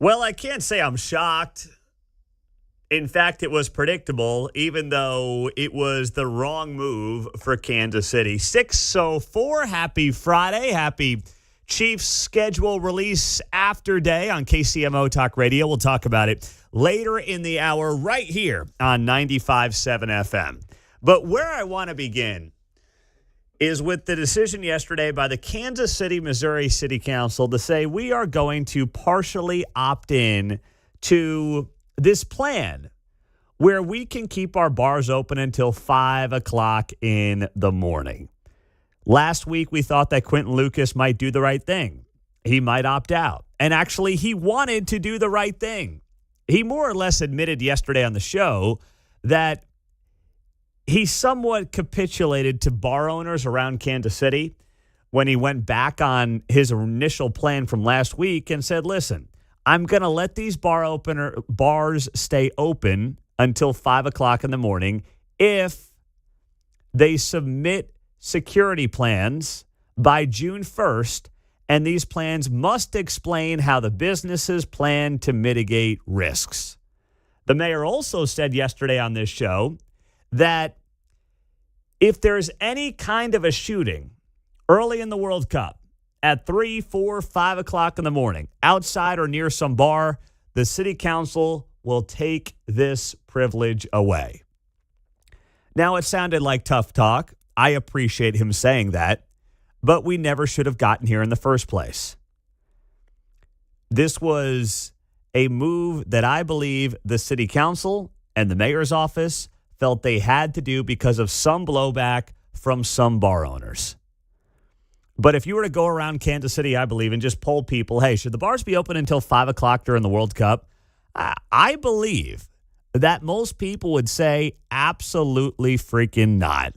Well, I can't say I'm shocked. In fact, it was predictable, even though it was the wrong move for Kansas City. 6:04, happy Friday. Happy Chiefs schedule release after day on KCMO Talk Radio. We'll talk about it later in the hour right here on 95.7 FM. But where I want to begin is with the decision yesterday by the Kansas City, Missouri City Council to say we are going to partially opt in to this plan where we can keep our bars open until 5 o'clock in the morning. Last week, we thought that Quentin Lucas might do the right thing. He might opt out. And actually, he wanted to do the right thing. He more or less admitted yesterday on the show that he somewhat capitulated to bar owners around Kansas City when he went back on his initial plan from last week and said, listen, I'm going to let these bars stay open until 5 o'clock in the morning if they submit security plans by June 1st, and these plans must explain how the businesses plan to mitigate risks. The mayor also said yesterday on this show that if there's any kind of a shooting early in the World Cup, at 3, 4, 5 o'clock in the morning, outside or near some bar, the city council will take this privilege away. Now, it sounded like tough talk. I appreciate him saying that, but we never should have gotten here in the first place. This was a move that I believe the city council and the mayor's office felt they had to do because of some blowback from some bar owners. But if you were to go around Kansas City, I believe, and just poll people, hey, should the bars be open until 5 o'clock during the World Cup? I believe that most people would say absolutely freaking not.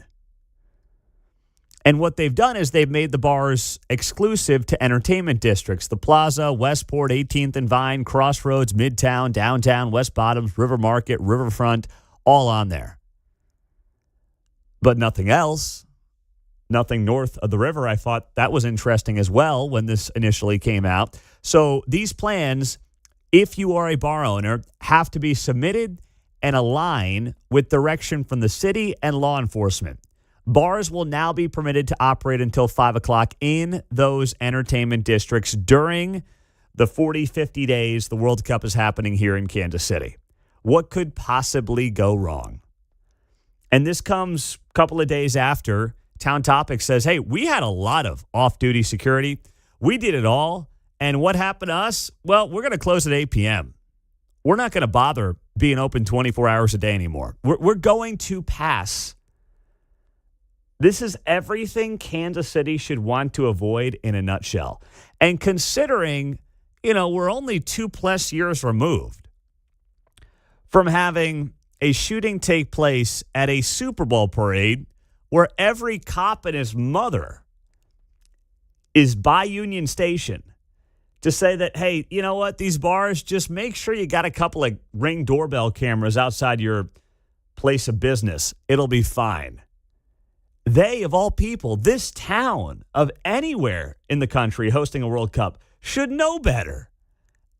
And what they've done is they've made the bars exclusive to entertainment districts. The Plaza, Westport, 18th and Vine, Crossroads, Midtown, Downtown, West Bottoms, River Market, Riverfront, all on there. But nothing else. Nothing north of the river. I thought that was interesting as well when this initially came out. So these plans, if you are a bar owner, have to be submitted and align with direction from the city and law enforcement. Bars will now be permitted to operate until 5 o'clock in those entertainment districts during the 40, 50 days the World Cup is happening here in Kansas City. What could possibly go wrong? And this comes a couple of days after Town Topic says, hey, we had a lot of off-duty security. We did it all. And what happened to us? Well, we're going to close at 8 p.m. We're not going to bother being open 24 hours a day anymore. We're going to pass. This is everything Kansas City should want to avoid in a nutshell. And considering, we're only 2+ years removed from having a shooting take place at a Super Bowl parade where every cop and his mother is by Union Station to say that, hey, you know what, these bars, just make sure you got a couple of Ring doorbell cameras outside your place of business. It'll be fine. They, of all people, this town of anywhere in the country hosting a World Cup should know better.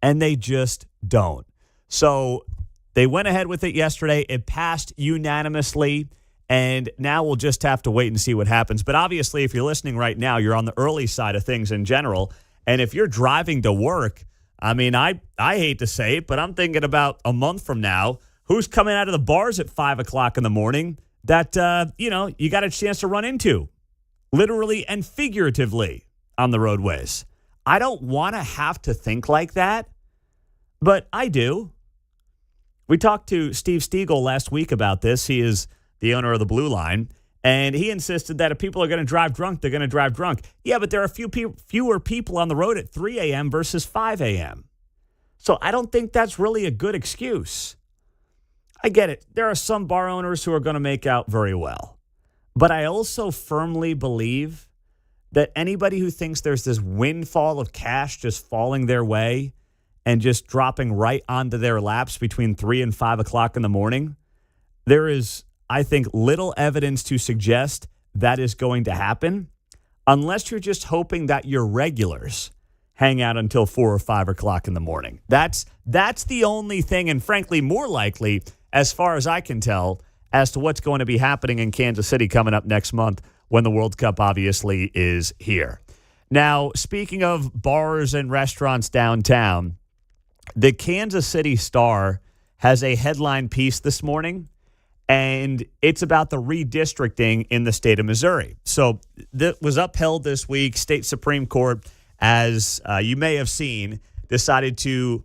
And they just don't. So they went ahead with it yesterday. It passed unanimously. And now we'll just have to wait and see what happens. But obviously, if you're listening right now, you're on the early side of things in general. And if you're driving to work, I mean, I hate to say it, but I'm thinking about a month from now, who's coming out of the bars at 5 o'clock in the morning that, you got a chance to run into, literally and figuratively, on the roadways. I don't want to have to think like that, but I do. We talked to Steve Stiegel last week about this. He is the owner of the Blue Line, and he insisted that if people are going to drive drunk, they're going to drive drunk. Yeah, but there are fewer people on the road at 3 a.m. versus 5 a.m. So I don't think that's really a good excuse. I get it. There are some bar owners who are going to make out very well. But I also firmly believe that anybody who thinks there's this windfall of cash just falling their way and just dropping right onto their laps between 3 and 5 o'clock in the morning, there is, I think, little evidence to suggest that is going to happen unless you're just hoping that your regulars hang out until 4 or 5 o'clock in the morning. That's the only thing, and frankly, more likely, as far as I can tell, as to what's going to be happening in Kansas City coming up next month when the World Cup obviously is here. Now, speaking of bars and restaurants downtown, the Kansas City Star has a headline piece this morning, and it's about the redistricting in the state of Missouri. So that was upheld this week. State Supreme Court, as you may have seen, decided to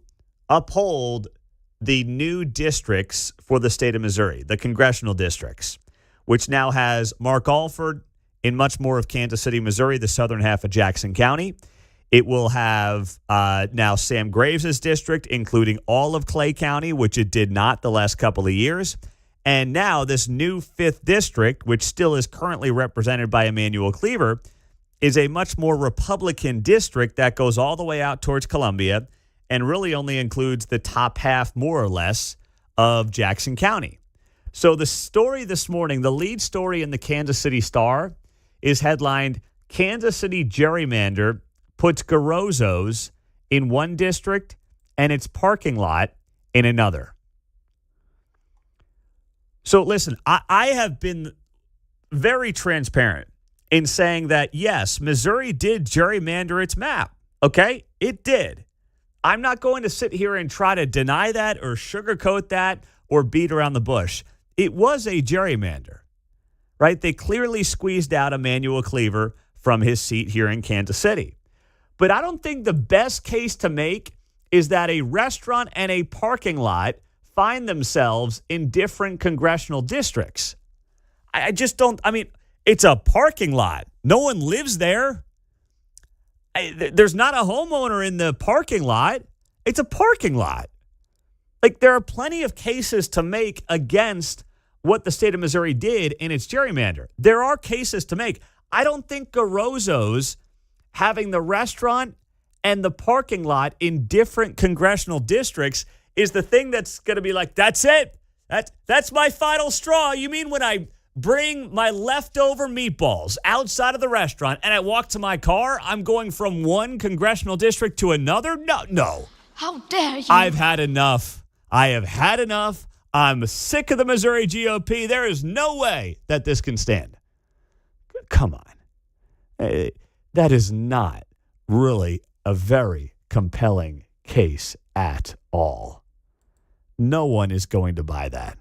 uphold the new districts for the state of Missouri, the congressional districts, which now has Mark Alford in much more of Kansas City, Missouri, the southern half of Jackson County. It will have now Sam Graves' district, including all of Clay County, which it did not the last couple of years. And now this new 5th district, which still is currently represented by Emmanuel Cleaver, is a much more Republican district that goes all the way out towards Columbia and really only includes the top half, more or less, of Jackson County. So the story this morning, the lead story in the Kansas City Star, is headlined, Kansas City Gerrymander puts Garozzo's in one district and its parking lot in another. So listen, I have been very transparent in saying that, yes, Missouri did gerrymander its map. Okay? It did. I'm not going to sit here and try to deny that or sugarcoat that or beat around the bush. It was a gerrymander, right? They clearly squeezed out Emmanuel Cleaver from his seat here in Kansas City. But I don't think the best case to make is that a restaurant and a parking lot find themselves in different congressional districts. I just don't, I mean, it's a parking lot. No one lives there. There's not a homeowner in the parking lot. It's a parking lot. Like, there are plenty of cases to make against what the state of Missouri did in its gerrymander. There are cases to make. I don't think Garozzo's having the restaurant and the parking lot in different congressional districts is the thing that's going to be like, that's it. That's my final straw. You mean when I bring my leftover meatballs outside of the restaurant and I walk to my car, I'm going from one congressional district to another? No. How dare you? I've had enough. I have had enough. I'm sick of the Missouri GOP. There is no way that this can stand. Come on. That is not really a very compelling case at all. No one is going to buy that.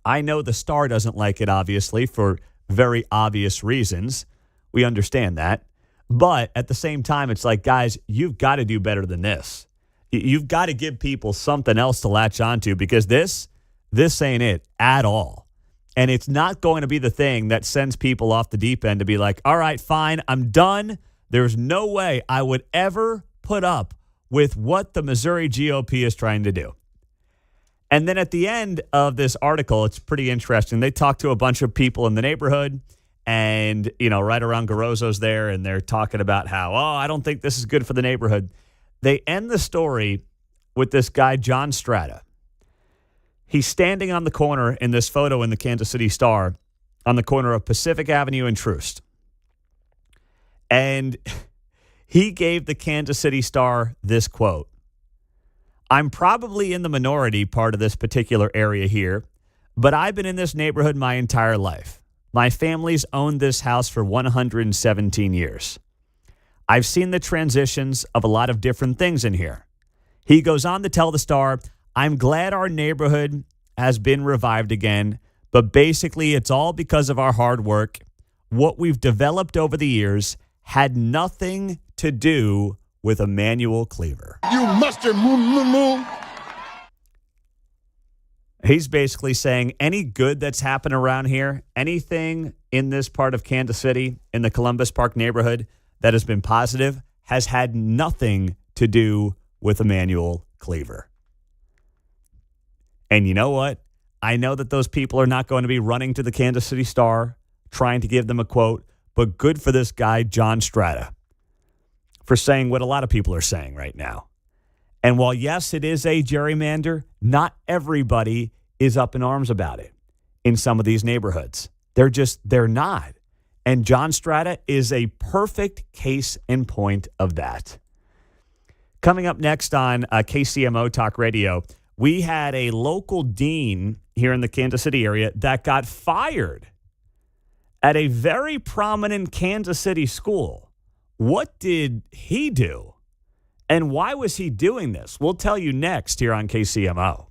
I know the Star doesn't like it, obviously, for very obvious reasons. We understand that. But at the same time, it's like, guys, you've got to do better than this. You've got to give people something else to latch onto, because this ain't it at all. And it's not going to be the thing that sends people off the deep end to be like, all right, fine, I'm done. There's no way I would ever put up with what the Missouri GOP is trying to do. And then at the end of this article, it's pretty interesting. They talk to a bunch of people in the neighborhood and, right around Garozzo's there, and they're talking about how, I don't think this is good for the neighborhood. They end the story with this guy, John Strata. He's standing on the corner in this photo in the Kansas City Star on the corner of Pacific Avenue and Troost. And he gave the Kansas City Star this quote. I'm probably in the minority part of this particular area here, but I've been in this neighborhood my entire life. My family's owned this house for 117 years. I've seen the transitions of a lot of different things in here. He goes on to tell the Star, I'm glad our neighborhood has been revived again, but basically it's all because of our hard work. What we've developed over the years had nothing to do with Emmanuel Cleaver. You mustard moo. He's basically saying any good that's happened around here, anything in this part of Kansas City, in the Columbus Park neighborhood that has been positive, has had nothing to do with Emmanuel Cleaver. And you know what? I know that those people are not going to be running to the Kansas City Star trying to give them a quote, but good for this guy, John Strata, for saying what a lot of people are saying right now. And while, yes, it is a gerrymander, not everybody is up in arms about it in some of these neighborhoods. They're not. And John Strata is a perfect case in point of that. Coming up next on KCMO Talk Radio, we had a local dean here in the Kansas City area that got fired at a very prominent Kansas City school. What did he do? And why was he doing this? We'll tell you next here on KCMO.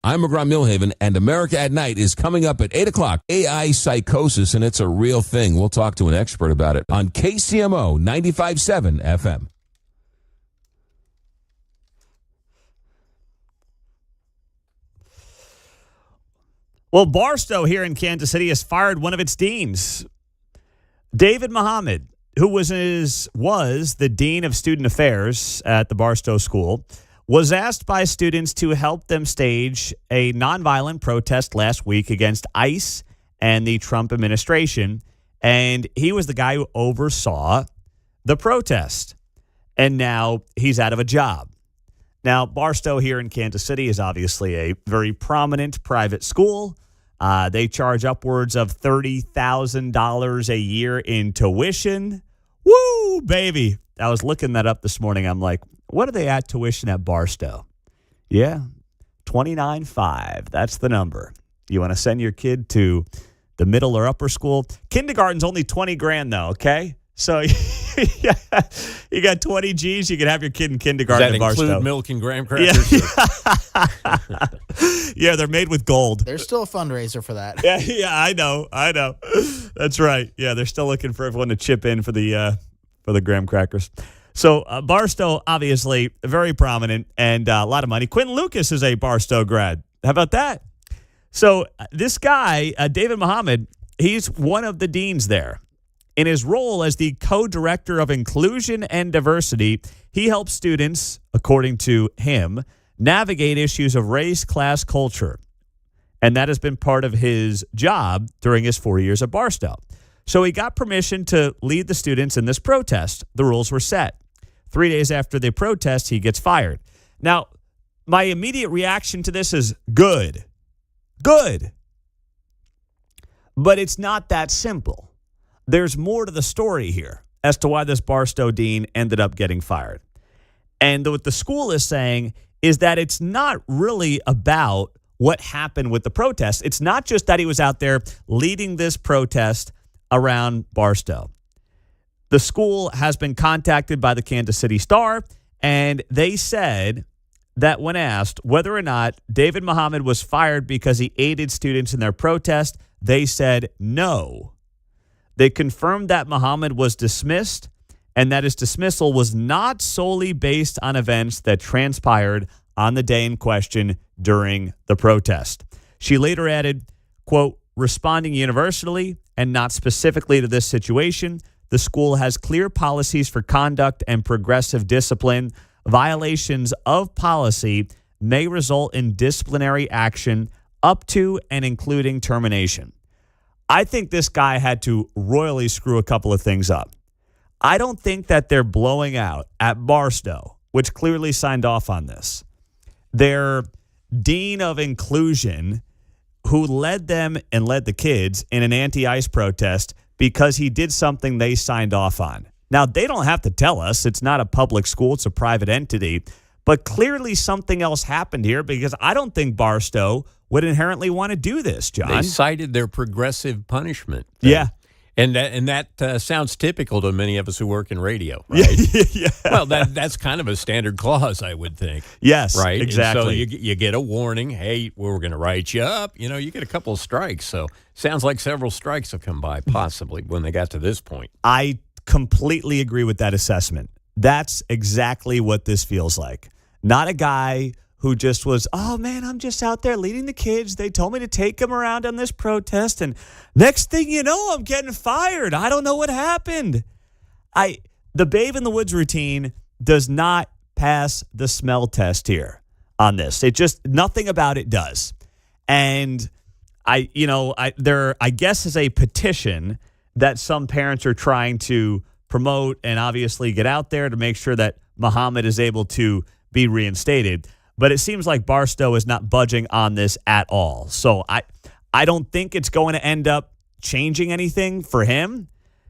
I'm McGraw-Milhaven, and America at Night is coming up at 8 o'clock. AI psychosis, and it's a real thing. We'll talk to an expert about it on KCMO 95.7 FM. Well, Barstow here in Kansas City has fired one of its deans. David Muhammad, who was the Dean of Student Affairs at the Barstow School, was asked by students to help them stage a nonviolent protest last week against ICE and the Trump administration. And he was the guy who oversaw the protest. And now he's out of a job. Now, Barstow here in Kansas City is obviously a very prominent private school. They charge upwards of $30,000 a year in tuition. Woo, baby. I was looking that up this morning. I'm like, what are they at tuition at Barstow? Yeah, $29,500. That's the number. You want to send your kid to the middle or upper school? Kindergarten's only $20,000 though, okay? So you got 20 G's, you can have your kid in kindergarten at Barstow. Does that include milk and graham crackers? Yeah. Yeah, they're made with gold. There's still a fundraiser for that. Yeah, I know. That's right. Yeah, they're still looking for everyone to chip in for the graham crackers. So Barstow, obviously, very prominent and a lot of money. Quentin Lucas is a Barstow grad. How about that? So this guy, David Muhammad, he's one of the deans there. In his role as the co-director of inclusion and diversity, he helps students, according to him, navigate issues of race, class, culture. And that has been part of his job during his 4 years at Barstow. So he got permission to lead the students in this protest. The rules were set. 3 days after the protest, he gets fired. Now, my immediate reaction to this is good. Good. But it's not that simple. There's more to the story here as to why this Barstow dean ended up getting fired. And what the school is saying is that it's not really about what happened with the protest. It's not just that he was out there leading this protest around Barstow. The school has been contacted by the Kansas City Star, and they said that when asked whether or not David Muhammad was fired because he aided students in their protest, they said no. They confirmed that Muhammad was dismissed and that his dismissal was not solely based on events that transpired on the day in question during the protest. She later added, quote, responding universally and not specifically to this situation, the school has clear policies for conduct and progressive discipline. Violations of policy may result in disciplinary action up to and including termination. I think this guy had to royally screw a couple of things up. I don't think that they're blowing out at Barstow, which clearly signed off on this, their dean of inclusion, who led them and led the kids in an anti-ICE protest because he did something they signed off on. Now, they don't have to tell us. It's not a public school. It's a private entity. But clearly something else happened here because I don't think Barstow would inherently want to do this, John. They cited their progressive punishment thing. Yeah. And that sounds typical to many of us who work in radio, right? Yeah. Well, that's kind of a standard clause, I would think. Yes, right? exactly. And so you get a warning, hey, we're going to write you up. You know, you get a couple of strikes. So sounds like several strikes have come by, possibly, when they got to this point. I completely agree with that assessment. That's exactly what this feels like. Not a guy who just was, oh, man, I'm just out there leading the kids. They told me to take them around on this protest, and next thing you know, I'm getting fired. I don't know what happened. The Babe in the Woods routine does not pass the smell test here on this. It just, nothing about it does. And there I guess is a petition that some parents are trying to promote and obviously get out there to make sure that Muhammad is able to be reinstated. But it seems like Barstow is not budging on this at all. So I don't think it's going to end up changing anything for him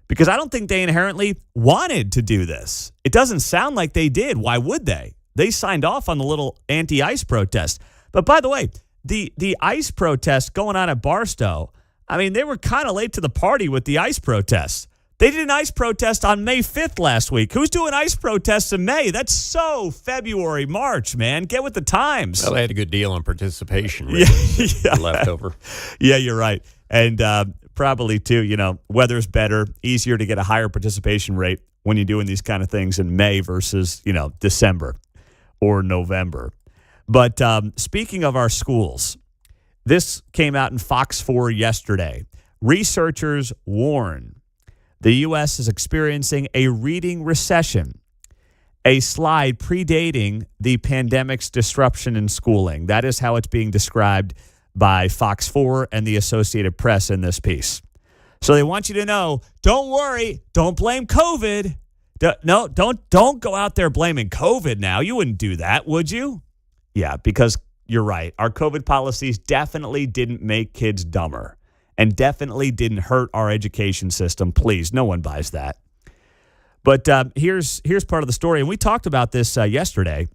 because I don't think they inherently wanted to do this. It doesn't sound like they did. Why would they? They signed off on the little anti-ICE protest. But by the way, the ICE protest going on at Barstow, I mean, they were kind of late to the party with the ICE protests. They did an ice protest on May 5th last week. Who's doing ice protests in May? That's so February, March, man. Get with the times. Well, they had a good deal on participation Yeah, ratings yeah. left over. Yeah, you're right. And probably, too, weather's better, easier to get a higher participation rate when you're doing these kind of things in May versus, December or November. But speaking of our schools, this came out in Fox 4 yesterday. Researchers warn the U.S. is experiencing a reading recession, a slide predating the pandemic's disruption in schooling. That is how it's being described by Fox 4 and the Associated Press in this piece. So they want you to know, don't worry, don't blame COVID. Don't go out there blaming COVID now. You wouldn't do that, would you? Yeah, because you're right. Our COVID policies definitely didn't make kids dumber and definitely didn't hurt our education system. Please, no one buys that. But here's part of the story, and we talked about this yesterday.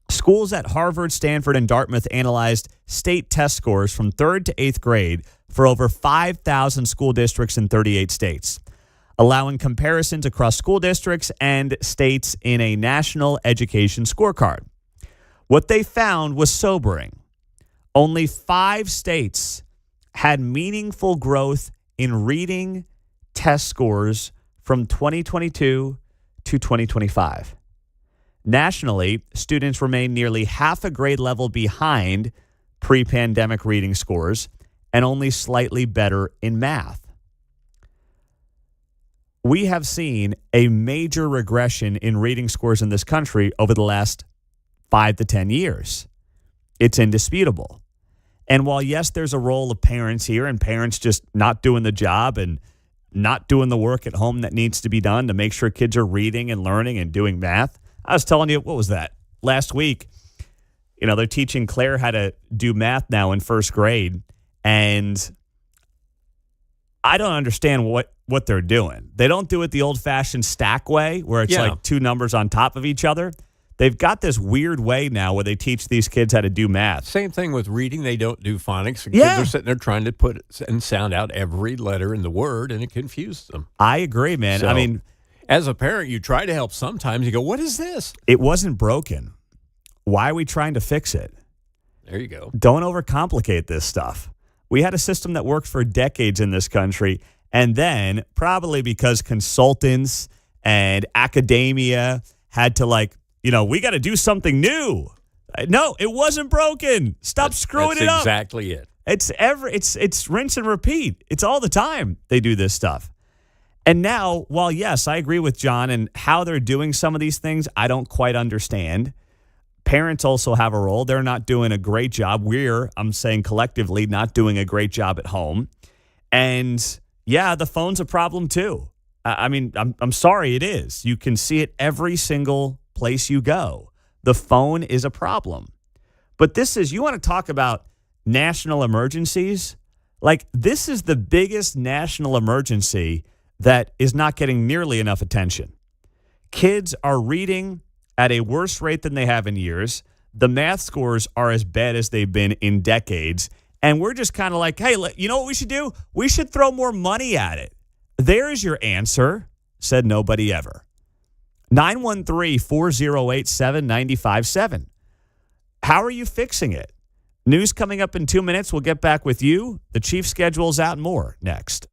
Schools at Harvard, Stanford, and Dartmouth analyzed state test scores from 3rd to 8th grade for over 5,000 school districts in 38 states, allowing comparisons across school districts and states in a national education scorecard. What they found was sobering. Only 5 states had meaningful growth in reading test scores from 2022 to 2025. Nationally, students remain nearly half a grade level behind pre-pandemic reading scores and only slightly better in math. We have seen a major regression in reading scores in this country over the last 5 to 10 years. It's indisputable. And while, yes, there's a role of parents here and parents just not doing the job and not doing the work at home that needs to be done to make sure kids are reading and learning and doing math. I was telling you, what was that? Last week, they're teaching Claire how to do math now in 1st grade. And I don't understand what they're doing. They don't do it the old-fashioned stack way where it's like 2 numbers on top of each other. They've got this weird way now where they teach these kids how to do math. Same thing with reading. They don't do phonics. The Yeah. Kids are sitting there trying to put and sound out every letter in the word, and it confuses them. I agree, man. So, I mean, as a parent, you try to help sometimes. You go, what is this? it wasn't broken. Why are we trying to fix it? There you go. Don't overcomplicate this stuff. We had a system that worked for decades in this country, and then probably because consultants and academia had to we got to do something new. No, it wasn't broken. Stop screwing it up. That's exactly it. It's rinse and repeat. It's all the time they do this stuff. And now, while yes, I agree with John and how they're doing some of these things, I don't quite understand. Parents also have a role. They're not doing a great job. I'm saying collectively, not doing a great job at home. And yeah, the phone's a problem too. I'm sorry, it is. You can see it every single place you go. The phone is a problem. But you want to talk about national emergencies? This is the biggest national emergency that is not getting nearly enough attention. Kids are reading at a worse rate than they have in years. The math scores are as bad as they've been in decades. And we're just kind of hey, you know what we should do? We should throw more money at it. There's your answer, said nobody ever. 913-408-7957. How are you fixing it? News coming up in 2 minutes. We'll get back with you. The Chiefs schedule's out and more next.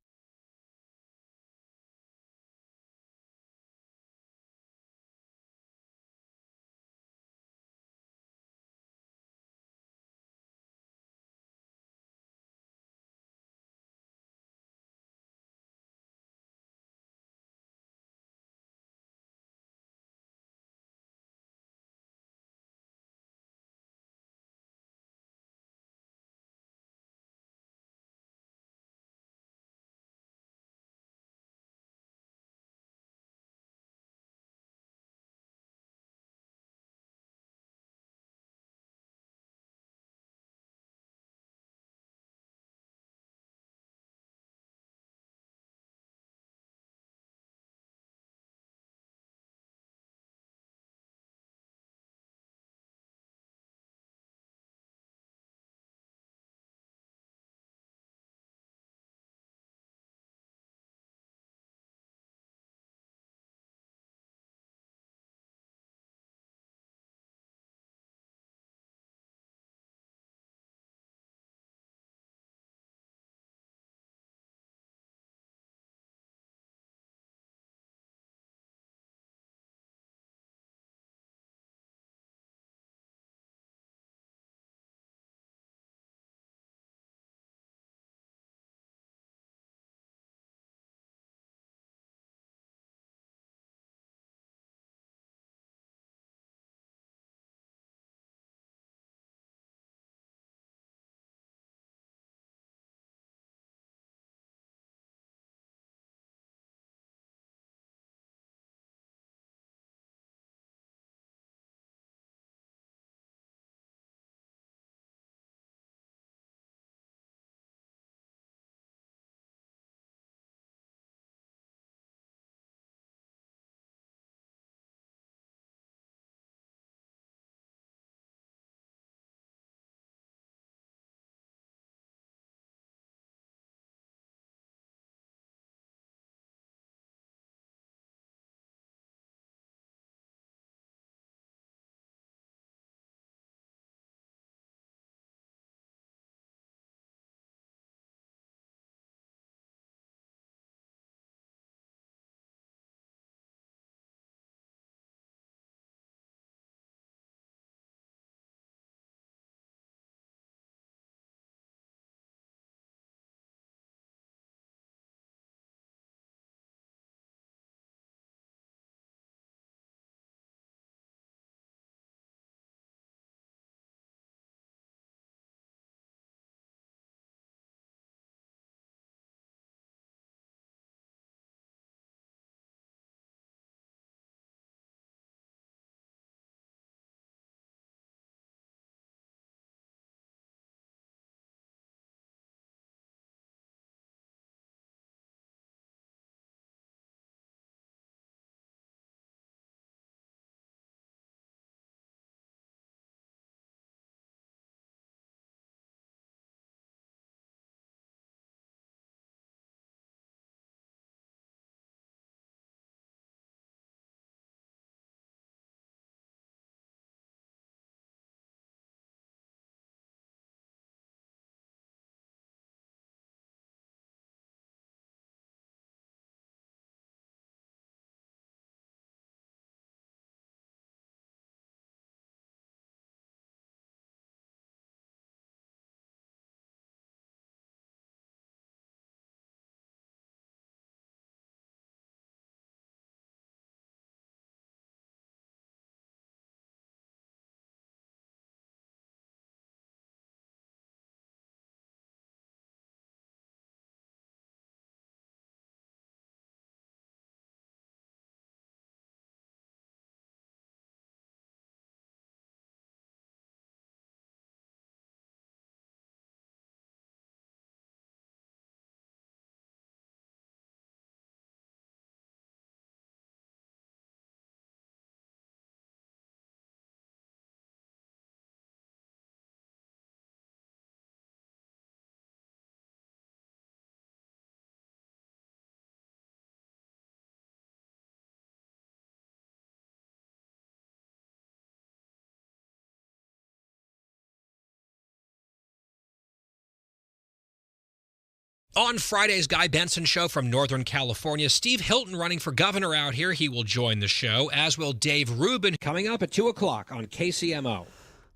On Friday's Guy Benson Show from Northern California, Steve Hilton running for governor out here. He will join the show, as will Dave Rubin, coming up at 2 o'clock on KCMO.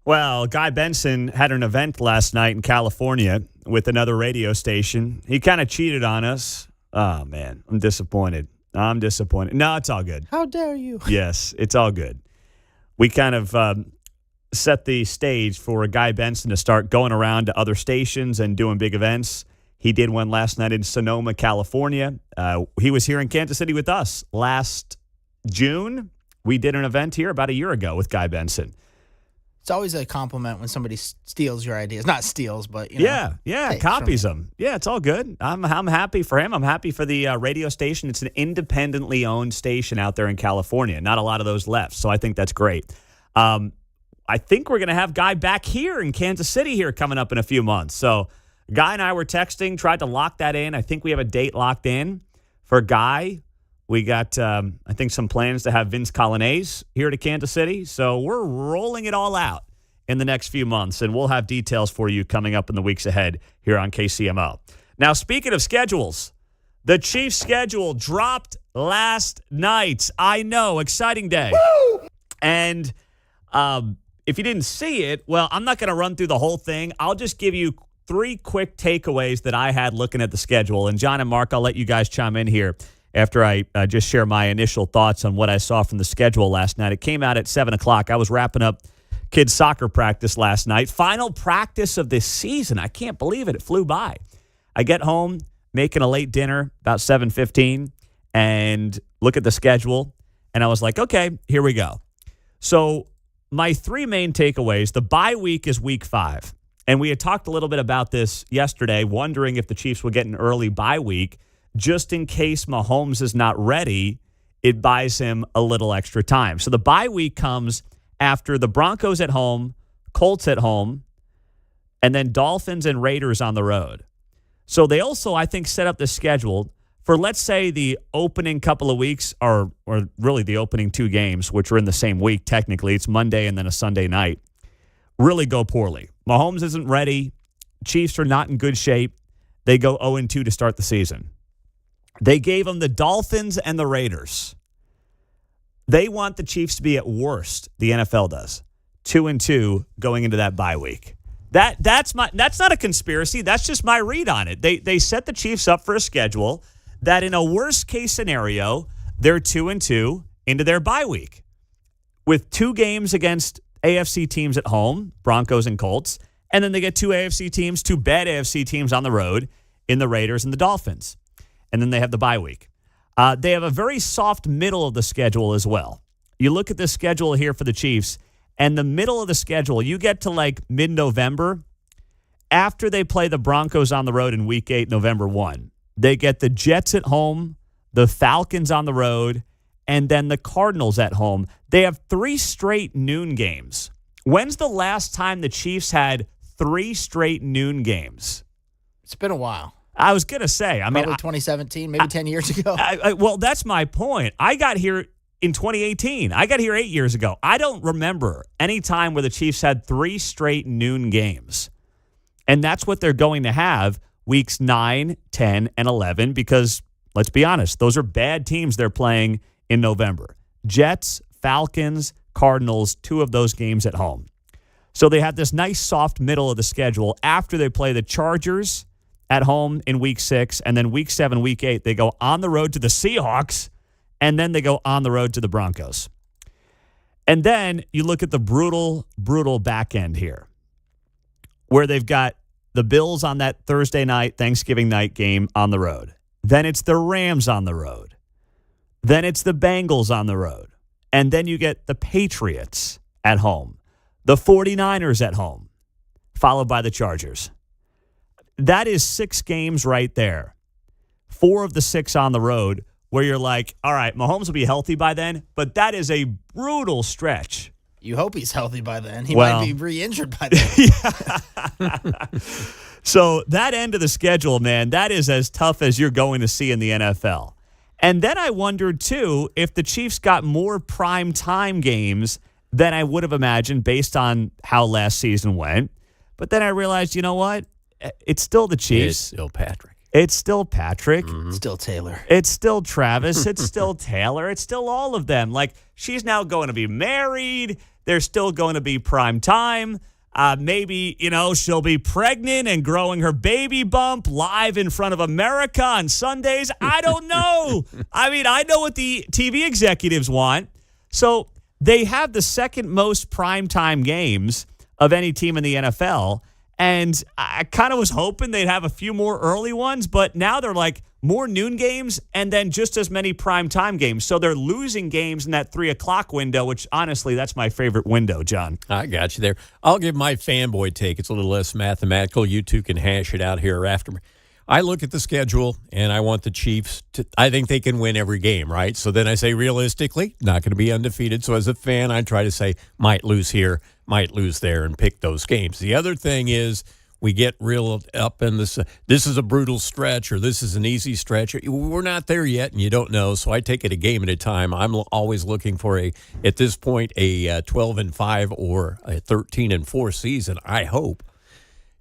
Well, Guy Benson had an event last night in California with another radio station. He kind of cheated on us. Oh, man, I'm disappointed. No, it's all good. How dare you? Yes, it's all good. We kind of set the stage for Guy Benson to start going around to other stations and doing big events. He did one last night in Sonoma, California. He was here in Kansas City with us last June. We did an event here about a year ago with Guy Benson. It's always a compliment when somebody steals your ideas. Not steals, but, you know. Yeah, copies them. Yeah, it's all good. I'm happy for him. I'm happy for the radio station. It's an independently owned station out there in California. Not a lot of those left, so I think that's great. I think we're going to have Guy back here in Kansas City here coming up in a few months. So Guy and I were texting, tried to lock that in. I think we have a date locked in for Guy. We got, I think, some plans to have Vince Colonnese here to Kansas City. So we're rolling it all out in the next few months, and we'll have details for you coming up in the weeks ahead here on KCMO. Now, speaking of schedules, the Chiefs' schedule dropped last night. I know, exciting day. Woo! And if you didn't see it, well, I'm not going to run through the whole thing. I'll just give you 3 quick takeaways that I had looking at the schedule. And John and Mark, I'll let you guys chime in here after I just share my initial thoughts on what I saw from the schedule last night. It came out at 7 o'clock. I was wrapping up kids' soccer practice last night. Final practice of this season. I can't believe it. It flew by. I get home, making a late dinner, about 7:15, and look at the schedule. And I was like, okay, here we go. So my 3 main takeaways, the bye week is week 5. And we had talked a little bit about this yesterday, wondering if the Chiefs would get an early bye week. Just in case Mahomes is not ready, it buys him a little extra time. So the bye week comes after the Broncos at home, Colts at home, and then Dolphins and Raiders on the road. So they also, I think, set up the schedule for, let's say, the opening couple of weeks, or really the opening 2 games, which are in the same week technically. It's Monday and then a Sunday night. Really go poorly. Mahomes isn't ready. Chiefs are not in good shape. They go 0-2 to start the season. They gave them the Dolphins and the Raiders. They want the Chiefs to be at worst, the NFL does, 2-2 going into that bye week. That's not a conspiracy. That's just my read on it. They set the Chiefs up for a schedule that in a worst case scenario, they're 2-2 into their bye week with 2 games against AFC teams at home, Broncos and Colts, and then they get 2 AFC teams, 2 bad AFC teams on the road in the Raiders and the Dolphins. And then they have the bye week. They have a very soft middle of the schedule as well. You look at the schedule here for the Chiefs, and the middle of the schedule, you get to like mid-November. After they play the Broncos on the road in Week 8, November 1, they get the Jets at home, the Falcons on the road, and then the Cardinals at home. They have 3 straight noon games. When's the last time the Chiefs had 3 straight noon games? It's been a while. I was going to say, Probably 2017, maybe 10 years ago. Well, that's my point. I got here in 2018. I got here 8 years ago. I don't remember any time where the Chiefs had 3 straight noon games. And that's what they're going to have weeks 9, 10, and 11 because, let's be honest, those are bad teams they're playing in November. Jets, Falcons, Cardinals, 2 of those games at home. So they have this nice soft middle of the schedule after they play the Chargers at home in Week 6, and then Week 7, Week 8, they go on the road to the Seahawks, and then they go on the road to the Broncos. And then you look at the brutal, brutal back end here, where they've got the Bills on that Thursday night, Thanksgiving night game on the road. Then it's the Rams on the road. Then it's the Bengals on the road. And then you get the Patriots at home, the 49ers at home, followed by the Chargers. That is 6 games right there. 4 of the 6 on the road where you're like, all right, Mahomes will be healthy by then, but that is a brutal stretch. You hope he's healthy by then. He might be re-injured by then. So that end of the schedule, man, that is as tough as you're going to see in the NFL. And then I wondered, too, if the Chiefs got more prime time games than I would have imagined based on how last season went. But then I realized, you know what? It's still the Chiefs. It's still Patrick. It's still Patrick. Still Taylor. It's still Travis. It's still Taylor. It's still all of them. Like, she's now going to be married. There's still going to be prime time. Maybe, she'll be pregnant and growing her baby bump live in front of America on Sundays. I don't know. I know what the TV executives want. So they have the second most primetime games of any team in the NFL. And I kind of was hoping they'd have a few more early ones, but now they're like more noon games and then just as many primetime games. So they're losing games in that 3 o'clock window, which honestly, that's my favorite window, John. I got you there. I'll give my fanboy take. It's a little less mathematical. You two can hash it out here after me. I look at the schedule, and I want the Chiefs to – I think they can win every game, right? So then I say realistically, not going to be undefeated. So as a fan, I try to say might lose here, might lose there, and pick those games. The other thing is we get real up in this is a brutal stretch or this is an easy stretch. We're not there yet, and you don't know. So I take it a game at a time. I'm always looking for, at this point, a 12-5 or a 13-4 season, I hope.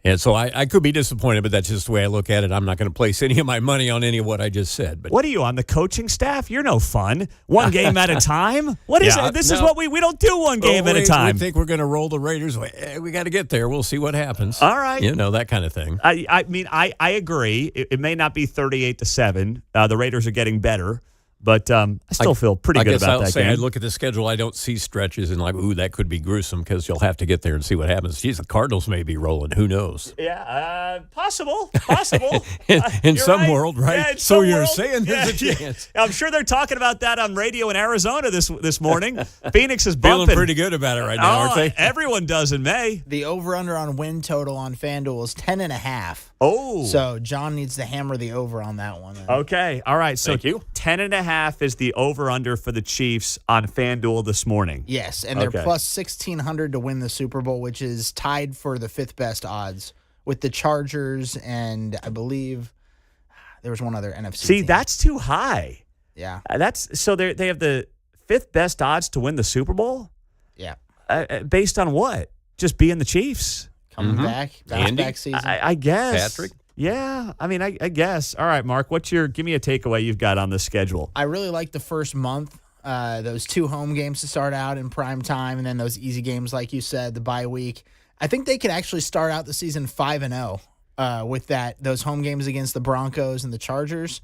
And so I could be disappointed, but that's just the way I look at it. I'm not going to place any of my money on any of what I just said. But what are you, on the coaching staff? You're no fun. One game at a time? What is it? This is what we don't do one game at a time. We think we're going to roll the Raiders. We got to get there. We'll see what happens. All right. That kind of thing. I agree. It may not be 38-7. The Raiders are getting better. But I still feel pretty good about that game. I look at the schedule. I don't see stretches and that could be gruesome because you'll have to get there and see what happens. Geez, the Cardinals may be rolling. Who knows? Yeah, possible. in some world, right? Yeah, so you're saying there's a chance. I'm sure they're talking about that on radio in Arizona this morning. Phoenix is bumping. Feeling pretty good about it right now, aren't they? Everyone does in May. The over-under on win total on FanDuel is 10.5. Oh. So John needs to hammer the over on that one. Then. Okay. All right. So thank you. 10.5 is the over-under for the Chiefs on FanDuel this morning. Yes, and they're plus 1,600 to win the Super Bowl, which is tied for the 5th best odds with the Chargers, and I believe there was one other NFC team. That's too high. Yeah. So they have the 5th best odds to win the Super Bowl? Yeah. Based on what? Just being the Chiefs? Coming back, back season. I guess. Patrick? Yeah, I guess. All right, Mark, give me a takeaway you've got on the schedule. I really like the first month, those 2 home games to start out in prime time, and then those easy games, like you said, the bye week. I think they could actually start out the season 5-0 with those home games against the Broncos and the Chargers.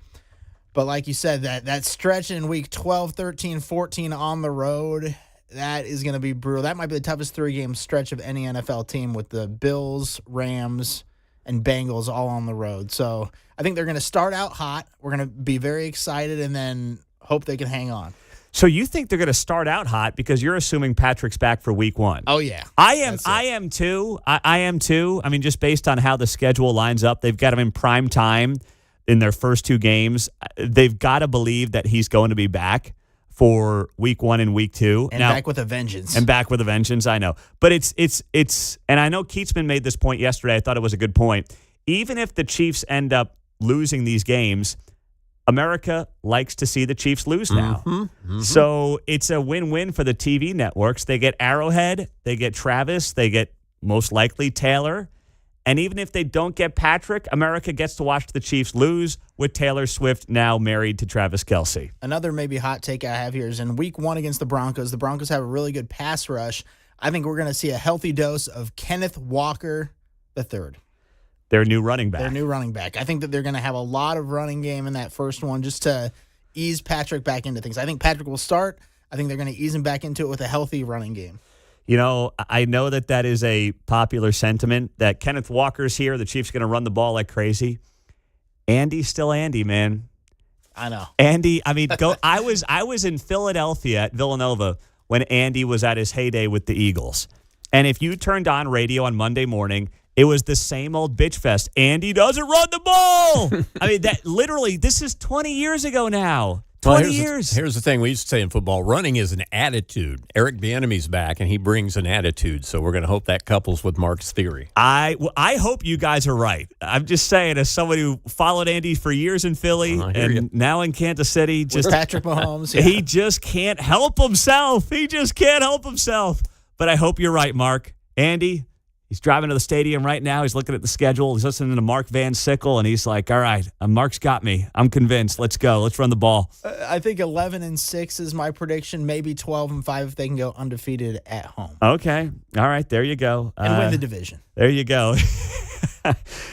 But like you said, that stretch in week 12, 13, 14 on the road, that is going to be brutal. That might be the toughest 3-game stretch of any NFL team with the Bills, Rams, and Bengals all on the road. So I think they're going to start out hot. We're going to be very excited and then hope they can hang on. So you think they're going to start out hot because you're assuming Patrick's back for week 1? Oh, yeah. I am too. I am too. Just based on how the schedule lines up, they've got him in prime time in their first 2 games. They've got to believe that he's going to be back for week 1 and week 2. And back with a vengeance. I know. But it's and I know Keatsman made this point yesterday. I thought it was a good point. Even if the Chiefs end up losing these games, America likes to see the Chiefs lose now. So it's a win-win for the TV networks. They get Arrowhead, they get Travis, they get most likely Taylor. And even if they don't get Patrick, America gets to watch the Chiefs lose with Taylor Swift now married to Travis Kelce. Another maybe hot take I have here is in week 1 against the Broncos have a really good pass rush. I think we're going to see a healthy dose of Kenneth Walker III. Their new running back. I think that they're going to have a lot of running game in that first one just to ease Patrick back into things. I think Patrick will start. I think they're going to ease him back into it with a healthy running game. I know that is a popular sentiment that Kenneth Walker's here. The Chiefs are going to run the ball like crazy. Andy's still Andy, man. I know. Andy, I was in Philadelphia at Villanova when Andy was at his heyday with the Eagles. And if you turned on radio on Monday morning, it was the same old bitch fest. Andy doesn't run the ball. This is 20 years ago now. 20 years. Here's the thing we used to say in football, running is an attitude. Eric Bieniemy's back, and he brings an attitude. So we're going to hope that couples with Mark's theory. I hope you guys are right. I'm just saying, as somebody who followed Andy for years in Philly and now in Kansas City, just Patrick Mahomes, he just can't help himself. But I hope you're right, Mark. Andy, He's driving to the stadium right now. He's looking at the schedule. He's listening to Mark Van Sickle, and he's like, all right, Mark's got me. I'm convinced. Let's go. Let's run the ball. I think 11-6 is my prediction. Maybe 12-5 if they can go undefeated at home. Okay. All right. There you go. And win the division. There you go.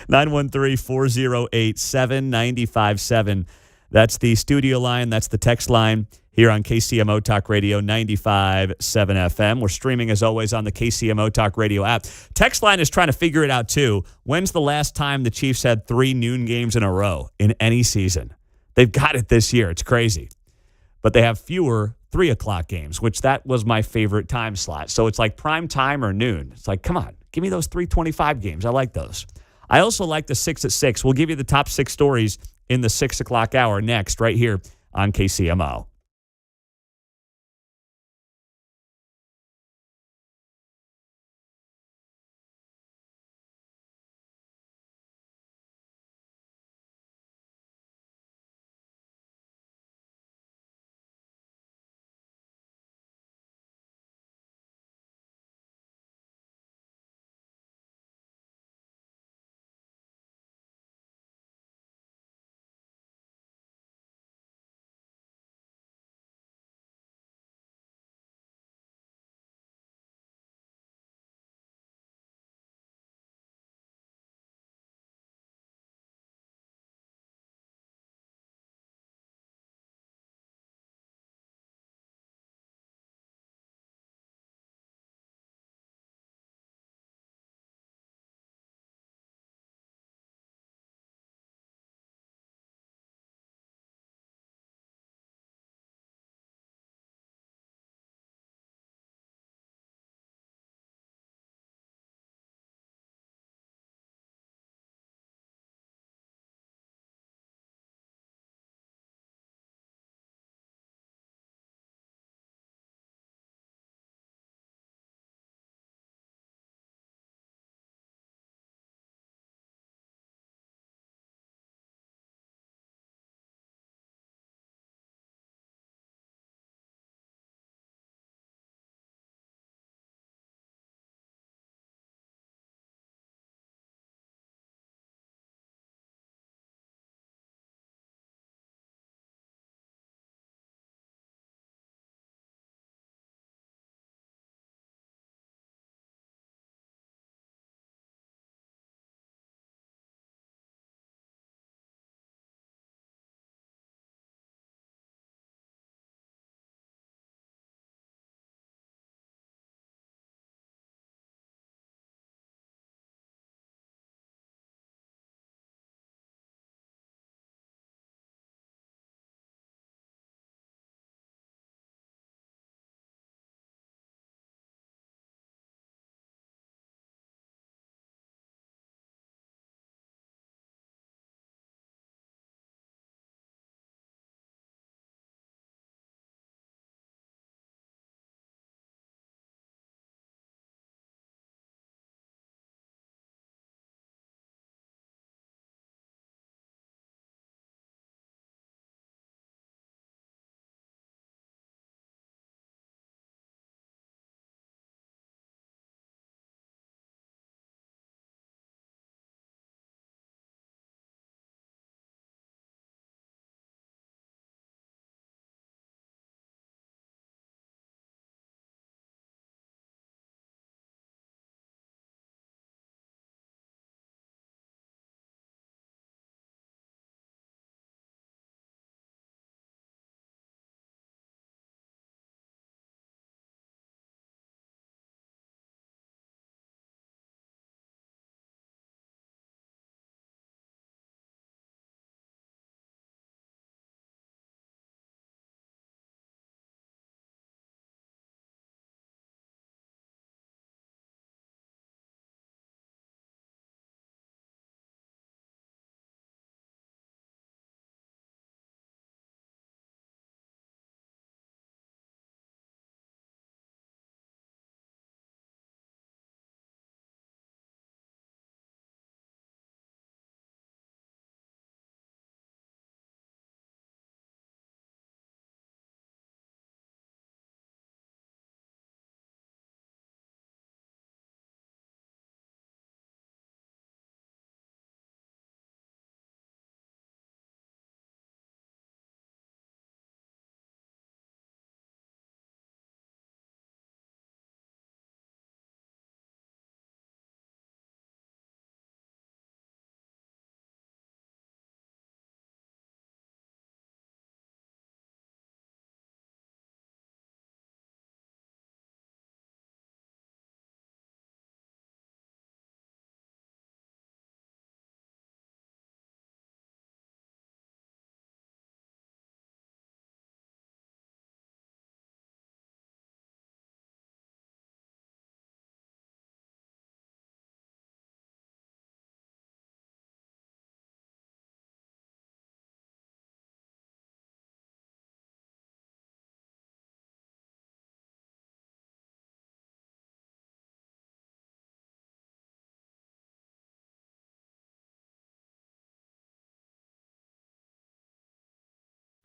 913-408-7957. That's the studio line. That's the text line here on KCMO Talk Radio 95.7 FM. We're streaming, as always, on the KCMO Talk Radio app. Text line is trying to figure it out, too. When's the last time the Chiefs had 3 noon games in a row in any season? They've got it this year. It's crazy. But they have fewer 3 o'clock games, which that was my favorite time slot. So it's like prime time or noon. It's like, come on, give me those 3:25 games. I like those. I also like the 6 at 6. We'll give you the top 6 stories in the 6 o'clock hour next, right here on KCMO.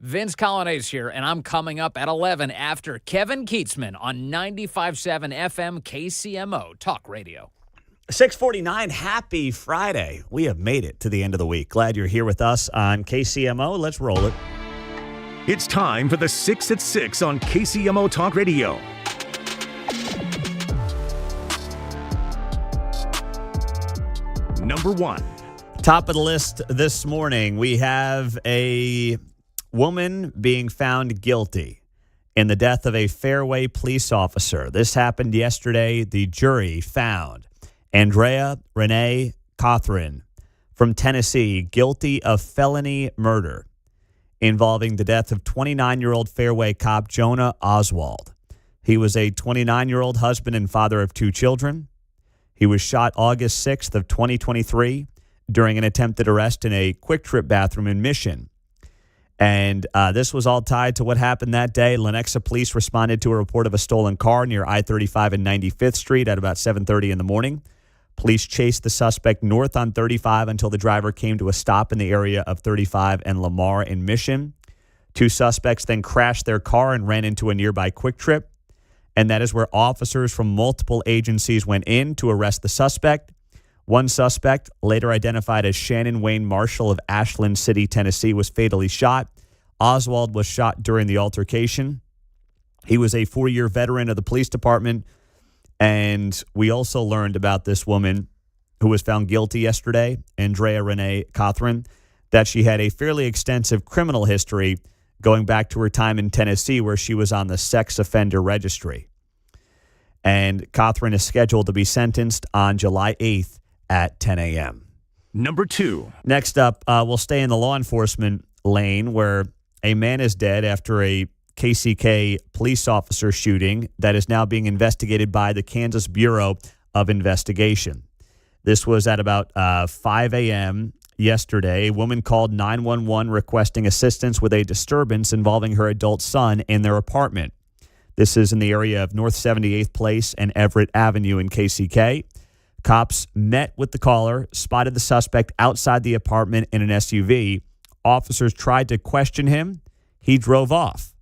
Vince Colonnese here, and I'm coming up at 11 after Kevin Keatsman on 95.7 FM KCMO Talk Radio. 6:49, happy Friday. We have made it to the end of the week. Glad you're here with us on KCMO. Let's roll it. It's time for the 6 at 6 on KCMO Talk Radio. Number 1. Top of the list this morning, we have a woman being found guilty in the death of a Fairway police officer. This happened yesterday. The jury found Andrea Renee Cothran from Tennessee guilty of felony murder involving the death of 29-year-old Fairway cop Jonah Oswald. He was a 29-year-old husband and father of 2 children. He was shot August 6th of 2023 during an attempted arrest in a Quick Trip bathroom in Mission. And this was all tied to what happened that day. Lenexa police responded to a report of a stolen car near I-35 and 95th Street at about 7:30 in the morning. Police chased the suspect north on 35 until the driver came to a stop in the area of 35 and Lamar in Mission. 2 suspects then crashed their car and ran into a nearby Quick Trip. And that is where officers from multiple agencies went in to arrest the suspect. One suspect, later identified as Shannon Wayne Marshall of Ashland City, Tennessee, was fatally shot. Oswald was shot during the altercation. He was a 4-year veteran of the police department. And we also learned about this woman who was found guilty yesterday, Andrea Renee Cothran, that she had a fairly extensive criminal history going back to her time in Tennessee where she was on the sex offender registry. And Cothran is scheduled to be sentenced on July 8th at 10 a.m. Number 2. Next up, we'll stay in the law enforcement lane where a man is dead after a KCK police officer shooting that is now being investigated by the Kansas Bureau of Investigation. This was at about 5 a.m. yesterday. A woman called 911 requesting assistance with a disturbance involving her adult son in their apartment. This is in the area of North 78th Place and Everett Avenue in KCK. Cops met with the caller, spotted the suspect outside the apartment in an SUV. Officers tried to question him. He drove off.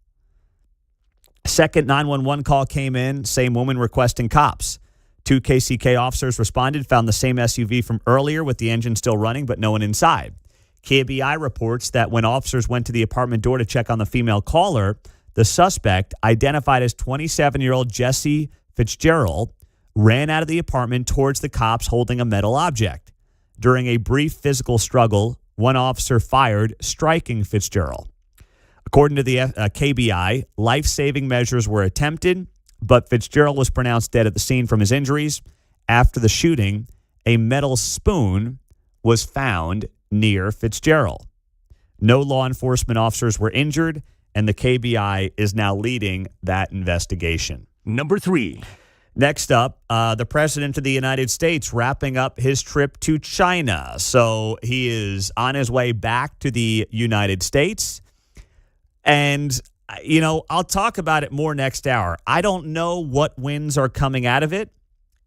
Second 911 call came in, same woman requesting cops. 2 KCK officers responded, found the same SUV from earlier with the engine still running, but no one inside. KBI reports that when officers went to the apartment door to check on the female caller, the suspect, identified as 27-year-old Jesse Fitzgerald, ran out of the apartment towards the cops holding a metal object. During a brief physical struggle, one officer fired, striking Fitzgerald. According to the KBI, life-saving measures were attempted, but Fitzgerald was pronounced dead at the scene from his injuries. After the shooting, a metal spoon was found near Fitzgerald. No law enforcement officers were injured, and the KBI is now leading that investigation. Number 3. Next up, the President of the United States wrapping up his trip to China. So he is on his way back to the United States. And, you know, I'll talk about it more next hour. I don't know what wins are coming out of it.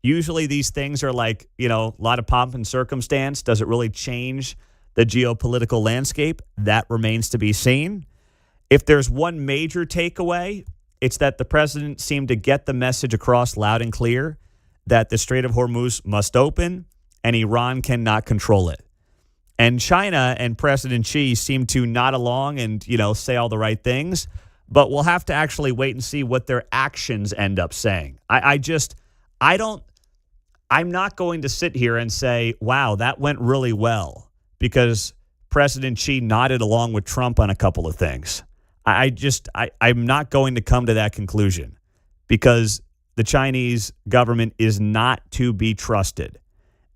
Usually these things are like, you know, a lot of pomp and circumstance. Does it really change the geopolitical landscape? That remains to be seen. If there's one major takeaway, it's that the president seemed to get the message across loud and clear that the Strait of Hormuz must open and Iran cannot control it. And China and President Xi seem to nod along and, you know, say all the right things, but we'll have to actually wait and see what their actions end up saying. I'm not going to sit here and say, wow, that went really well because President Xi nodded along with Trump on a couple of things. I'm not going to come to that conclusion because the Chinese government is not to be trusted.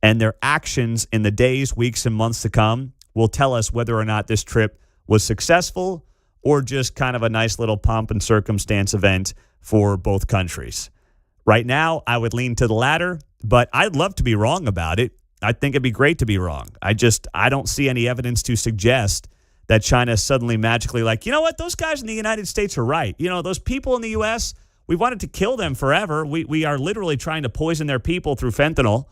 And their actions in the days, weeks, and months to come will tell us whether or not this trip was successful or just kind of a nice little pomp and circumstance event for both countries. Right now, I would lean to the latter, but I'd love to be wrong about it. I think it'd be great to be wrong. I don't see any evidence to suggest that China is suddenly magically like, you know what, those guys in the United States are right. You know, those people in the U.S., we wanted to kill them forever. We are literally trying to poison their people through fentanyl.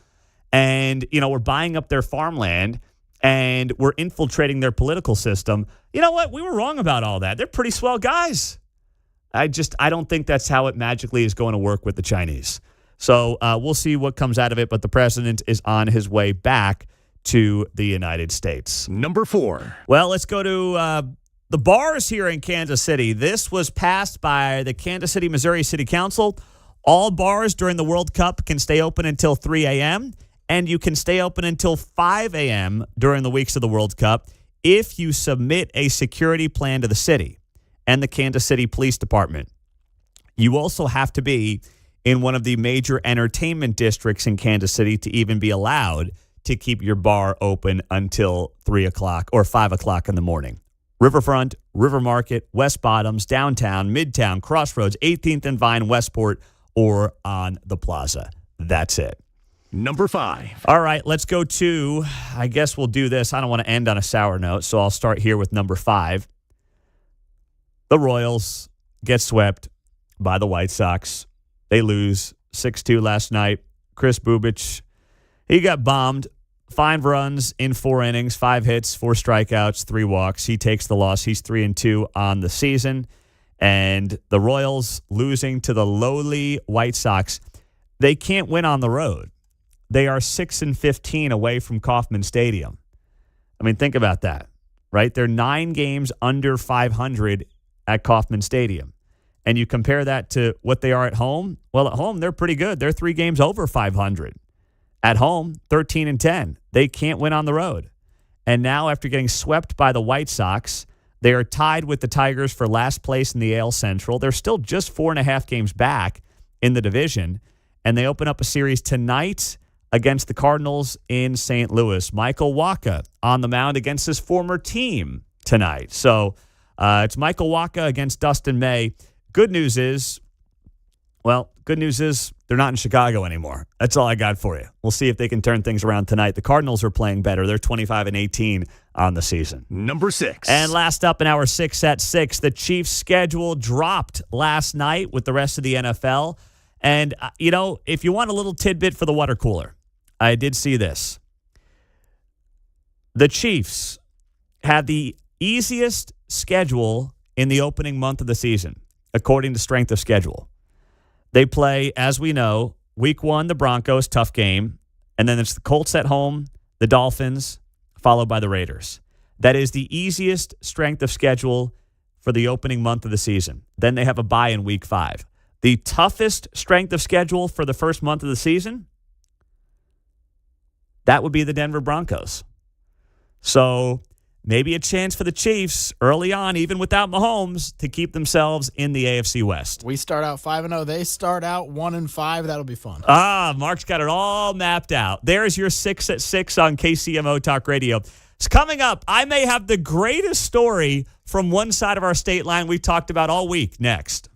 And, you know, we're buying up their farmland. and we're infiltrating their political system. You know what? We were wrong about all that. They're pretty swell guys. I don't think that's how it magically is going to work with the Chinese. So we'll see what comes out of it, but the president is on his way back to the United States. Number 4. Well, let's go to the bars here in Kansas City. This was passed by the Kansas City, Missouri City Council. All bars during the World Cup can stay open until 3 a.m., and you can stay open until 5 a.m. during the weeks of the World Cup if you submit a security plan to the city and the Kansas City Police Department. You also have to be in one of the major entertainment districts in Kansas City to even be allowed to keep your bar open until 3 o'clock or 5 o'clock in the morning. Riverfront, River Market, West Bottoms, Downtown, Midtown, Crossroads, 18th and Vine, Westport, or on the Plaza. That's it. Number 5. All right, let's go to, I guess we'll do this. I don't want to end on a sour note, so I'll start here with number 5. The Royals get swept by the White Sox. They lose 6-2 last night. Chris Bubich, he got bombed. 5 runs in 4 innings, 5 hits, 4 strikeouts, 3 walks. He takes the loss. He's 3-2 on the season. And the Royals losing to the lowly White Sox. They can't win on the road. They are 6-15 away from Kauffman Stadium. I mean, think about that, right? They're 9 games under 500 at Kauffman Stadium. And you compare that to what they are at home. Well, at home, they're pretty good. They're 3 games over 500. At home, 13-10. They can't win on the road. And now, after getting swept by the White Sox, they are tied with the Tigers for last place in the AL Central. They're still just 4.5 games back in the division. And they open up a series tonight against the Cardinals in St. Louis. Michael Wacha on the mound against his former team tonight. So it's Michael Wacha against Dustin May. Good news is they're not in Chicago anymore. That's all I got for you. We'll see if they can turn things around tonight. The Cardinals are playing better. They're 25-18 on the season. Number 6. And last up in our 6 at 6, the Chiefs' schedule dropped last night with the rest of the NFL. And, if you want a little tidbit for the water cooler, I did see this. The Chiefs had the easiest schedule in the opening month of the season, according to strength of schedule. They play, as we know, week 1, the Broncos, tough game. And then it's the Colts at home, the Dolphins, followed by the Raiders. That is the easiest strength of schedule for the opening month of the season. Then they have a bye in week 5. The toughest strength of schedule for the first month of the season, that would be the Denver Broncos. So maybe a chance for the Chiefs early on, even without Mahomes, to keep themselves in the AFC West. We start out 5-0. They start out 1-5. That'll be fun. Mark's got it all mapped out. There's your 6 at 6 on KCMO Talk Radio. It's coming up. I may have the greatest story from one side of our state line we've talked about all week next.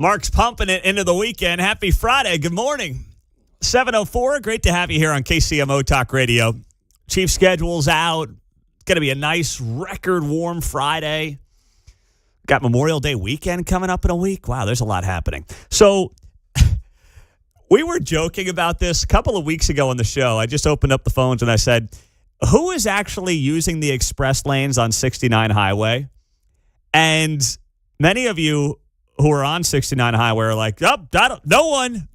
Mark's pumping it into the weekend. Happy Friday. Good morning. 7:04. Great to have you here on KCMO Talk Radio. Chief schedule's out. It's going to be a nice record warm Friday. Got Memorial Day weekend coming up in a week. Wow, there's a lot happening. So we were joking about this a couple of weeks ago on the show. I just opened up the phones and I said, who is actually using the express lanes on 69 Highway? And many of you who are on 69 Highway are like, oh, no one.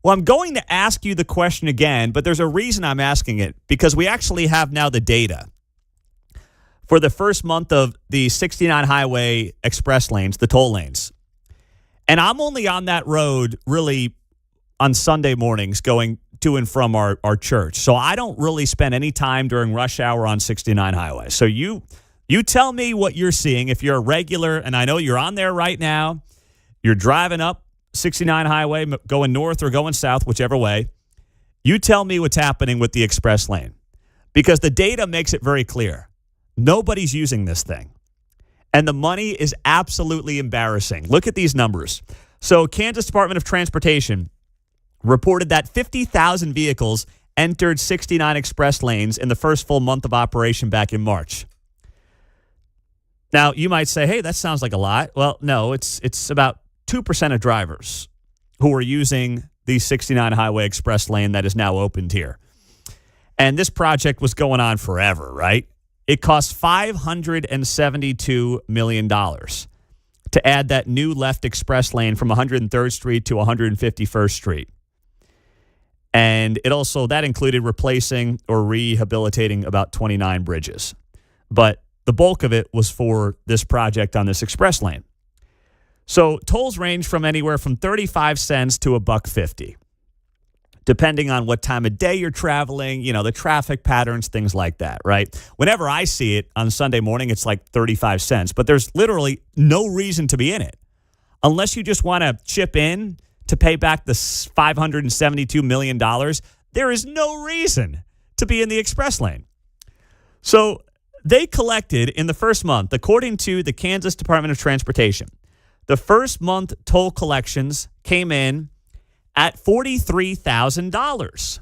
Well, I'm going to ask you the question again, but there's a reason I'm asking it, because we actually have now the data. For the first month of the 69 Highway express lanes, the toll lanes. And I'm only on that road really on Sunday mornings going to and from our church. So I don't really spend any time during rush hour on 69 Highway. So you tell me what you're seeing. If you're a regular, and I know you're on there right now, you're driving up 69 Highway, going north or going south, whichever way, you tell me what's happening with the express lane. Because the data makes it very clear. Nobody's using this thing. And the money is absolutely embarrassing. Look at these numbers. So Kansas Department of Transportation reported that 50,000 vehicles entered 69 express lanes in the first full month of operation back in March. Now, you might say, hey, that sounds like a lot. Well, no, it's about 2% of drivers who are using the 69 Highway express lane that is now opened here. And this project was going on forever, right? It cost $572 million to add that new left express lane from 103rd Street to 151st Street. And that included replacing or rehabilitating about 29 bridges. But the bulk of it was for this project on this express lane. So tolls range from anywhere from 35 cents to $1.50, depending on what time of day you're traveling, the traffic patterns, things like that, right? Whenever I see it on Sunday morning, it's like 35 cents, but there's literally no reason to be in it. Unless you just want to chip in to pay back the $572 million, there is no reason to be in the express lane. So they collected in the first month, according to the Kansas Department of Transportation, the first month toll collections came in at $43,000.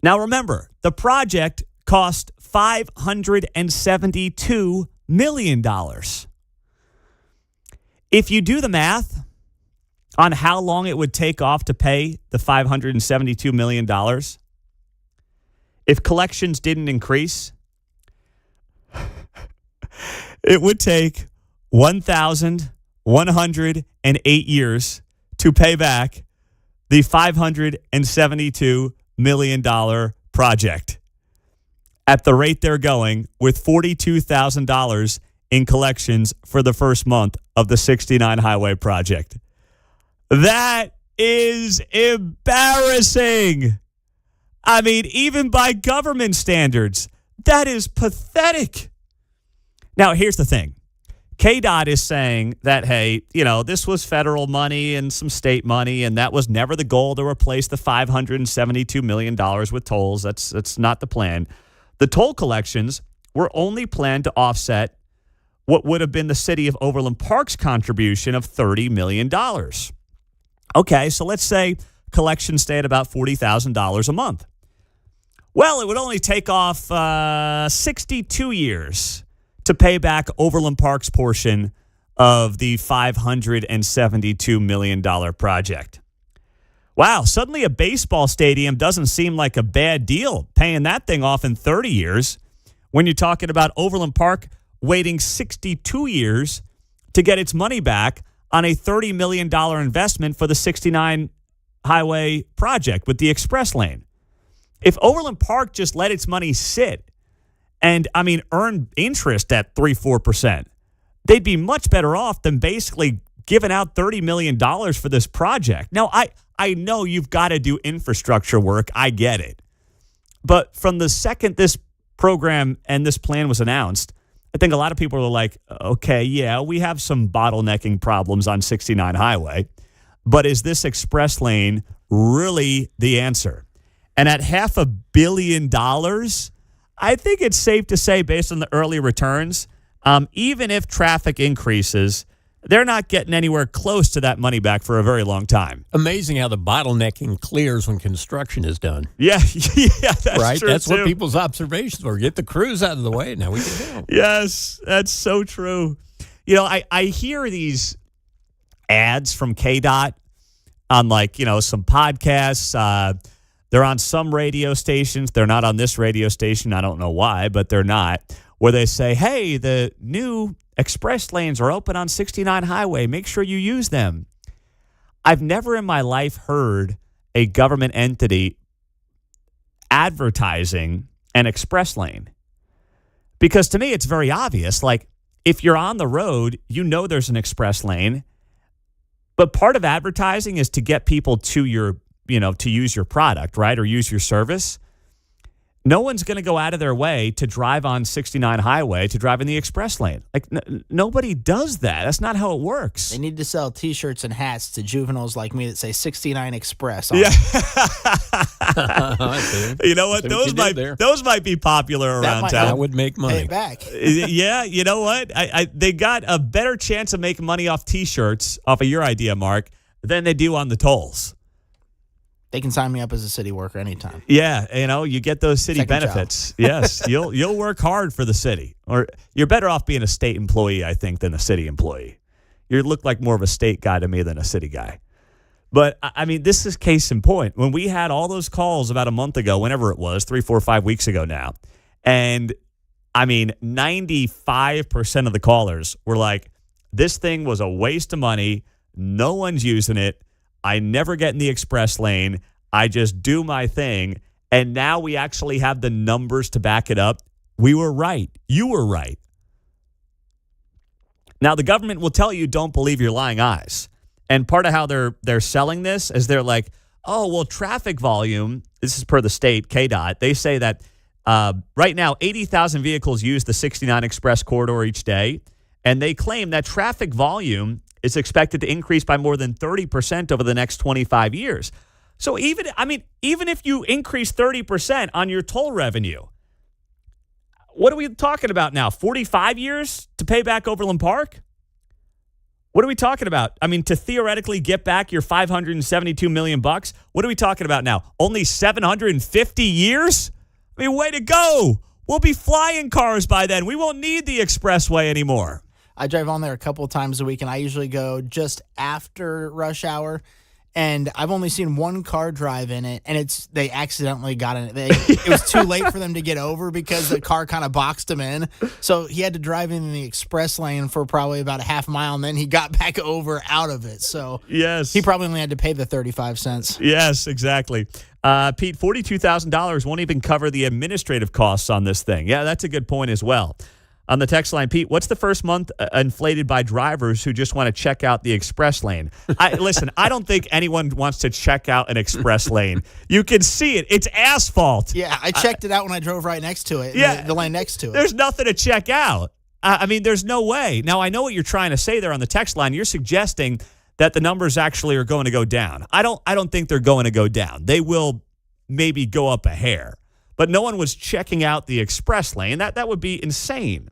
Now remember, the project cost $572 million. If you do the math on how long it would take off to pay the $572 million, if collections didn't increase, it would take 1,108 years to pay back the $572 million project at the rate they're going, with $42,000 in collections for the first month of the 69 Highway project. That is embarrassing. I mean, even by government standards, that is pathetic. Now, here's the thing. KDOT is saying that, hey, this was federal money and some state money, and that was never the goal to replace the $572 million with tolls. That's not the plan. The toll collections were only planned to offset what would have been the city of Overland Park's contribution of $30 million. Okay, so let's say collections stay at about $40,000 a month. Well, it would only take off 62 years to pay back Overland Park's portion of the $572 million project. Wow, suddenly a baseball stadium doesn't seem like a bad deal, paying that thing off in 30 years, when you're talking about Overland Park waiting 62 years to get its money back on a $30 million investment for the 69 Highway project with the express lane. If Overland Park just let its money sit and, earn interest at 3-4%, they'd be much better off than basically giving out $30 million for this project. Now, I know you've got to do infrastructure work. I get it. But from the second this program and this plan was announced, I think a lot of people are like, okay, yeah, we have some bottlenecking problems on 69 Highway, but is this express lane really the answer? And at $500 million, I think it's safe to say, based on the early returns, even if traffic increases, they're not getting anywhere close to that money back for a very long time. Amazing how the bottlenecking clears when construction is done. Yeah, yeah, that's right? true. That's too. what people's observations were. Get the crews out of the way. Now we can go. Yes, that's so true. You know, I hear these ads from KDOT on some podcasts. They're on some radio stations. They're not on this radio station. I don't know why, but they're not. Where they say, hey, the new express lanes are open on 69 Highway. Make sure you use them. I've never in my life heard a government entity advertising an express lane. Because to me, it's very obvious. Like, if you're on the road, you know there's an express lane. But part of advertising is to get people to to use your product, right? Or use your service. No one's going to go out of their way to drive on 69 Highway to drive in the express lane. Like, nobody does that. That's not how it works. They need to sell T-shirts and hats to juveniles like me that say 69 Express on Yeah. them. You know what? There. Those might be popular around town. That would make Pay money. it back. Yeah, you know what? They got a better chance of making money off T-shirts, off of your idea, Mark, than they do on the tolls. They can sign me up as a city worker anytime. Yeah, you get those city Second benefits. Yes, you'll work hard for the city. Or you're better off being a state employee, I think, than a city employee. You look like more of a state guy to me than a city guy. But, I mean, this is case in point. When we had all those calls about a month ago, whenever it was, 3, 4, 5 weeks ago now, and, 95% of the callers were like, this thing was a waste of money. No one's using it. I never get in the express lane. I just do my thing. And now we actually have the numbers to back it up. We were right. You were right. Now, the government will tell you, don't believe your lying eyes. And part of how they're selling this is they're like, oh, well, traffic volume, this is per the state, KDOT, they say that right now 80,000 vehicles use the 69 Express corridor each day. And they claim that traffic volume is expected to increase by more than 30% over the next 25 years. So even if you increase 30% on your toll revenue, what are we talking about now? 45 years to pay back Overland Park? What are we talking about? To theoretically get back your $572 million bucks, what are we talking about now? Only 750 years? Way to go. We'll be flying cars by then. We won't need the expressway anymore. I drive on there a couple of times a week, and I usually go just after rush hour. And I've only seen one car drive in it, and they accidentally got in it. It was too late for them to get over because the car kind of boxed him in. So he had to drive in the express lane for probably about a half mile, and then he got back over out of it. So yes, he probably only had to pay the 35 cents. Yes, exactly. Pete, $42,000 won't even cover the administrative costs on this thing. Yeah, that's a good point as well. On the text line, Pete, what's the first month inflated by drivers who just want to check out the express lane? Listen, I don't think anyone wants to check out an express lane. You can see it. It's asphalt. Yeah, I checked it out when I drove right next to it. Yeah, the lane next to it. There's nothing to check out. There's no way. Now, I know what you're trying to say there on the text line. You're suggesting that the numbers actually are going to go down. I don't think they're going to go down. They will maybe go up a hair. But no one was checking out the express lane. That would be insane.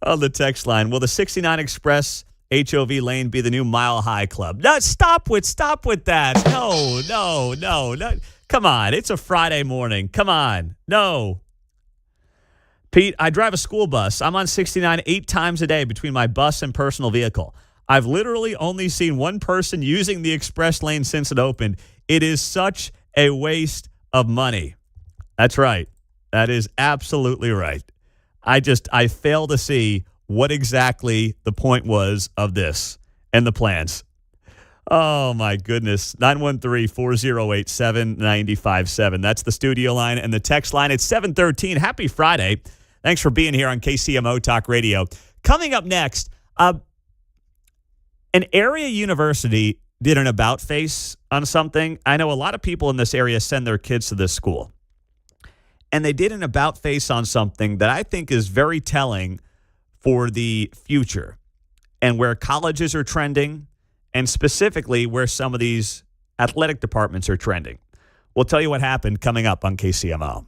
On the text line, will the 69 Express HOV lane be the new Mile High Club? No, stop with that. No. Come on, it's a Friday morning. Come on, no. Pete, I drive a school bus. I'm on 69 8 times a day between my bus and personal vehicle. I've literally only seen one person using the express lane since it opened. It is such a waste of money. That's right. That is absolutely right. I fail to see what exactly the point was of this and the plans. Oh, my goodness. 913-408-7957. That's the studio line and the text line. It's 7:13. Happy Friday. Thanks for being here on KCMO Talk Radio. Coming up next, an area university did an about face on something. I know a lot of people in this area send their kids to this school. And they did an about face on something that I think is very telling for the future and where colleges are trending and specifically where some of these athletic departments are trending. We'll tell you what happened coming up on KCMO.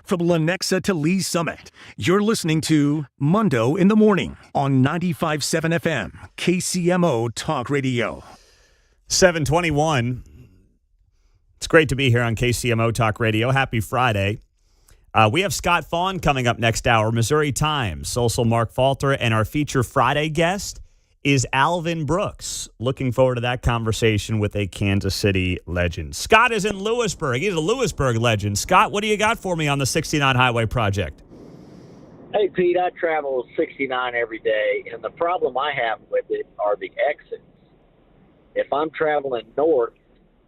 from Lenexa to Lee Summit. You're listening to Mundo in the Morning on 95.7 FM, KCMO Talk Radio. 721. It's great to be here on KCMO Talk Radio. Happy Friday. We have Scott Faughn coming up next hour, Missouri Times, also Mark Falter, and our feature Friday guest is Alvin Brooks. Looking forward to that conversation with a Kansas City legend. Scott is in Lewisburg. He's a Lewisburg legend. Scott, what do you got for me on the 69 Highway Project? Hey, Pete, I travel 69 every day, and the problem I have with it are the exits. If I'm traveling north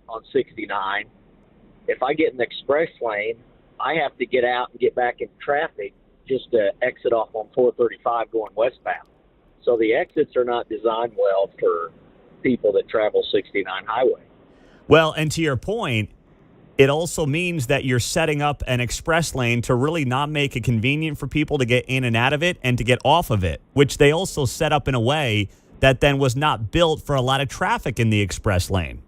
on 69, if I get an express lane, I have to get out and get back in traffic just to exit off on 435 going westbound. So the exits are not designed well for people that travel 69 highway. Well, and to your point, it also means that you're setting up an express lane to really not make it convenient for people to get in and out of it and to get off of it, which they also set up in a way that then was not built for a lot of traffic in the express lane.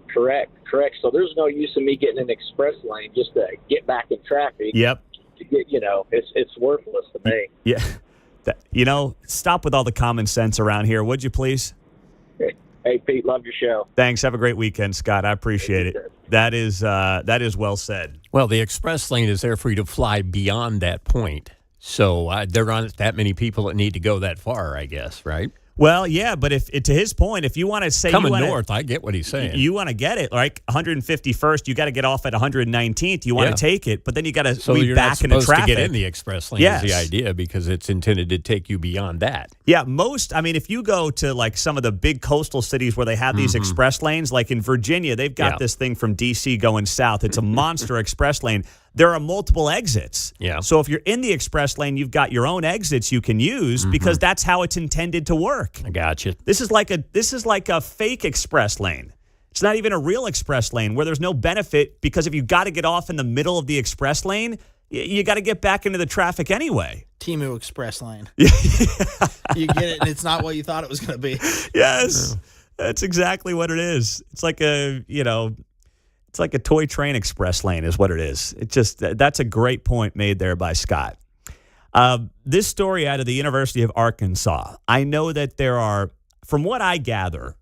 Correct. So there's no use in me getting an express lane just to get back in traffic. Yep. To get, it's worthless to me. Yeah. Stop with all the common sense around here, would you please? Hey, Pete, love your show. Thanks. Have a great weekend, Scott. I appreciate it. That is well said. Well, the express lane is there for you to fly beyond that point. So there aren't that many people that need to go that far, I guess, right? Well, yeah, but if to his point, if you want to say coming north, I get what he's saying. You want to get it like 151st, you got to get off at 119th. You want to take it, but then you got to weave back into traffic. To get in the express lane is the idea because it's intended to take you beyond that. Yeah, if you go to like some of the big coastal cities where they have these express lanes, like in Virginia, they've got this thing from D.C. going south. It's a monster express lane. There are multiple exits. Yeah. So if you're in the express lane, you've got your own exits you can use because that's how it's intended to work. I got you. This is like a fake express lane. It's not even a real express lane where there's no benefit because if you got to get off in the middle of the express lane, you got to get back into the traffic anyway. Timu Express Lane. You get it, and it's not what you thought it was going to be. Yes, that's exactly what it is. It's like it's like a toy train express lane is what it is. That's a great point made there by Scott. This story out of the University of Arkansas. I know that there are, from what I gather,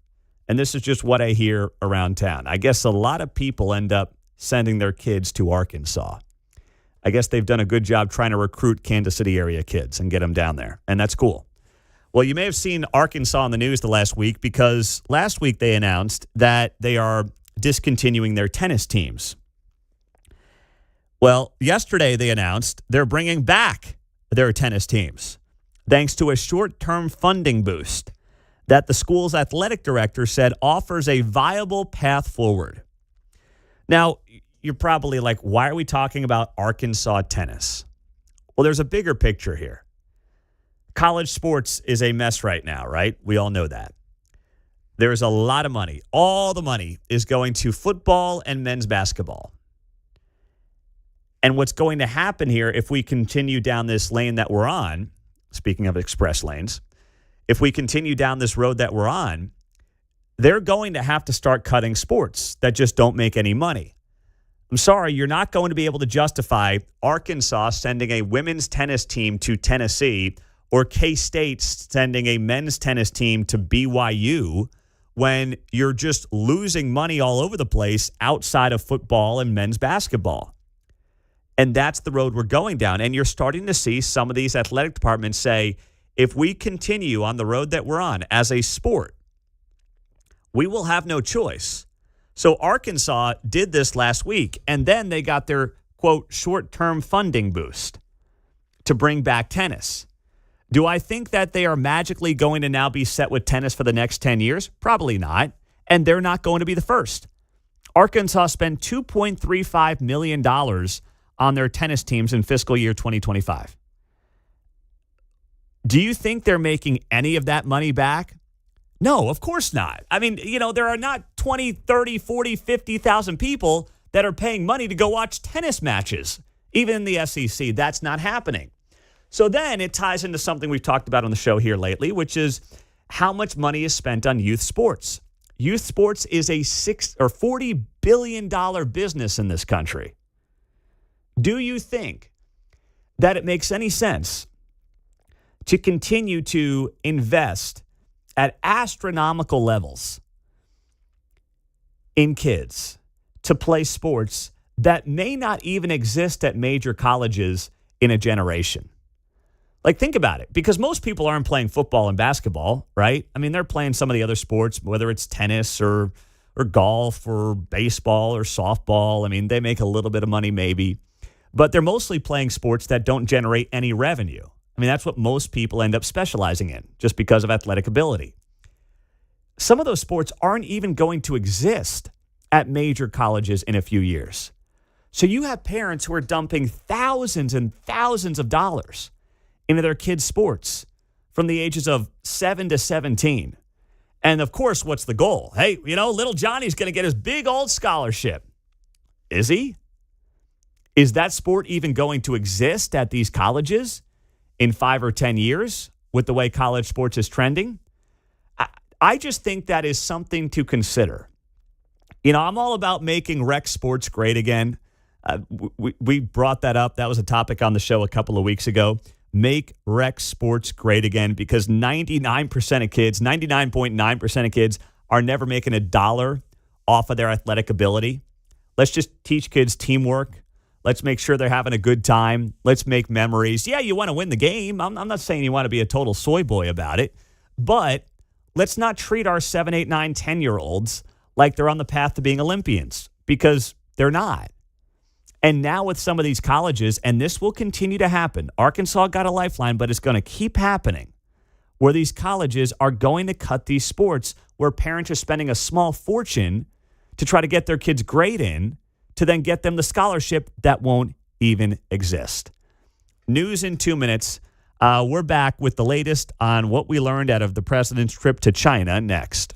and this is just what I hear around town, I guess a lot of people end up sending their kids to Arkansas. I guess they've done a good job trying to recruit Kansas City area kids and get them down there, and that's cool. Well, you may have seen Arkansas in the news the last week because last week they announced that they are discontinuing their tennis teams. Well, yesterday they announced they're bringing back their tennis teams thanks to a short-term funding boost that the school's athletic director said offers a viable path forward. Now, you're probably like, why are we talking about Arkansas tennis? Well, there's a bigger picture here. College sports is a mess right now, right? We all know that. There's a lot of money. All the money is going to football and men's basketball. And what's going to happen here if we continue down this lane that we're on, speaking of express lanes, if we continue down this road that we're on, they're going to have to start cutting sports that just don't make any money. I'm sorry, you're not going to be able to justify Arkansas sending a women's tennis team to Tennessee or K-State sending a men's tennis team to BYU when you're just losing money all over the place outside of football and men's basketball. And that's the road we're going down. And you're starting to see some of these athletic departments say, if we continue on the road that we're on as a sport, we will have no choice. So Arkansas did this last week, and then they got their, quote, short-term funding boost to bring back tennis. Do I think that they are magically going to now be set with tennis for the next 10 years? Probably not. And they're not going to be the first. Arkansas spent $2.35 million on their tennis teams in fiscal year 2025. Do you think they're making any of that money back? No, of course not. I mean, there are not 20, 30, 40, 50,000 people that are paying money to go watch tennis matches. Even in the SEC, that's not happening. So then it ties into something we've talked about on the show here lately, which is how much money is spent on youth sports. Youth sports is a $40 billion business in this country. Do you think that it makes any sense to continue to invest at astronomical levels in kids to play sports that may not even exist at major colleges in a generation? Like, think about it, because most people aren't playing football and basketball, right? I mean, they're playing some of the other sports, whether it's tennis or golf or baseball or softball. I mean, they make a little bit of money maybe, but they're mostly playing sports that don't generate any revenue. I mean, that's what most people end up specializing in just because of athletic ability. Some of those sports aren't even going to exist at major colleges in a few years. So you have parents who are dumping thousands and thousands of dollars into their kids' sports from the ages of 7 to 17. And of course, what's the goal? Hey, little Johnny's going to get his big old scholarship. Is he? Is that sport even going to exist at these colleges in 5 or 10 years with the way college sports is trending? I just think that is something to consider. I'm all about making rec sports great again. We brought that up. That was a topic on the show a couple of weeks ago. Make rec sports great again, because 99% of kids, 99.9% of kids are never making $1 off of their athletic ability. Let's just teach kids teamwork. Let's make sure they're having a good time. Let's make memories. Yeah, you want to win the game. I'm not saying you want to be a total soy boy about it, but let's not treat our 7, 8, 9, 10-year-olds like they're on the path to being Olympians, because they're not. And now with some of these colleges, and this will continue to happen, Arkansas got a lifeline, but it's going to keep happening, where these colleges are going to cut these sports where parents are spending a small fortune to try to get their kids' grade in to then get them the scholarship that won't even exist. News in 2 minutes. We're back with the latest on what we learned out of the president's trip to China next.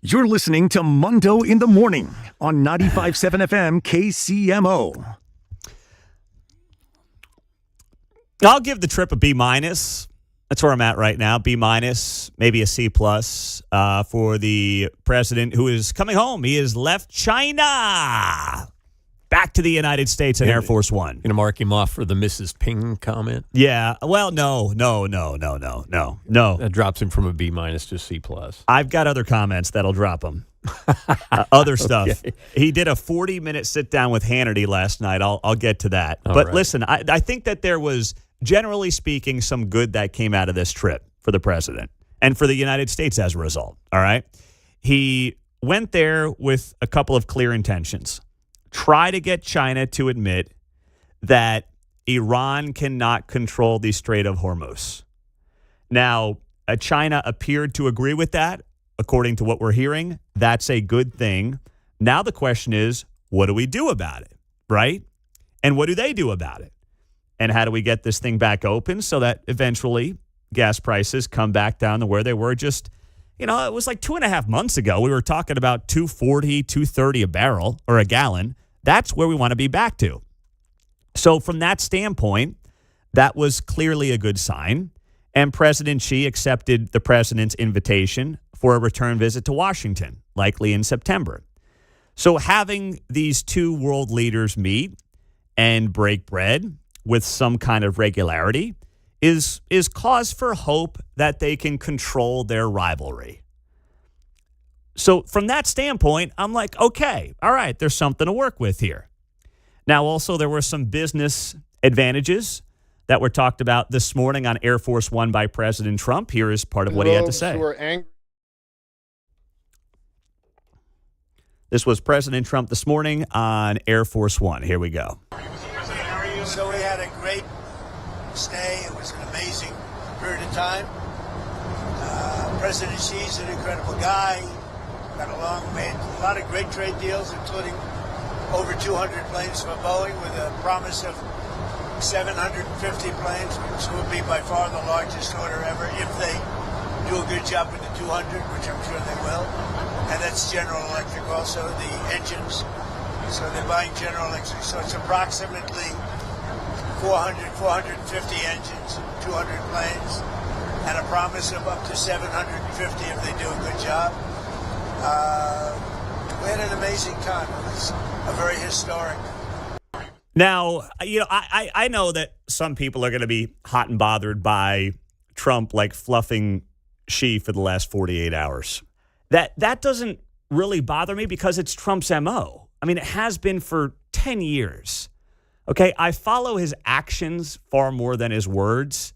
You're listening to Mundo in the Morning on 95.7 FM KCMO. I'll give the trip a B-. That's where I'm at right now. B-, maybe a C+, for the president who is coming home. He has left China back to the United States in Air Force One. Going to mark him off for the Mrs. Ping comment? Yeah. Well, no. That drops him from a B- to C+. I've got other comments that'll drop him. Other stuff. Okay. He did a 40-minute sit-down with Hannity last night. I'll get to that. But right. Listen, I think that there was, generally speaking, some good that came out of this trip for the president and for the United States as a result. All right? He went there with a couple of clear intentions. Try to get China to admit that Iran cannot control the Strait of Hormuz. Now, China appeared to agree with that, according to what we're hearing. That's a good thing. Now the question is, what do we do about it, right? And what do they do about it? And how do we get this thing back open so that eventually gas prices come back down to where they were just, it was like 2.5 months ago. We were talking about $2.40, $2.30 a barrel or a gallon. That's where we want to be back to. So from that standpoint, that was clearly a good sign. And President Xi accepted the president's invitation for a return visit to Washington, likely in September. So having these two world leaders meet and break bread with some kind of regularity is cause for hope that they can control their rivalry. So from that standpoint, I'm like, okay, all right, there's something to work with here. Now, also, there were some business advantages that were talked about this morning on Air Force One by President Trump. Here is part of what he had to say. This was President Trump this morning on Air Force One. Here we go. So we had a great stay. It was an amazing period of time. President Xi's an incredible guy. Got along, made a lot of great trade deals, including over 200 planes for Boeing with a promise of 750 planes, which will be by far the largest order ever if they do a good job with the 200, which I'm sure they will. And that's General Electric also, the engines. So they're buying General Electric. So it's approximately 450 engines, 200 planes, and a promise of up to 750 if they do a good job. We had an amazing time. It was a very historic. Now, I know that some people are going to be hot and bothered by Trump like fluffing Xi for the last 48 hours. That doesn't really bother me because it's Trump's MO. I mean, it has been for 10 years. Okay, I follow his actions far more than his words.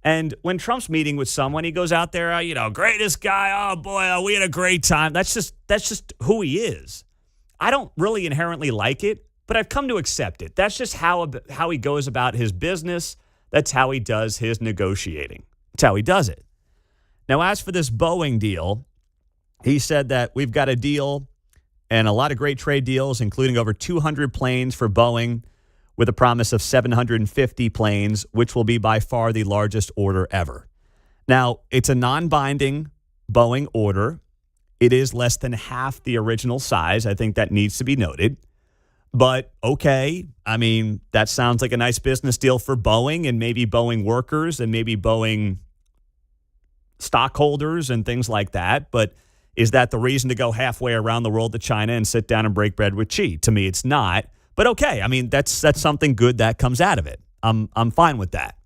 And when Trump's meeting with someone, he goes out there, greatest guy. Oh boy, we had a great time. That's just who he is. I don't really inherently like it, but I've come to accept it. That's just how he goes about his business. That's how he does his negotiating. That's how he does it. Now, as for this Boeing deal, he said that we've got a deal and a lot of great trade deals, including over 200 planes for Boeing, with a promise of 750 planes, which will be by far the largest order ever. Now, it's a non-binding Boeing order. It is less than half the original size. I think that needs to be noted. But, okay, I mean, that sounds like a nice business deal for Boeing and maybe Boeing workers and maybe Boeing stockholders and things like that. But is that the reason to go halfway around the world to China and sit down and break bread with Xi? To me, it's not. But okay, I mean, that's something good that comes out of it. I'm fine with that.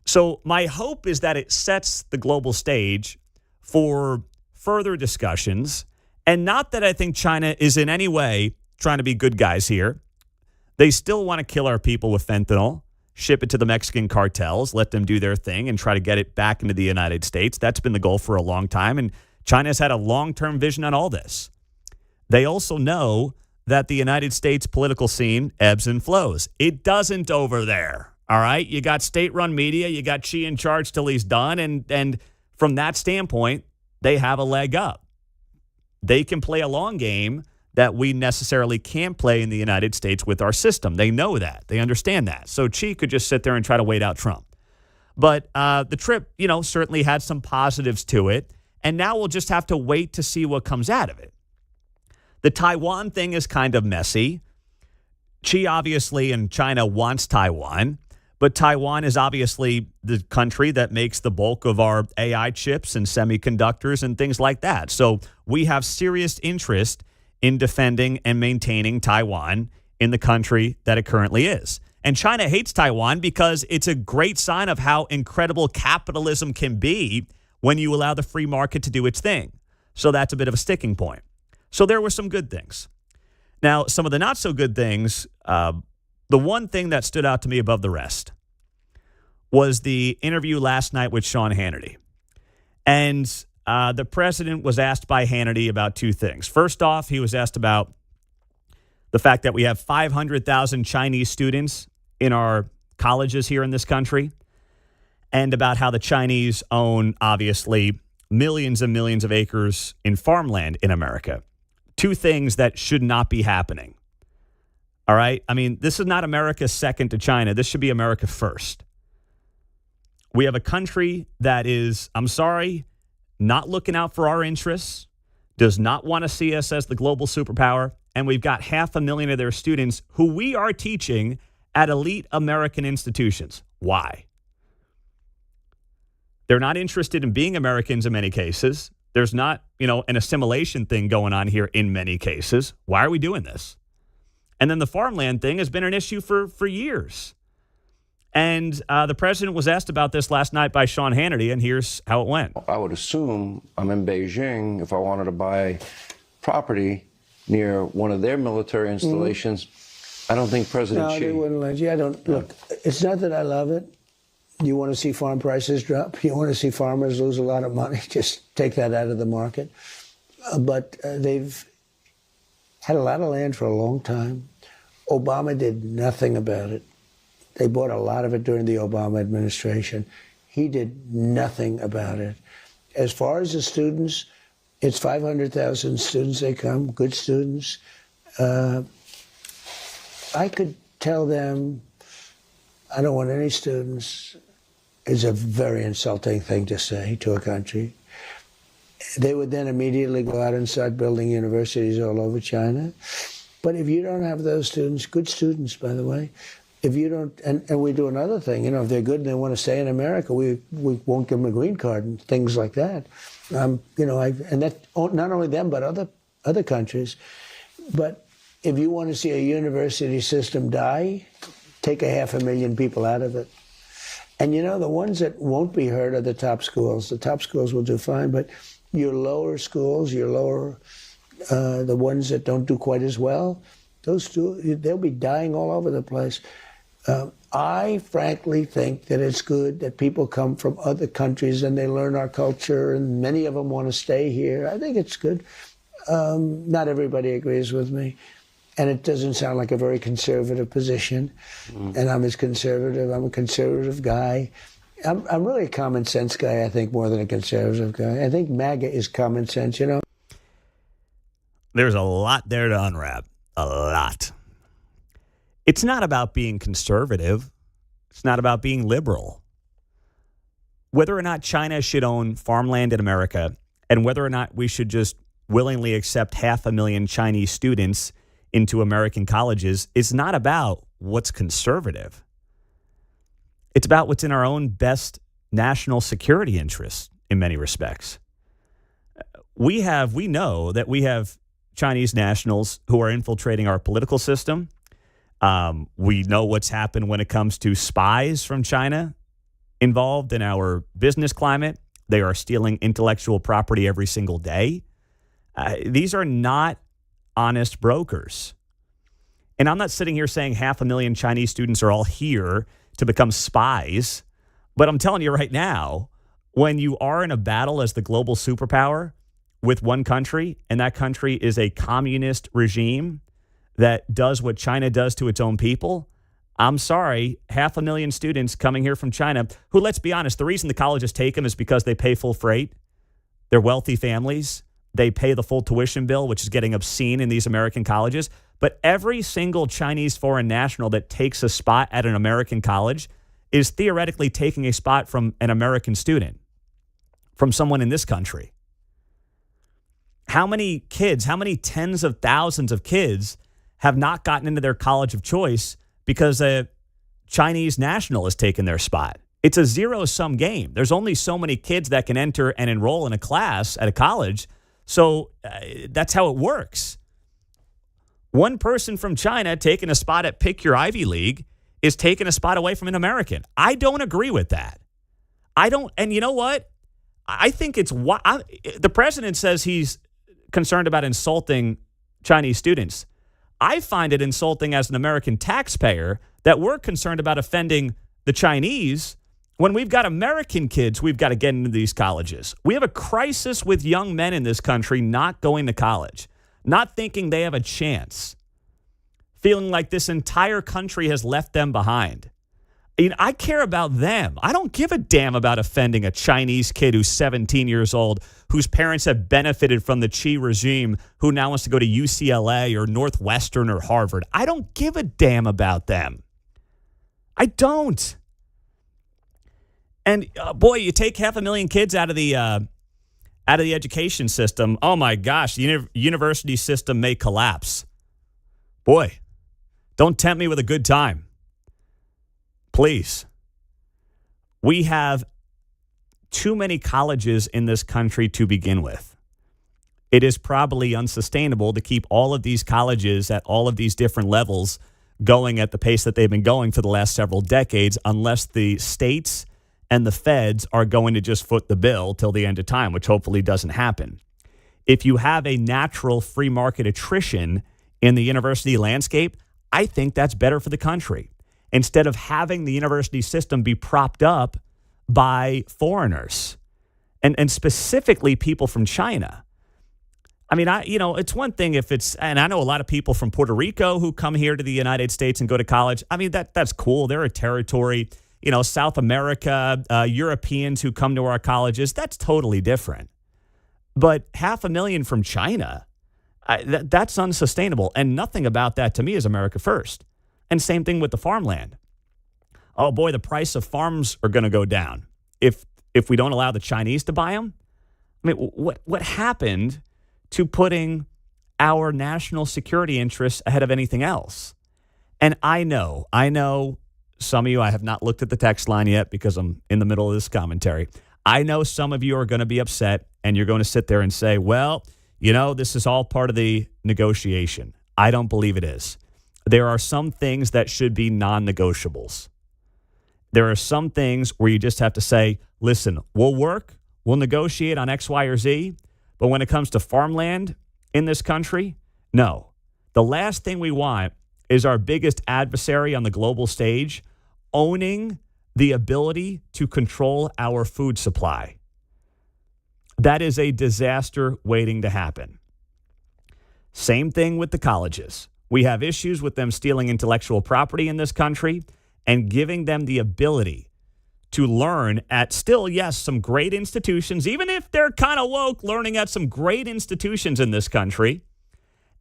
So my hope is that it sets the global stage for further discussions, and not that I think China is in any way trying to be good guys here. They still want to kill our people with fentanyl, ship it to the Mexican cartels, let them do their thing, and try to get it back into the United States. That's been the goal for a long time, and China's had a long-term vision on all this. They also know that the United States political scene ebbs and flows. It doesn't over there, all right? You got state-run media. You got Xi in charge till he's done, and from that standpoint, they have a leg up. They can play a long game that we necessarily can't play in the United States with our system. They know that. They understand that. So Xi could just sit there and try to wait out Trump. But the trip, certainly had some positives to it. And now we'll just have to wait to see what comes out of it. The Taiwan thing is kind of messy. Xi obviously in China wants Taiwan, but Taiwan is obviously the country that makes the bulk of our AI chips and semiconductors and things like that. So we have serious interest in defending and maintaining Taiwan in the country that it currently is. And China hates Taiwan because it's a great sign of how incredible capitalism can be when you allow the free market to do its thing. So that's a bit of a sticking point. So there were some good things. Now, some of the not so good things, the one thing that stood out to me above the rest was the interview last night with Sean Hannity. And the president was asked by Hannity about two things. First off, he was asked about the fact that we have 500,000 Chinese students in our colleges here in this country, and about how the Chinese own, obviously, millions and millions of acres in farmland in America. Two things that should not be happening. All right? I mean, this is not America second to China. This should be America first. We have a country that is, I'm sorry, not looking out for our interests, does not want to see us as the global superpower, and we've got 500,000 of their students who we are teaching at elite American institutions. Why? They're not interested in being Americans in many cases. There's not, an assimilation thing going on here in many cases. Why are we doing this? And then the farmland thing has been an issue for years. And the president was asked about this last night by Sean Hannity, and here's how it went. I would assume I'm in Beijing. If I wanted to buy property near one of their military installations, I don't think President Xi... No, they wouldn't let you. I don't... Look, it's not that I love it. You want to see farm prices drop? You want to see farmers lose a lot of money? Just take that out of the market. But they've had a lot of land for a long time. Obama did nothing about it. They bought a lot of it during the Obama administration. He did nothing about it. As far as the students, it's 500,000 students they come, good students. I could tell them, I don't want any students, is a very insulting thing to say to a country. They would then immediately go out and start building universities all over China. But if you don't have those students, good students, by the way, if you don't, and we do another thing, if they're good and they want to stay in America, we won't give them a green card and things like that. And that, not only them, but other countries. But if you want to see a university system die, take 500,000 people out of it. And the ones that won't be hurt are the top schools. The top schools will do fine, but your lower schools, the ones that don't do quite as well, they'll be dying all over the place. I frankly think that it's good that people come from other countries and they learn our culture, and many of them want to stay here. I think it's good. Not everybody agrees with me. And it doesn't sound like a very conservative position. And I'm as conservative. I'm a conservative guy. I'm really a common sense guy, I think, more than a conservative guy. I think MAGA is common sense, There's a lot there to unwrap. A lot. It's not about being conservative. It's not about being liberal. Whether or not China should own farmland in America, and whether or not we should just willingly accept 500,000 Chinese students into American colleges, is not about what's conservative. It's about what's in our own best national security interests in many respects. We know that we have Chinese nationals who are infiltrating our political system. We know what's happened when it comes to spies from China involved in our business climate. They are stealing intellectual property every single day. These are not honest brokers. And I'm not sitting here saying 500,000 Chinese students are all here to become spies. But I'm telling you right now, when you are in a battle as the global superpower with one country, and that country is a communist regime that does what China does to its own people, I'm sorry, 500,000 students coming here from China, who, let's be honest, the reason the colleges take them is because they pay full freight. They're wealthy families. They pay the full tuition bill, which is getting obscene in these American colleges. But every single Chinese foreign national that takes a spot at an American college is theoretically taking a spot from an American student, from someone in this country. How many kids, how many tens of thousands of kids have not gotten into their college of choice because a Chinese national has taken their spot? It's a zero-sum game. There's only so many kids that can enter and enroll in a class at a college. So that's how it works. One person from China taking a spot at Pick Your Ivy League is taking a spot away from an American. I don't agree with that. I don't. And you know what? I think it's the president says he's concerned about insulting Chinese students. I find it insulting as an American taxpayer that we're concerned about offending the Chinese when we've got American kids we've got to get into these colleges. We have a crisis with young men in this country not going to college, not thinking they have a chance, feeling like this entire country has left them behind. I care about them. I don't give a damn about offending a Chinese kid who's 17 years old, whose parents have benefited from the Xi regime, who now wants to go to UCLA or Northwestern or Harvard. I don't give a damn about them. I don't. And boy, you take 500,000 kids out of the education system. Oh my gosh, the university system may collapse. Boy, don't tempt me with a good time. Please. We have too many colleges in this country to begin with. It is probably unsustainable to keep all of these colleges at all of these different levels going at the pace that they've been going for the last several decades, unless the states and the feds are going to just foot the bill till the end of time, which hopefully doesn't happen. If you have a natural free market attrition in the university landscape, I think that's better for the country, instead of having the university system be propped up by foreigners and specifically people from China. I mean, it's one thing if it's, and I know a lot of people from Puerto Rico who come here to the United States and go to college. I mean, that's cool. They're a territory. South America, Europeans who come to our colleges, that's totally different. But 500,000 from China, that's unsustainable. And nothing about that to me is America first. And same thing with the farmland. Oh boy, the price of farms are going to go down if we don't allow the Chinese to buy them. I mean, what happened to putting our national security interests ahead of anything else? And I know some of you, I have not looked at the text line yet because I'm in the middle of this commentary. I know some of you are going to be upset and you're going to sit there and say, well, this is all part of the negotiation. I don't believe it is. There are some things that should be non-negotiables. There are some things where you just have to say, listen, we'll work, we'll negotiate on X, Y, or Z. But when it comes to farmland in this country, no. The last thing we want is our biggest adversary on the global stage owning the ability to control our food supply. That is a disaster waiting to happen. Same thing with the colleges. We have issues with them stealing intellectual property in this country and giving them the ability to learn at still, yes, some great institutions, even if they're kind of woke, learning at some great institutions in this country,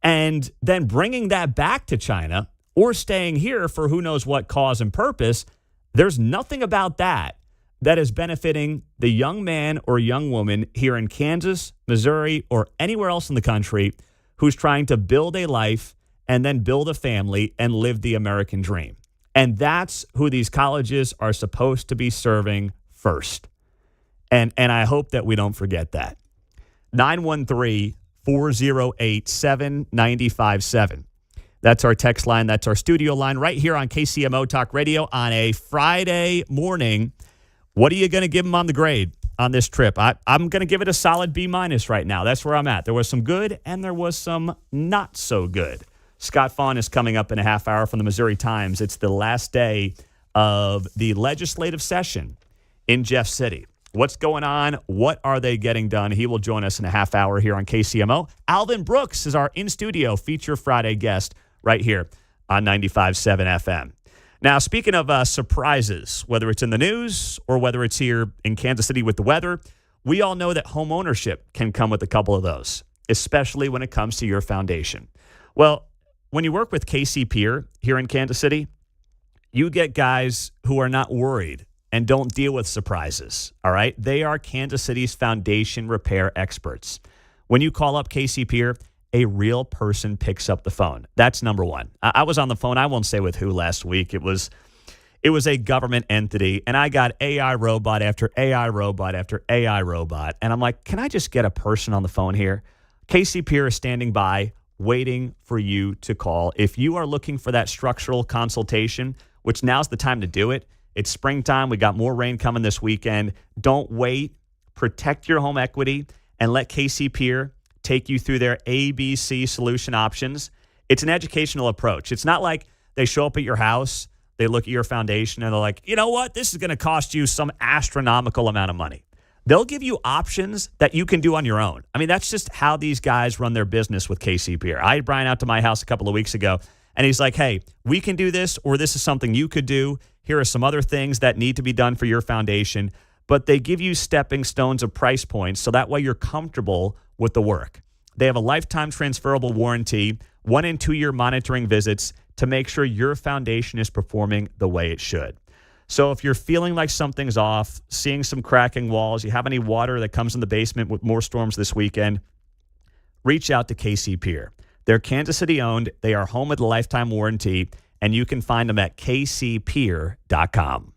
and then bringing that back to China or staying here for who knows what cause and purpose. There's nothing about that is benefiting the young man or young woman here in Kansas, Missouri, or anywhere else in the country who's trying to build a life and then build a family and live the American dream. And that's who these colleges are supposed to be serving first. And I hope that we don't forget that. 913-408-7957. That's our text line. That's our studio line right here on KCMO Talk Radio on a Friday morning. What are you going to give them on the grade on this trip? I'm going to give it a solid B- right now. That's where I'm at. There was some good and there was some not so good. Scott Faughn is coming up in a half hour from the Missouri Times. It's the last day of the legislative session in Jeff City. What's going on? What are they getting done? He will join us in a half hour here on KCMO. Alvin Brooks is our in-studio feature Friday guest right here on 95.7 FM. Now, speaking of surprises, whether it's in the news or whether it's here in Kansas City with the weather, we all know that home ownership can come with a couple of those, especially when it comes to your foundation. Well, when you work with KC Peer here in Kansas City, you get guys who are not worried and don't deal with surprises, all right? They are Kansas City's foundation repair experts. When you call up KC Peer, a real person picks up the phone. That's number one. I was on the phone, I won't say with who last week. It was a government entity, and I got AI robot after AI robot after AI robot. And I'm like, can I just get a person on the phone here? KC Peer is standing by, waiting for you to call. If you are looking for that structural consultation, which now's the time to do it. It's springtime. We got more rain coming this weekend. Don't wait. Protect your home equity and let KC Peer take you through their ABC solution options. It's an educational approach. It's not like they show up at your house, they look at your foundation, and they're like, you know what? This is going to cost you some astronomical amount of money. They'll give you options that you can do on your own. I mean, that's just how these guys run their business with KC Peer. I had Brian out to my house a couple of weeks ago, and he's like, hey, we can do this, or this is something you could do. Here are some other things that need to be done for your foundation. But they give you stepping stones of price points, so that way you're comfortable with the work. They have a lifetime transferable warranty, 1 and 2 year monitoring visits to make sure your foundation is performing the way it should. So if you're feeling like something's off, seeing some cracking walls, you have any water that comes in the basement with more storms this weekend, reach out to KC Peer. They're Kansas City owned. They are home with a lifetime warranty, and you can find them at kcpeer.com.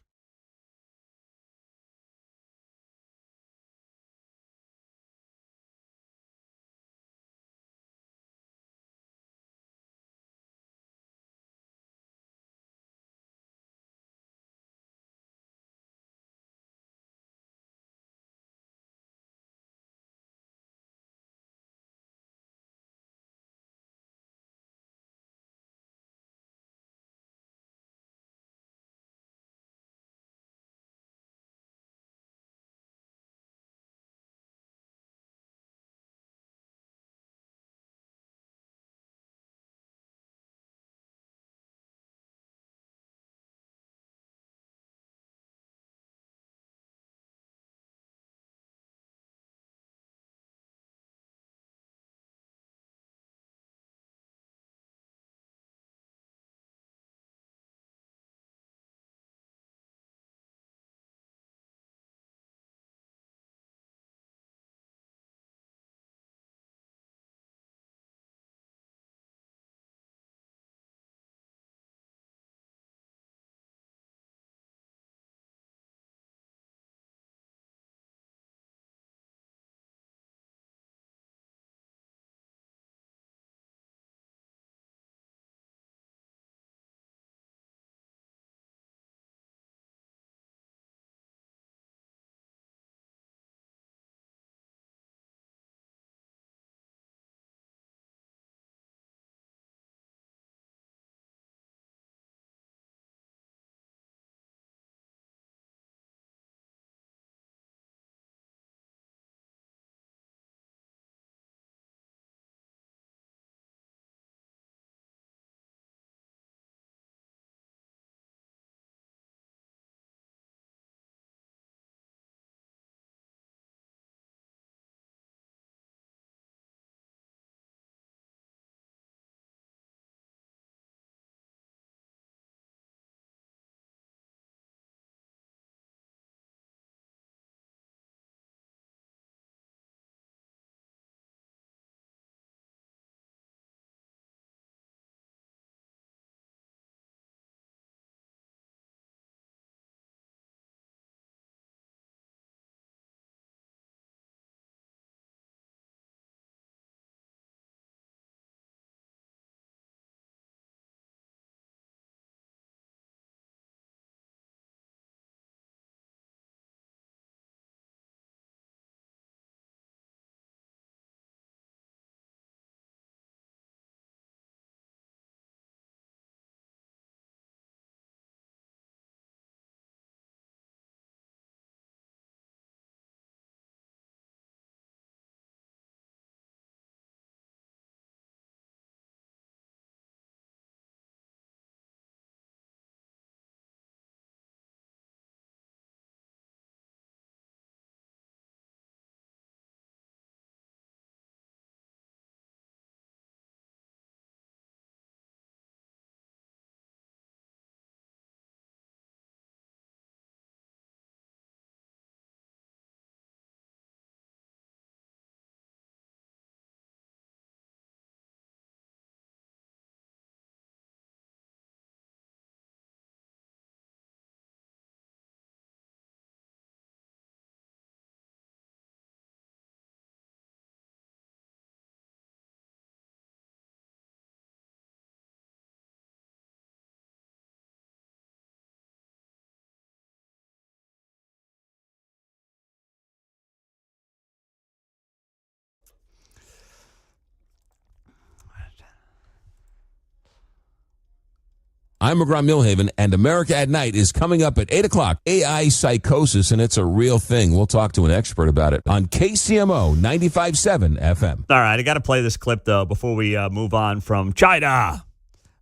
I'm McGraw-Milhaven, and America at Night is coming up at 8 o'clock. AI psychosis, and it's a real thing. We'll talk to an expert about it on KCMO 95.7 FM. All right, I got to play this clip, though, before we move on from China.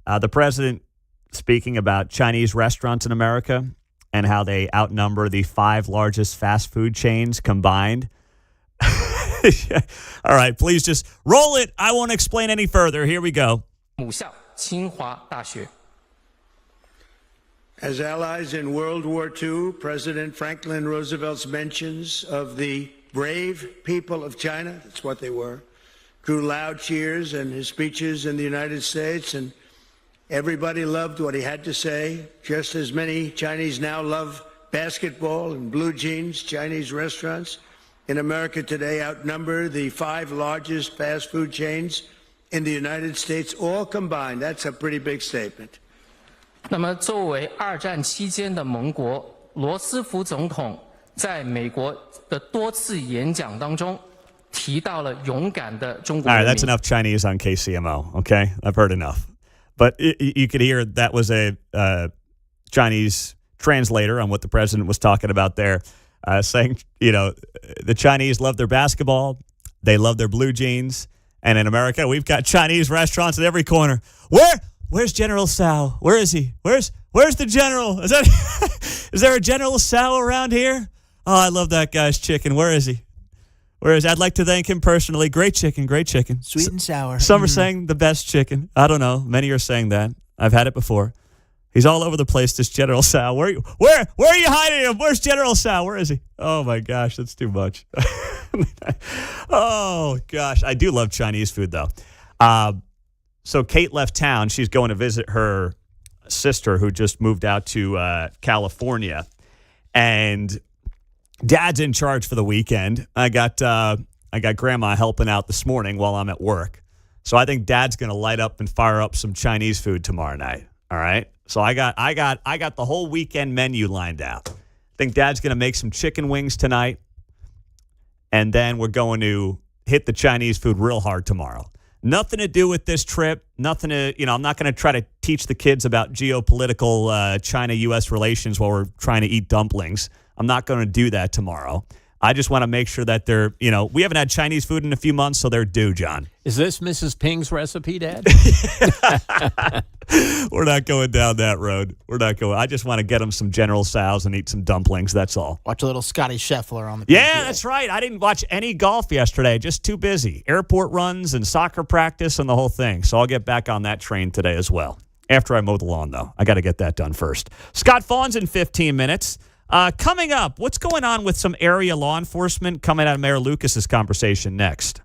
The president speaking about Chinese restaurants in America and how they outnumber the 5 largest fast food chains combined. All right, please just roll it. I won't explain any further. Here we go. 母校清华大学。 As allies in World War II, President Franklin Roosevelt's mentions of the brave people of China, that's what they were, drew loud cheers in his speeches in the United States, and everybody loved what he had to say, just as many Chinese now love basketball and blue jeans. Chinese restaurants in America today outnumber the 5 largest fast food chains in the United States, all combined. That's a pretty big statement. 那么，作为2战期间的盟国，罗斯福总统在美国的多次演讲当中提到了勇敢的中国 All 人 right, 民。 that's enough Chinese on KCMO, okay? I've heard enough. But you could hear that was a Chinese translator on what the president was talking about there, saying, the Chinese love their basketball, they love their blue jeans, and in America, we've got Chinese restaurants at every corner. Where's General Tsao? Where is he? Where's the general? Is there a General Tsao around here? Oh, I love that guy's chicken. Where is he? I'd like to thank him personally. Great chicken, great chicken. Sweet and sour. Some are saying the best chicken. I don't know. Many are saying that. I've had it before. He's all over the place, this General Tsao. Where are you hiding him? Where's General Tsao? Where is he? Oh, my gosh, that's too much. Oh, gosh. I do love Chinese food, though. So Kate left town. She's going to visit her sister who just moved out to California. And Dad's in charge for the weekend. I got Grandma helping out this morning while I'm at work. So I think Dad's going to light up and fire up some Chinese food tomorrow night. All right? So I got the whole weekend menu lined out. I think Dad's going to make some chicken wings tonight. And then we're going to hit the Chinese food real hard tomorrow. Nothing to do with this trip. Nothing to, I'm not going to try to teach the kids about geopolitical China-U.S. relations while we're trying to eat dumplings. I'm not going to do that tomorrow. I just want to make sure that they're, we haven't had Chinese food in a few months, so they're due, John. Is this Mrs. Ping's recipe, Dad? We're not going down that road. I just want to get them some General Tso's and eat some dumplings. That's all. Watch a little Scotty Scheffler on the Yeah, PGA. that's right. I didn't watch any golf yesterday. Just too busy. Airport runs and soccer practice and the whole thing. So I'll get back on that train today as well. After I mow the lawn, though. I got to get that done first. Scott Faughn's in 15 minutes. Coming up, what's going on with some area law enforcement? Coming out of Mayor Lucas's conversation next.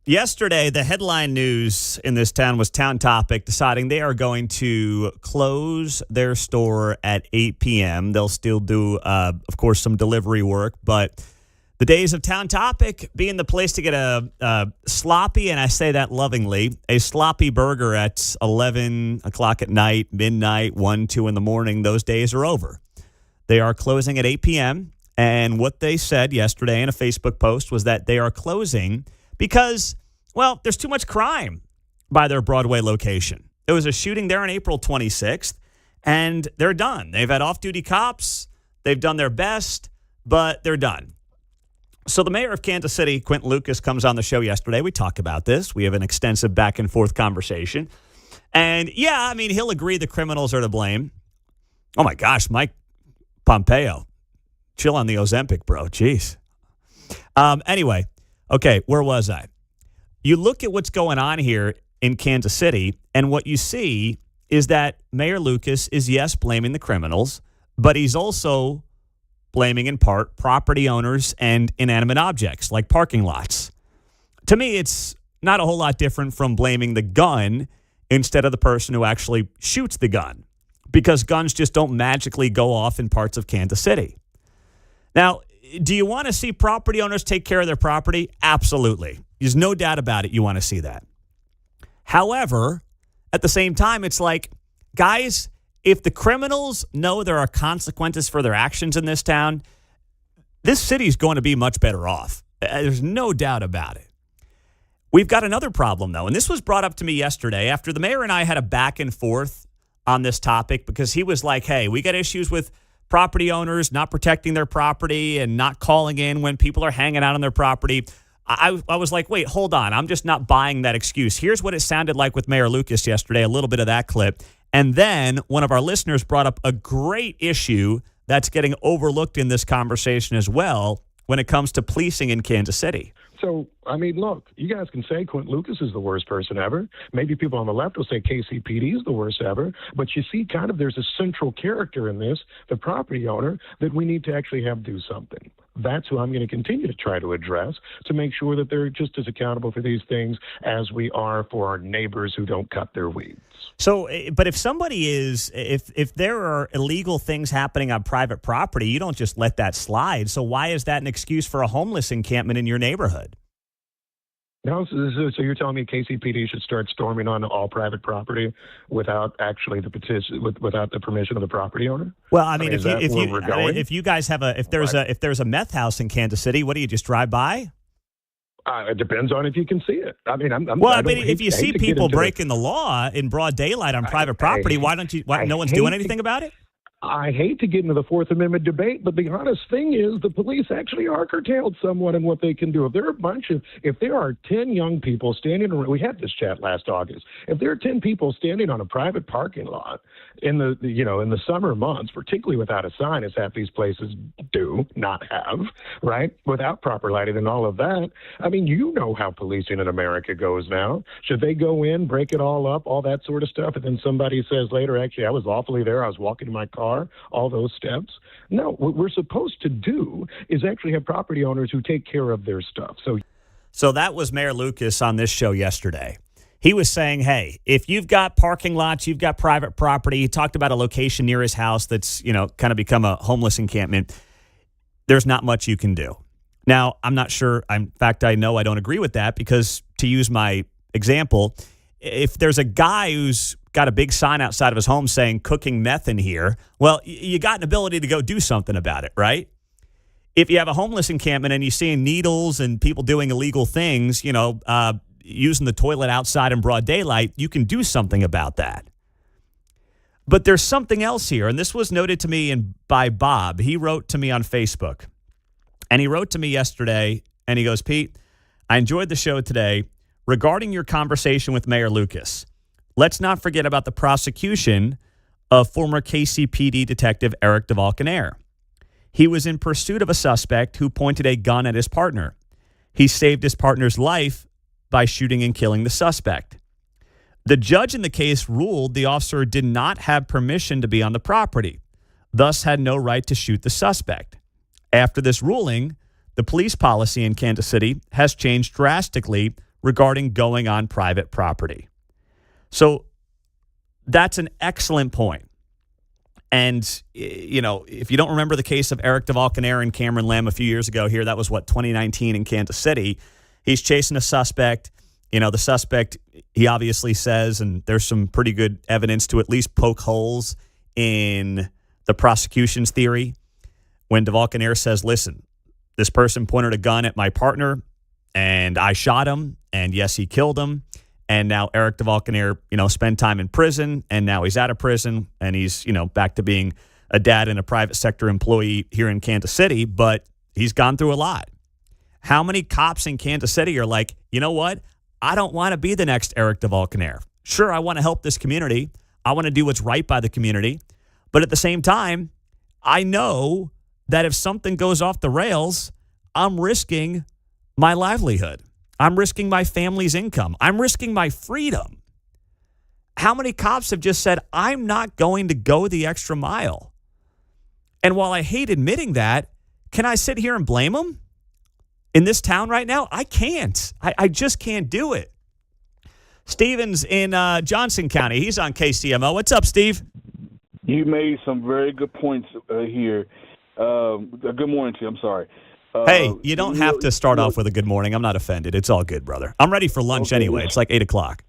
Yesterday, the headline news in this town was Town Topic deciding they are going to close their store at 8 p.m. They'll still do, of course, some delivery work, but the days of Town Topic being the place to get a sloppy, and I say that lovingly, a sloppy burger at 11 o'clock at night, midnight, 1, 2 in the morning, those days are over. They are closing at 8 p.m., and what they said yesterday in a Facebook post was that they are closing because, well, there's too much crime by their Broadway location. There was a shooting there on April 26th, and they're done. They've had off-duty cops. They've done their best, but they're done. So the mayor of Kansas City, Quentin Lucas, comes on the show yesterday. We talk about this. We have an extensive back-and-forth conversation. And, yeah, I mean, he'll agree the criminals are to blame. Oh, my gosh, Mike Pompeo. Chill on the Ozempic, bro. Jeez. Anyway, okay, where was I? You look at what's going on here in Kansas City, and what you see is that Mayor Lucas is, yes, blaming the criminals, but he's also blaming in part property owners and inanimate objects like parking lots. To me, it's not a whole lot different from blaming the gun instead of the person who actually shoots the gun, because guns just don't magically go off in parts of Kansas City. Now, do you want to see property owners take care of their property? Absolutely. There's no doubt about it. You want to see that. However, at the same time, it's like, guys, if the criminals know there are consequences for their actions in this town, this city is going to be much better off. There's no doubt about it. We've got another problem, though, and this was brought up to me yesterday after the mayor and I had a back and forth on this topic, because he was like, hey, we got issues with property owners not protecting their property and not calling in when people are hanging out on their property. I was like, wait, hold on. I'm just not buying that excuse. Here's what it sounded like with Mayor Lucas yesterday, a little bit of that clip. And then one of our listeners brought up a great issue that's getting overlooked in this conversation as well when it comes to policing in Kansas City. So, I mean, look, you guys can say Quentin Lucas is the worst person ever. Maybe people on the left will say KCPD is the worst ever. But you see, kind of there's a central character in this, the property owner, that we need to actually have do something. That's who I'm going to continue to try to address to make sure that they're just as accountable for these things as we are for our neighbors who don't cut their weeds. So, but if somebody is, if there are illegal things happening on private property, you don't just let that slide. So why is that an excuse for a homeless encampment in your neighborhood? No, so you're telling me KCPD should start storming on all private property without actually the petition, without the permission of the property owner? Well, I mean, if you guys have if there's a meth house in Kansas City, what do you just drive by? It depends on if you can see it. I mean, if you see people breaking the law in broad daylight on private property, why no one's doing anything about it? I hate to get into the Fourth Amendment debate, but the honest thing is the police actually are curtailed somewhat in what they can do. If there are 10 young people standing around, we had this chat last August. If there are 10 people standing on a private parking lot in the summer months, particularly without a sign, as half these places do not have, right, without proper lighting and all of that, I mean, you know how policing in America goes now. Should they go in, break it all up, all that sort of stuff, and then somebody says later, actually, I was lawfully there, I was walking to my car, all those steps? No, what we're supposed to do is actually have property owners who take care of their stuff. So that was Mayor Lucas on this show yesterday. He was saying, hey, if you've got parking lots, you've got private property. He talked about a location near his house that's, kind of become a homeless encampment. There's not much you can do. Now, I'm not sure. In fact, I know I don't agree with that, because to use my example, if there's a guy who's got a big sign outside of his home saying cooking meth in here, well, you got an ability to go do something about it, right? If you have a homeless encampment and you're seeing needles and people doing illegal things, using the toilet outside in broad daylight, you can do something about that. But there's something else here, and this was noted to me by Bob. He wrote to me on Facebook, and he wrote to me yesterday, and he goes, Pete, I enjoyed the show today. Regarding your conversation with Mayor Lucas, let's not forget about the prosecution of former KCPD Detective Eric DeValcanaire. He was in pursuit of a suspect who pointed a gun at his partner. He saved his partner's life by shooting and killing the suspect. The judge in the case ruled the officer did not have permission to be on the property, thus had no right to shoot the suspect. After this ruling, the police policy in Kansas City has changed drastically regarding going on private property. So that's an excellent point. And, you know, if you don't remember the case of Eric DeValcanaire and Cameron Lamb a few years ago here, that was, 2019 in Kansas City. He's chasing a suspect. You know, the suspect, he obviously says, and there's some pretty good evidence to at least poke holes in the prosecution's theory. When DeValcanaire says, listen, this person pointed a gun at my partner and I shot him. And yes, he killed him. And now Eric DeValcanaire, spent time in prison, and now he's out of prison, and he's, back to being a dad and a private sector employee here in Kansas City, but he's gone through a lot. How many cops in Kansas City are like, you know what? I don't want to be the next Eric DeValcanaire. Sure, I want to help this community. I want to do what's right by the community. But at the same time, I know that if something goes off the rails, I'm risking my livelihood. I'm risking my family's income. I'm risking my freedom. How many cops have just said, I'm not going to go the extra mile? And while I hate admitting that, can I sit here and blame them? In this town right now, I can't. I just can't do it. Steven's in Johnson County. He's on KCMO. What's up, Steve? You made some very good points here. Good morning to you. I'm sorry. Hey, you don't have to start off with a good morning. I'm not offended. It's all good, brother. I'm ready for lunch anyway. It's like 8 o'clock.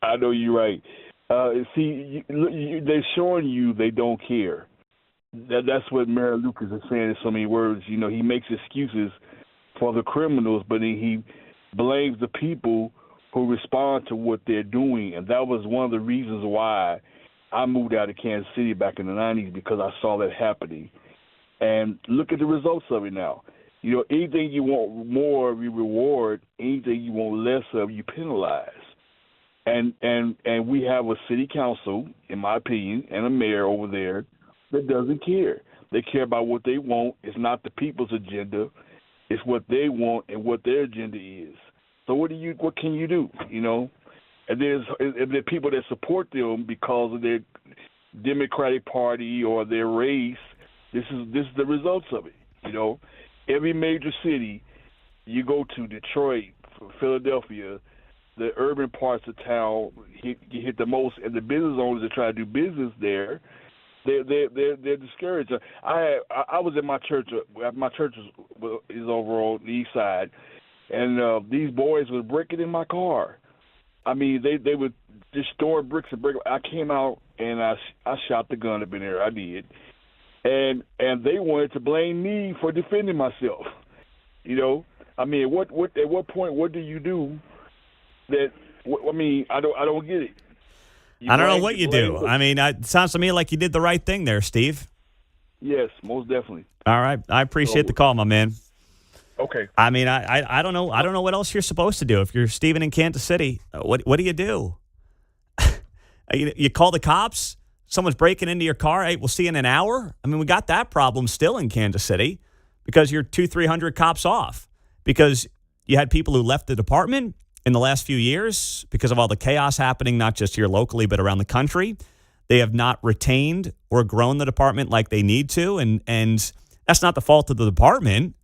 I know you're right. They're showing you they don't care. That's what Mayor Lucas is saying in so many words. He makes excuses for the criminals, but then he blames the people who respond to what they're doing. And that was one of the reasons why I moved out of Kansas City back in the 90s, because I saw that happening. And look at the results of it now. Anything you want more, you reward. Anything you want less of, you penalize. And we have a city council, in my opinion, and a mayor over there that doesn't care. They care about what they want. It's not the people's agenda. It's what they want and what their agenda is. So what can you do? And there are people that support them because of their Democratic Party or their race. This is the results of it. Every major city you go to, Detroit, Philadelphia, the urban parts of town hit the most, and the business owners that try to do business there, they're discouraged. I was at my church. My church is over on the east side, and these boys were breaking in my car. I mean, they would just store bricks and break. I came out and I shot the gun up in there. I did. And they wanted to blame me for defending myself. I mean, at what point, what do you do that? I don't get it. I don't know what you do. I mean, it sounds to me like you did the right thing there, Steve. Yes, most definitely. All right, I appreciate the call, my man. Okay. I mean, I don't know. I don't know what else you're supposed to do if you're Steven in Kansas City. What do you do? You call the cops. Someone's breaking into your car. Hey, we'll see you in an hour. I mean, we got that problem still in Kansas City because you're 200-300 cops off because you had people who left the department in the last few years because of all the chaos happening, not just here locally, but around the country. They have not retained or grown the department like they need to. And that's not the fault of the department.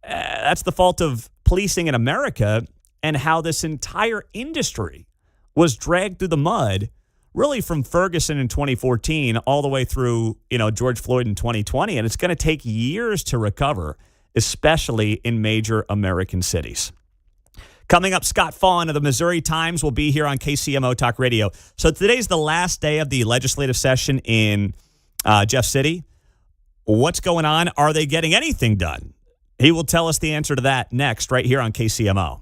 That's the fault of policing in America and how this entire industry was dragged through the mud really from Ferguson in 2014 all the way through, George Floyd in 2020. And it's going to take years to recover, especially in major American cities. Coming up, Scott Faughn of the Missouri Times will be here on KCMO Talk Radio. So today's the last day of the legislative session in Jeff City. What's going on? Are they getting anything done? He will tell us the answer to that next, right here on KCMO.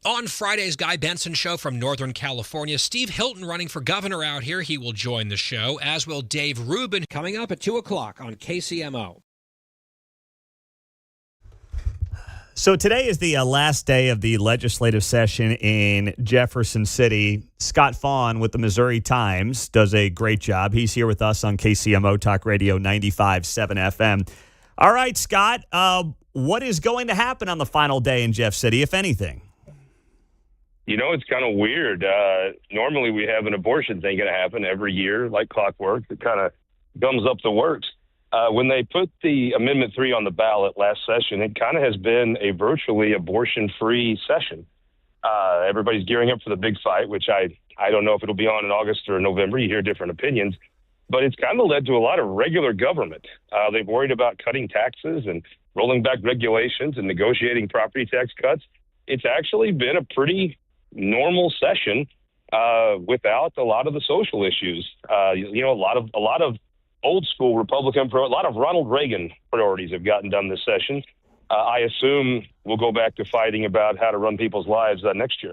On Friday's Guy Benson Show from Northern California, Steve Hilton running for governor out here. He will join the show, as will Dave Rubin, coming up at 2 o'clock on KCMO. So today is the last day of the legislative session in Jefferson City. Scott Faughn with the Missouri Times does a great job. He's here with us on KCMO Talk Radio 95.7 FM. All right, Scott, what is going to happen on the final day in Jeff City, if anything? You know, it's kind of weird. Normally we have an abortion thing going to happen every year, like clockwork. It kind of gums up the works. When they put the Amendment 3 on the ballot last session, it kind of has been a virtually abortion-free session. Everybody's gearing up for the big fight, which I don't know if it'll be on in August or November. You hear different opinions. But it's kind of led to a lot of regular government. They've worried about cutting taxes and rolling back regulations and negotiating property tax cuts. It's actually been a pretty normal session without a lot of the social issues. A lot of old school Republican, a lot of Ronald Reagan priorities have gotten done this session. I assume we'll go back to fighting about how to run people's lives next year.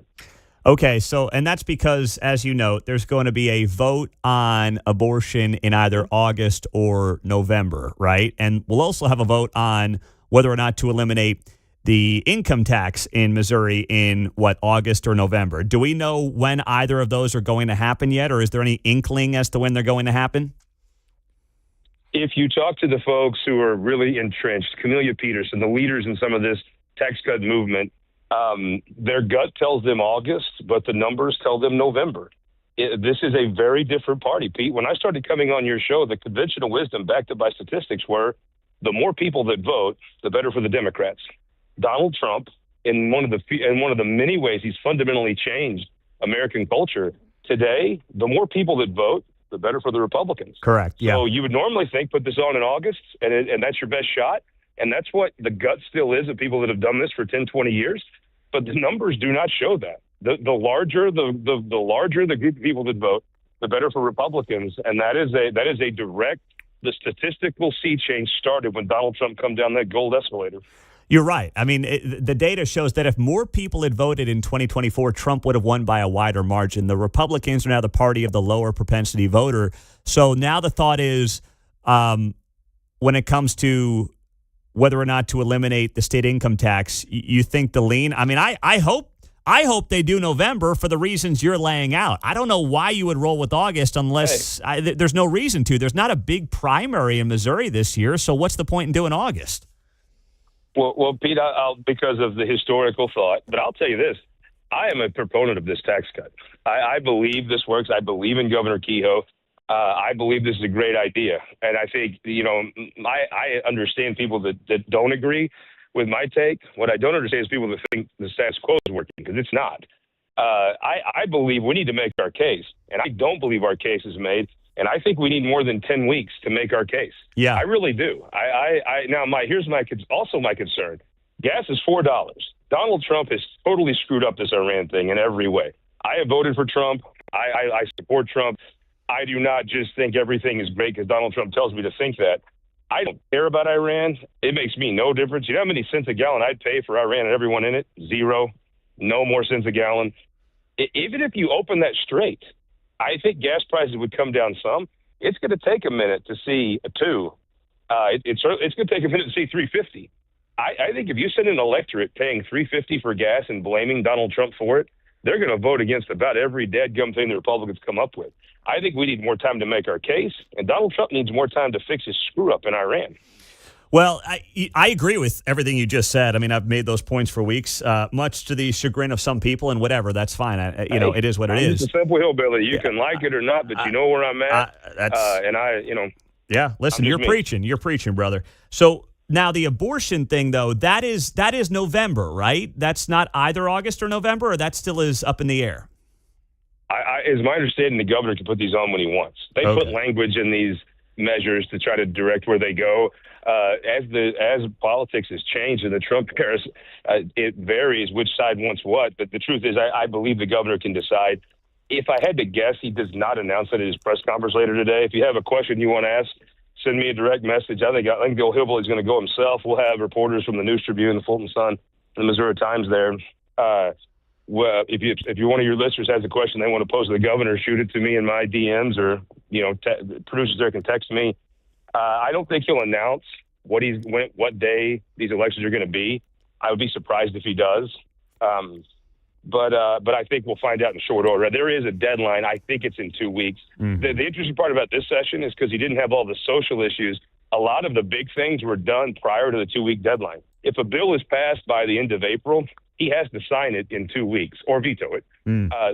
Okay, and that's because, as you note, there's going to be a vote on abortion in either August or November, right? And we'll also have a vote on whether or not to eliminate the income tax in Missouri in, August or November. Do we know when either of those are going to happen yet, or is there any inkling as to when they're going to happen? If you talk to the folks who are really entrenched, Camelia Peterson, the leaders in some of this tax cut movement, their gut tells them August, but the numbers tell them November. This is a very different party, Pete. When I started coming on your show, the conventional wisdom backed up by statistics were the more people that vote, the better for the Democrats. Donald Trump, in one of the many ways he's fundamentally changed American culture, today, the more people that vote, the better for the Republicans. Correct. Yeah. So you would normally think put this on in August, and that's your best shot. And that's what the gut still is of people that have done this for 10, 20 years. But the numbers do not show that. The larger the group of people that vote, the better for Republicans. And that is a direct, the statistical sea change started when Donald Trump come down that gold escalator. You're right. I mean, the data shows that if more people had voted in 2024, Trump would have won by a wider margin. The Republicans are now the party of the lower propensity voter. So now the thought is when it comes to whether or not to eliminate the state income tax, you think the lean? I mean, I hope they do November for the reasons you're laying out. I don't know why you would roll with August unless there's no reason to. There's not a big primary in Missouri this year, so what's the point in doing August? Well, Pete, I'll because of the historical thought, but I'll tell you this. I am a proponent of this tax cut. I believe this works. I believe in Governor Kehoe. I believe this is a great idea. And I think, I understand people that don't agree with my take. What I don't understand is people that think the status quo is working, because it's not. I believe we need to make our case, and I don't believe our case is made. And I think we need more than 10 weeks to make our case. Yeah, I really do. Here's my concern. Gas is $4. Donald Trump has totally screwed up this Iran thing in every way. I have voted for Trump. I support Trump. I do not just think everything is great because Donald Trump tells me to think that. I don't care about Iran. It makes me no difference. You know how many cents a gallon I'd pay for Iran and everyone in it? 0. No more cents a gallon. Even if you open that straight, I think gas prices would come down some. It's going to take a minute to see a 2. It's going to take a minute to see 350. I think if you send an electorate paying $3.50 for gas and blaming Donald Trump for it, they're going to vote against about every dadgum thing the Republicans come up with. I think we need more time to make our case, and Donald Trump needs more time to fix his screw-up in Iran. Well, I agree with everything you just said. I mean, I've made those points for weeks, much to the chagrin of some people, and whatever. That's fine. It is what it is. I'm just a simple hillbilly. You can like it or not, but you know where I'm at. Yeah, listen, you're preaching. You're preaching, brother. So now the abortion thing, though, that is November, right? That's not either August or November, or that still is up in the air? Is my understanding the governor can put these on when he wants. They put language in these measures to try to direct where they go. As politics has changed in the Trump era, it varies which side wants what. But the truth is, I believe the governor can decide. If I had to guess, he does not announce it at his press conference later today. If you have a question you want to ask, send me a direct message. I think the old hillbilly is going to go himself. We'll have reporters from the News Tribune, the Fulton Sun, and the Missouri Times there. well, if you're one of your listeners has a question they want to pose to the governor, shoot it to me in my DMs, or producers there can text me. I don't think he'll announce what day these elections are going to be. I would be surprised if he does. But I think we'll find out in short order. There is a deadline. I think it's in 2 weeks. Mm-hmm. The interesting part about this session is because he didn't have all the social issues. A lot of the big things were done prior to the 2-week deadline. If a bill is passed by the end of April, he has to sign it in 2 weeks or veto it.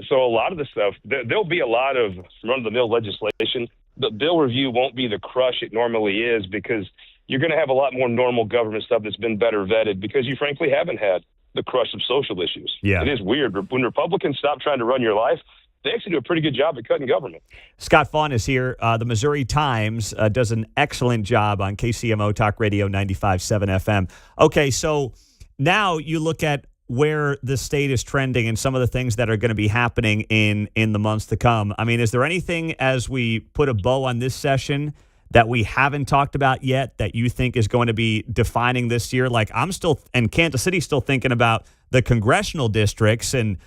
So a lot of the stuff, there'll be a lot of run-of-the-mill legislation. The bill review won't be the crush it normally is because you're going to have a lot more normal government stuff that's been better vetted because you frankly haven't had the crush of social issues. Yeah. It is weird. When Republicans stop trying to run your life, they actually do a pretty good job at cutting government. Scott Faughn is here. The Missouri Times does an excellent job on KCMO Talk Radio 95.7 FM. Okay, so now you look at where the state is trending and some of the things that are going to be happening in the months to come. I mean, is there anything as we put a bow on this session that we haven't talked about yet that you think is going to be defining this year? Like Kansas City's still thinking about the congressional districts, and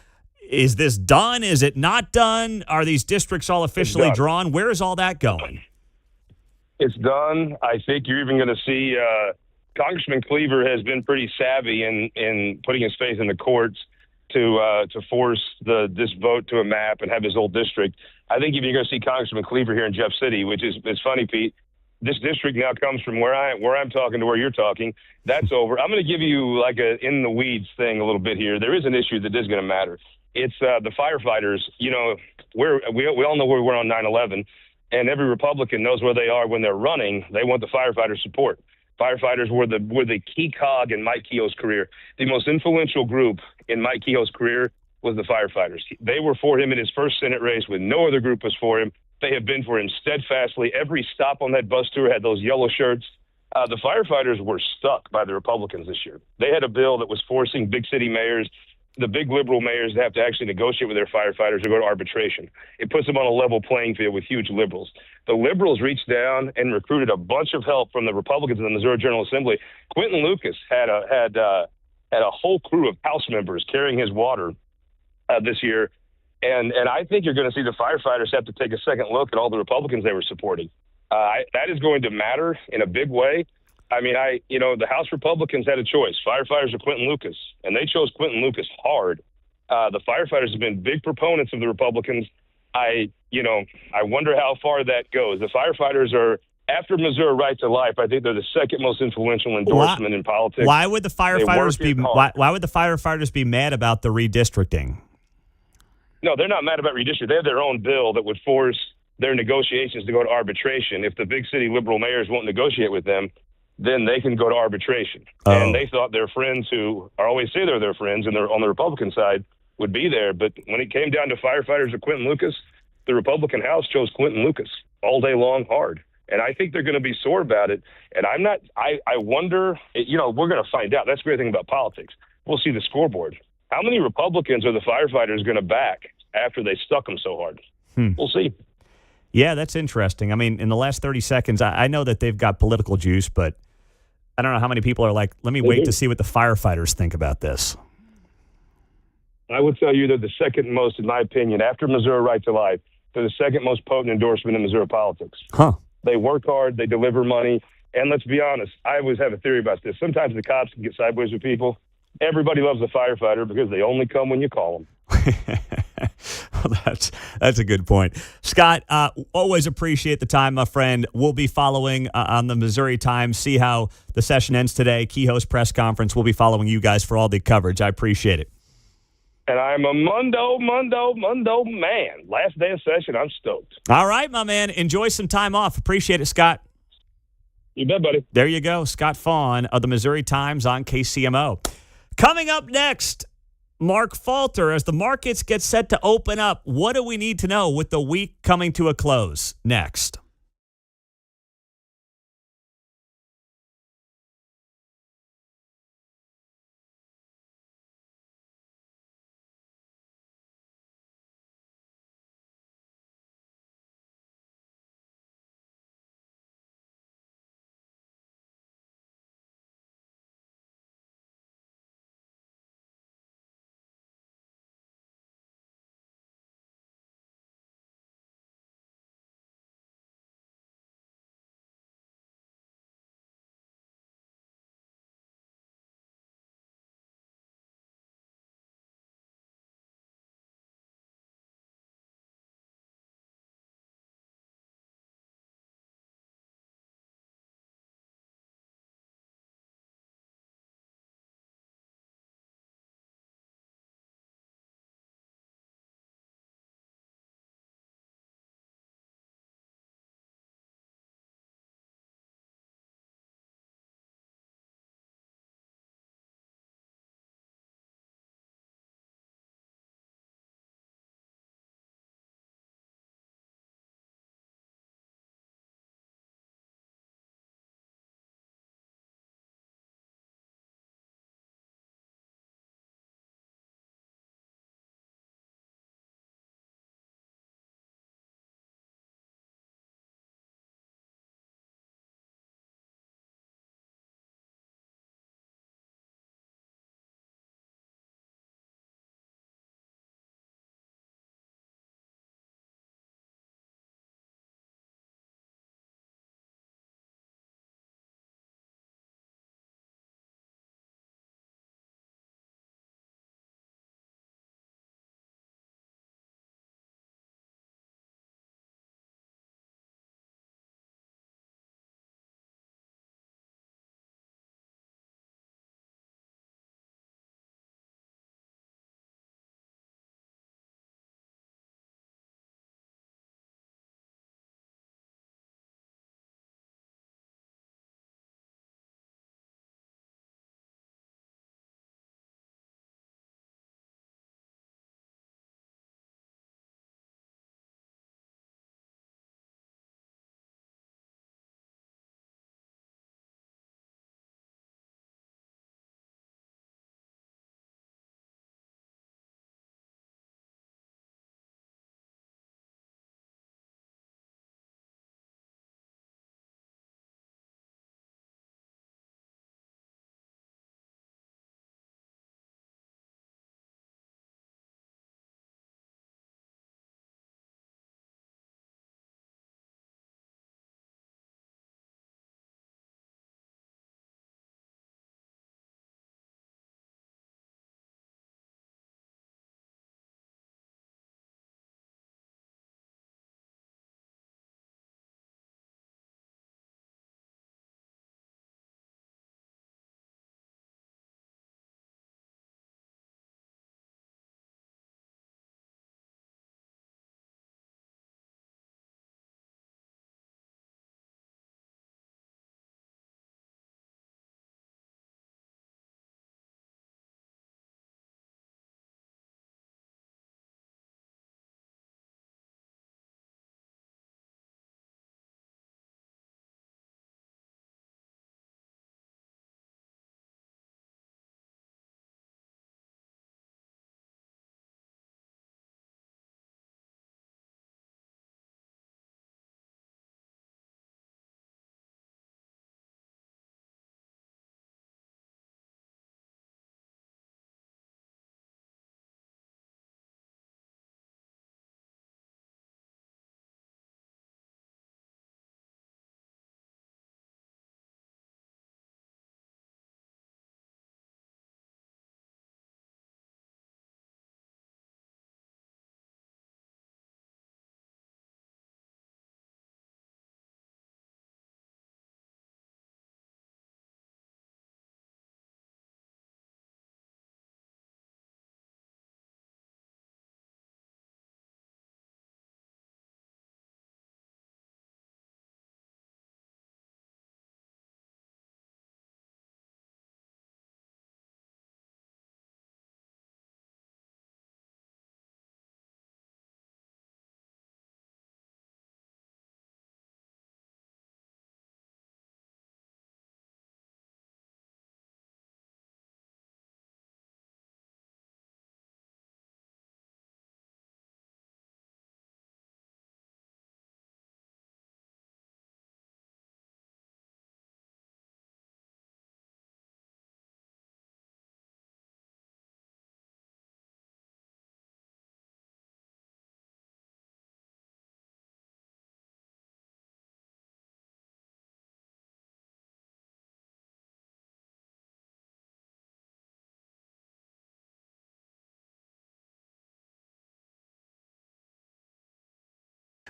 is this done? Is it not done? Are these districts all officially drawn? Where is all that going? It's done. I think you're even going to see Congressman Cleaver has been pretty savvy in putting his faith in the courts to force this vote to a map and have his old district. I think if you're going to see Congressman Cleaver here in Jeff City, which is it's funny, Pete. This district now comes from where I'm talking to where you're talking. That's over. I'm going to give you like a in the weeds thing a little bit here. There is an issue that is going to matter. It's the firefighters. You know, we all know where we were on 9/11, and every Republican knows where they are when they're running. They want the firefighter support. Firefighters were the key cog in Mike Keogh's career. The most influential group in Mike Keogh's career was the firefighters. They were for him in his first Senate race when no other group was for him. They have been for him steadfastly. Every stop on that bus tour had those yellow shirts. The firefighters were stuck by the Republicans this year. They had a bill that was forcing big city mayors, the big liberal mayors, to have to actually negotiate with their firefighters or go to arbitration. It puts them on a level playing field with huge liberals. The liberals reached down and recruited a bunch of help from the Republicans in the Missouri General Assembly. Quentin Lucas had a whole crew of House members carrying his water this year. And I think you're going to see the firefighters have to take a second look at all the Republicans they were supporting. That is going to matter in a big way. I mean, the House Republicans had a choice, firefighters or Quentin Lucas, and they chose Quentin Lucas hard. The firefighters have been big proponents of the Republicans. I wonder how far that goes. The firefighters are, after Missouri Right to Life, I think they're the second most influential endorsement in politics. Why would the firefighters be mad about the redistricting? No, they're not mad about redistricting. They have their own bill that would force their negotiations to go to arbitration. If the big city liberal mayors won't negotiate with them, then they can go to arbitration. Oh. And they thought their friends, who always say they're their friends and they're on the Republican side, would be there. But when it came down to firefighters or Quentin Lucas, the Republican House chose Quentin Lucas all day long hard. And I think they're going to be sore about it. And I wonder, we're going to find out. That's the great thing about politics. We'll see the scoreboard. How many Republicans are the firefighters going to back after they stuck them so hard? We'll see. Yeah, that's interesting. I mean, in the last 30 seconds, I know that they've got political juice, but I don't know how many people are like, let me wait to see what the firefighters think about this. I would tell you they're the second most, in my opinion, after Missouri Right to Life, they're the second most potent endorsement in Missouri politics. Huh. They work hard, they deliver money, and let's be honest, I always have a theory about this. Sometimes the cops can get sideways with people. Everybody loves a firefighter because they only come when you call them. Well, that's a good point. Scott, always appreciate the time, my friend. We'll be following on the Missouri Times, see how the session ends today. Keogh's press conference. We'll be following you guys for all the coverage. I appreciate it. And I'm a Mundo man. Last day of session, I'm stoked. All right, my man. Enjoy some time off. Appreciate it, Scott. You bet, buddy. There you go. Scott Faughn of the Missouri Times on KCMO. Coming up next, Mark Falter, as the markets get set to open up, what do we need to know with the week coming to a close? Next.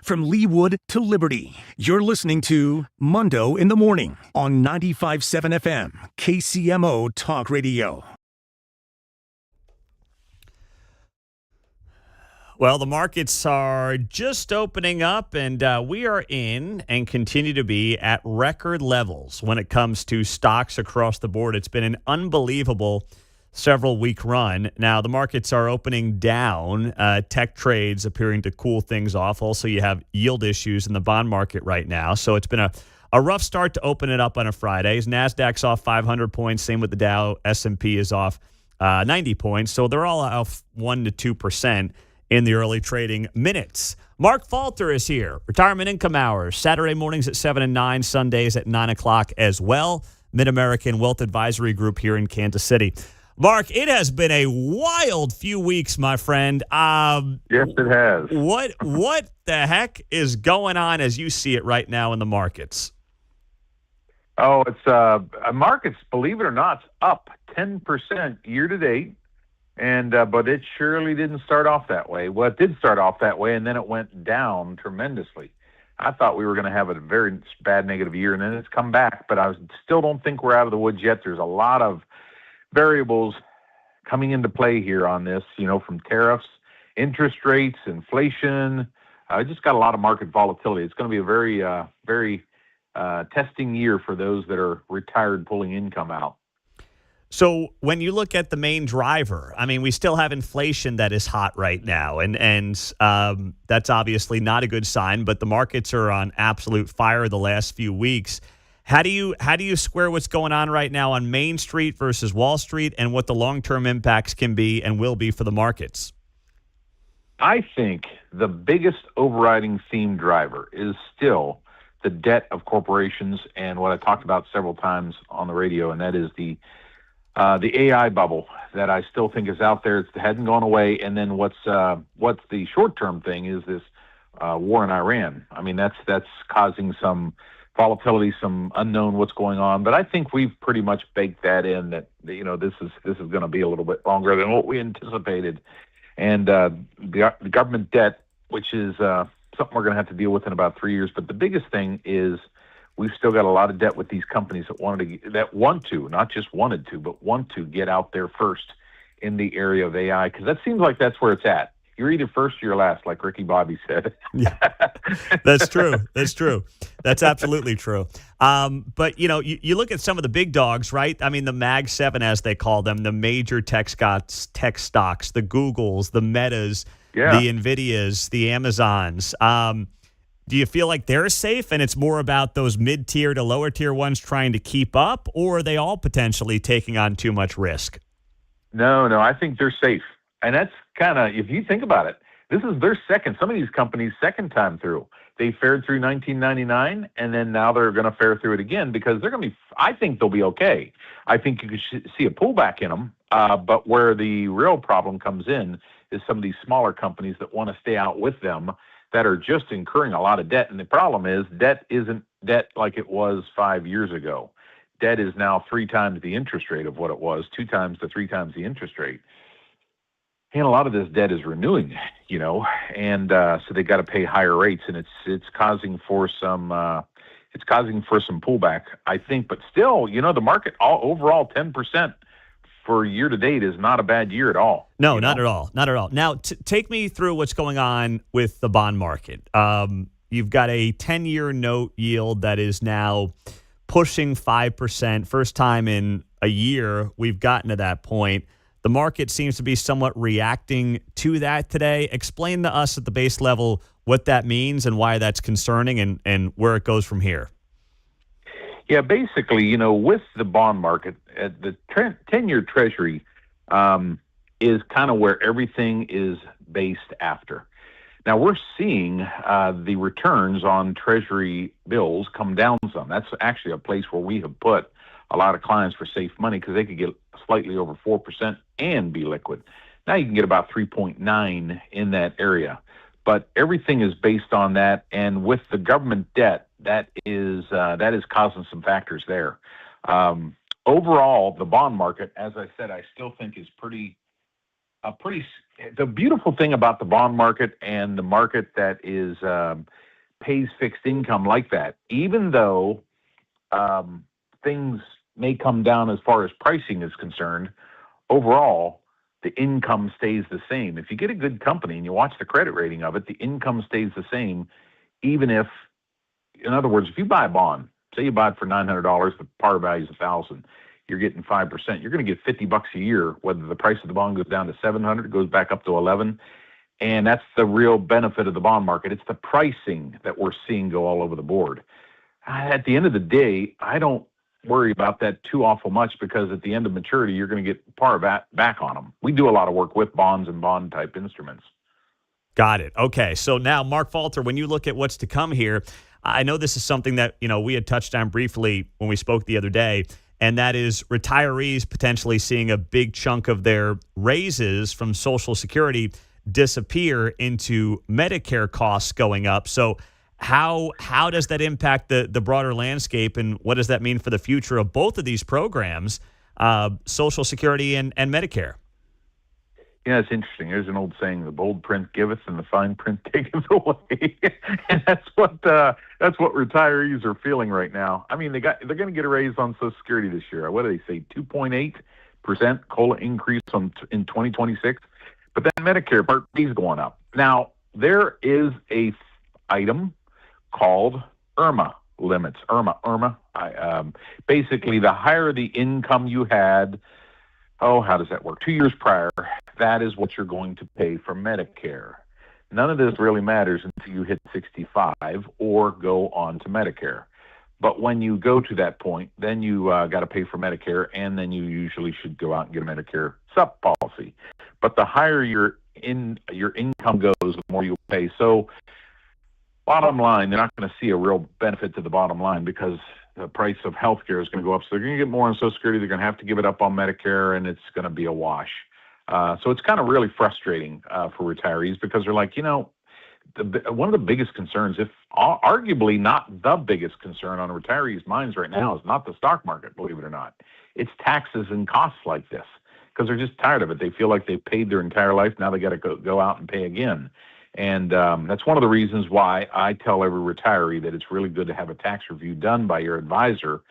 from Leawood to Liberty. You're listening to Mundo in the Morning on 95.7 FM, KCMO Talk Radio. Well, the markets are just opening up, and we are in and continue to be at record levels when it comes to stocks across the board. It's been an unbelievable several-week run. Now, the markets are opening down. Tech trades appearing to cool things off. Also, you have yield issues in the bond market right now. So it's been a rough start to open it up on a Friday. NASDAQ's off 500 points. Same with the Dow. S&P is off 90 points. So they're all off 1% to 2% in the early trading minutes. Mark Falter is here. Retirement Income Hours, Saturday mornings at 7 and 9, Sundays at 9 o'clock as well. Mid-American Wealth Advisory Group here in Kansas City. Mark, it has been a wild few weeks, my friend. Yes, it has. What the heck is going on as you see it right now in the markets? Oh, it's markets, believe it or not, up 10% year to date. And but it surely didn't start off that way. Well, it did start off that way, and then it went down tremendously. I thought we were going to have a very bad negative year, and then it's come back. But I still don't think we're out of the woods yet. There's a lot of variables coming into play here on this, from tariffs, interest rates, inflation. Just got a lot of market volatility. It's going to be a very testing year for those that are retired pulling income out. So when you look at the main driver, I mean, we still have inflation that is hot right now, and that's obviously not a good sign, but the markets are on absolute fire the last few weeks. How do you square what's going on right now on Main Street versus Wall Street and what the long-term impacts can be and will be for the markets? I think the biggest overriding theme driver is still the debt of corporations and what I talked about several times on the radio, and that is the AI bubble that I still think is out there. It hadn't gone away. And then what's the short-term thing is this war in Iran. I mean, that's causing some volatility, some unknown what's going on. But I think we've pretty much baked that in that, this is going to be a little bit longer than what we anticipated. And the government debt, which is something we're going to have to deal with in about 3 years. But the biggest thing is we've still got a lot of debt with these companies that want to, not just wanted to, but want to get out there first in the area of AI, because that seems like that's where it's at. You're either first or you're last, like Ricky Bobby said. Yeah, that's true. That's true. That's absolutely true. But, you look at some of the big dogs, right? I mean, the Mag 7, as they call them, the major tech stocks, the Googles, the Metas, the NVIDIAs, the Amazons. Do you feel like they're safe and it's more about those mid-tier to lower-tier ones trying to keep up, or are they all potentially taking on too much risk? No, I think they're safe. And that's kind of, if you think about it, this is their some of these companies' second time through. They fared through 1999, and then now they're going to fare through it again because they're going to be, I think they'll be okay. I think you could see a pullback in them, but where the real problem comes in is some of these smaller companies that want to stay out with them that are just incurring a lot of debt. And the problem is debt isn't debt like it was 5 years ago. Debt is now 3 times the interest rate of what it was, 2 times to 3 times the interest rate. And a lot of this debt is renewing, and so they got to pay higher rates, and it's causing for some pullback, I think. But still, the market overall 10% for year to date is not a bad year at all. No, not at all. Not at all. Now, take me through what's going on with the bond market. You've got a 10-year note yield that is now pushing 5%. First time in a year we've gotten to that point. The market seems to be somewhat reacting to that today. Explain to us at the base level what that means and why that's concerning and where it goes from here. Yeah, basically, with the bond market, the 10-year Treasury is kind of where everything is based after. Now, we're seeing the returns on Treasury bills come down some. That's actually a place where we have put a lot of clients for safe money because they could get slightly over 4% and be liquid. Now you can get about 3.9 in that area. But everything is based on that, and with the government debt, that is causing some factors there. Overall, the bond market, as I said, I still think is pretty the beautiful thing about the bond market and the market that is pays fixed income like that, even though things may come down as far as pricing is concerned, overall, the income stays the same. If you get a good company and you watch the credit rating of it, the income stays the same, even if, in other words, if you buy a bond, say you buy it for $900, the par value is $1,000, you're getting 5%. You're going to get $50 a year, whether the price of the bond goes down to $700, it goes back up to $11. And that's the real benefit of the bond market. It's the pricing that we're seeing go all over the board. At the end of the day, I don't worry about that too awful much, because at the end of maturity, you're going to get par back on them. We do a lot of work with bonds and bond type instruments. Got it. Okay. So now, Mark Falter, when you look at what's to come here, I know this is something that, we had touched on briefly when we spoke the other day, and that is retirees potentially seeing a big chunk of their raises from Social Security disappear into Medicare costs going up. So how does that impact the broader landscape, and what does that mean for the future of both of these programs, Social Security and Medicare? Yeah, it's interesting. There's an old saying: "The bold print giveth, and the fine print taketh away." And that's what retirees are feeling right now. I mean, they're going to get a raise on Social Security this year. What do they say? 2.8% COLA increase in 2026. But then Medicare Part B is going up. Now there is a item called IRMA limits. IRMA. Basically, the higher the income you had, how does that work? 2 years prior, that is what you're going to pay for Medicare. None of this really matters until you hit 65 or go on to Medicare. But when you go to that point, then you got to pay for Medicare, and then you usually should go out and get a Medicare sub policy. But the higher your income goes, the more you'll pay. So bottom line, they're not going to see a real benefit to the bottom line, because the price of healthcare is going to go up. So they're going to get more on Social Security. They're going to have to give it up on Medicare, and it's going to be a wash. So it's kind of really frustrating for retirees, because they're like, one of the biggest concerns, if arguably not the biggest concern on retirees' minds right now, is not the stock market, believe it or not. It's taxes and costs like this, because they're just tired of it. They feel like they've paid their entire life. Now they got to go out and pay again. And that's one of the reasons why I tell every retiree that it's really good to have a tax review done by your advisor.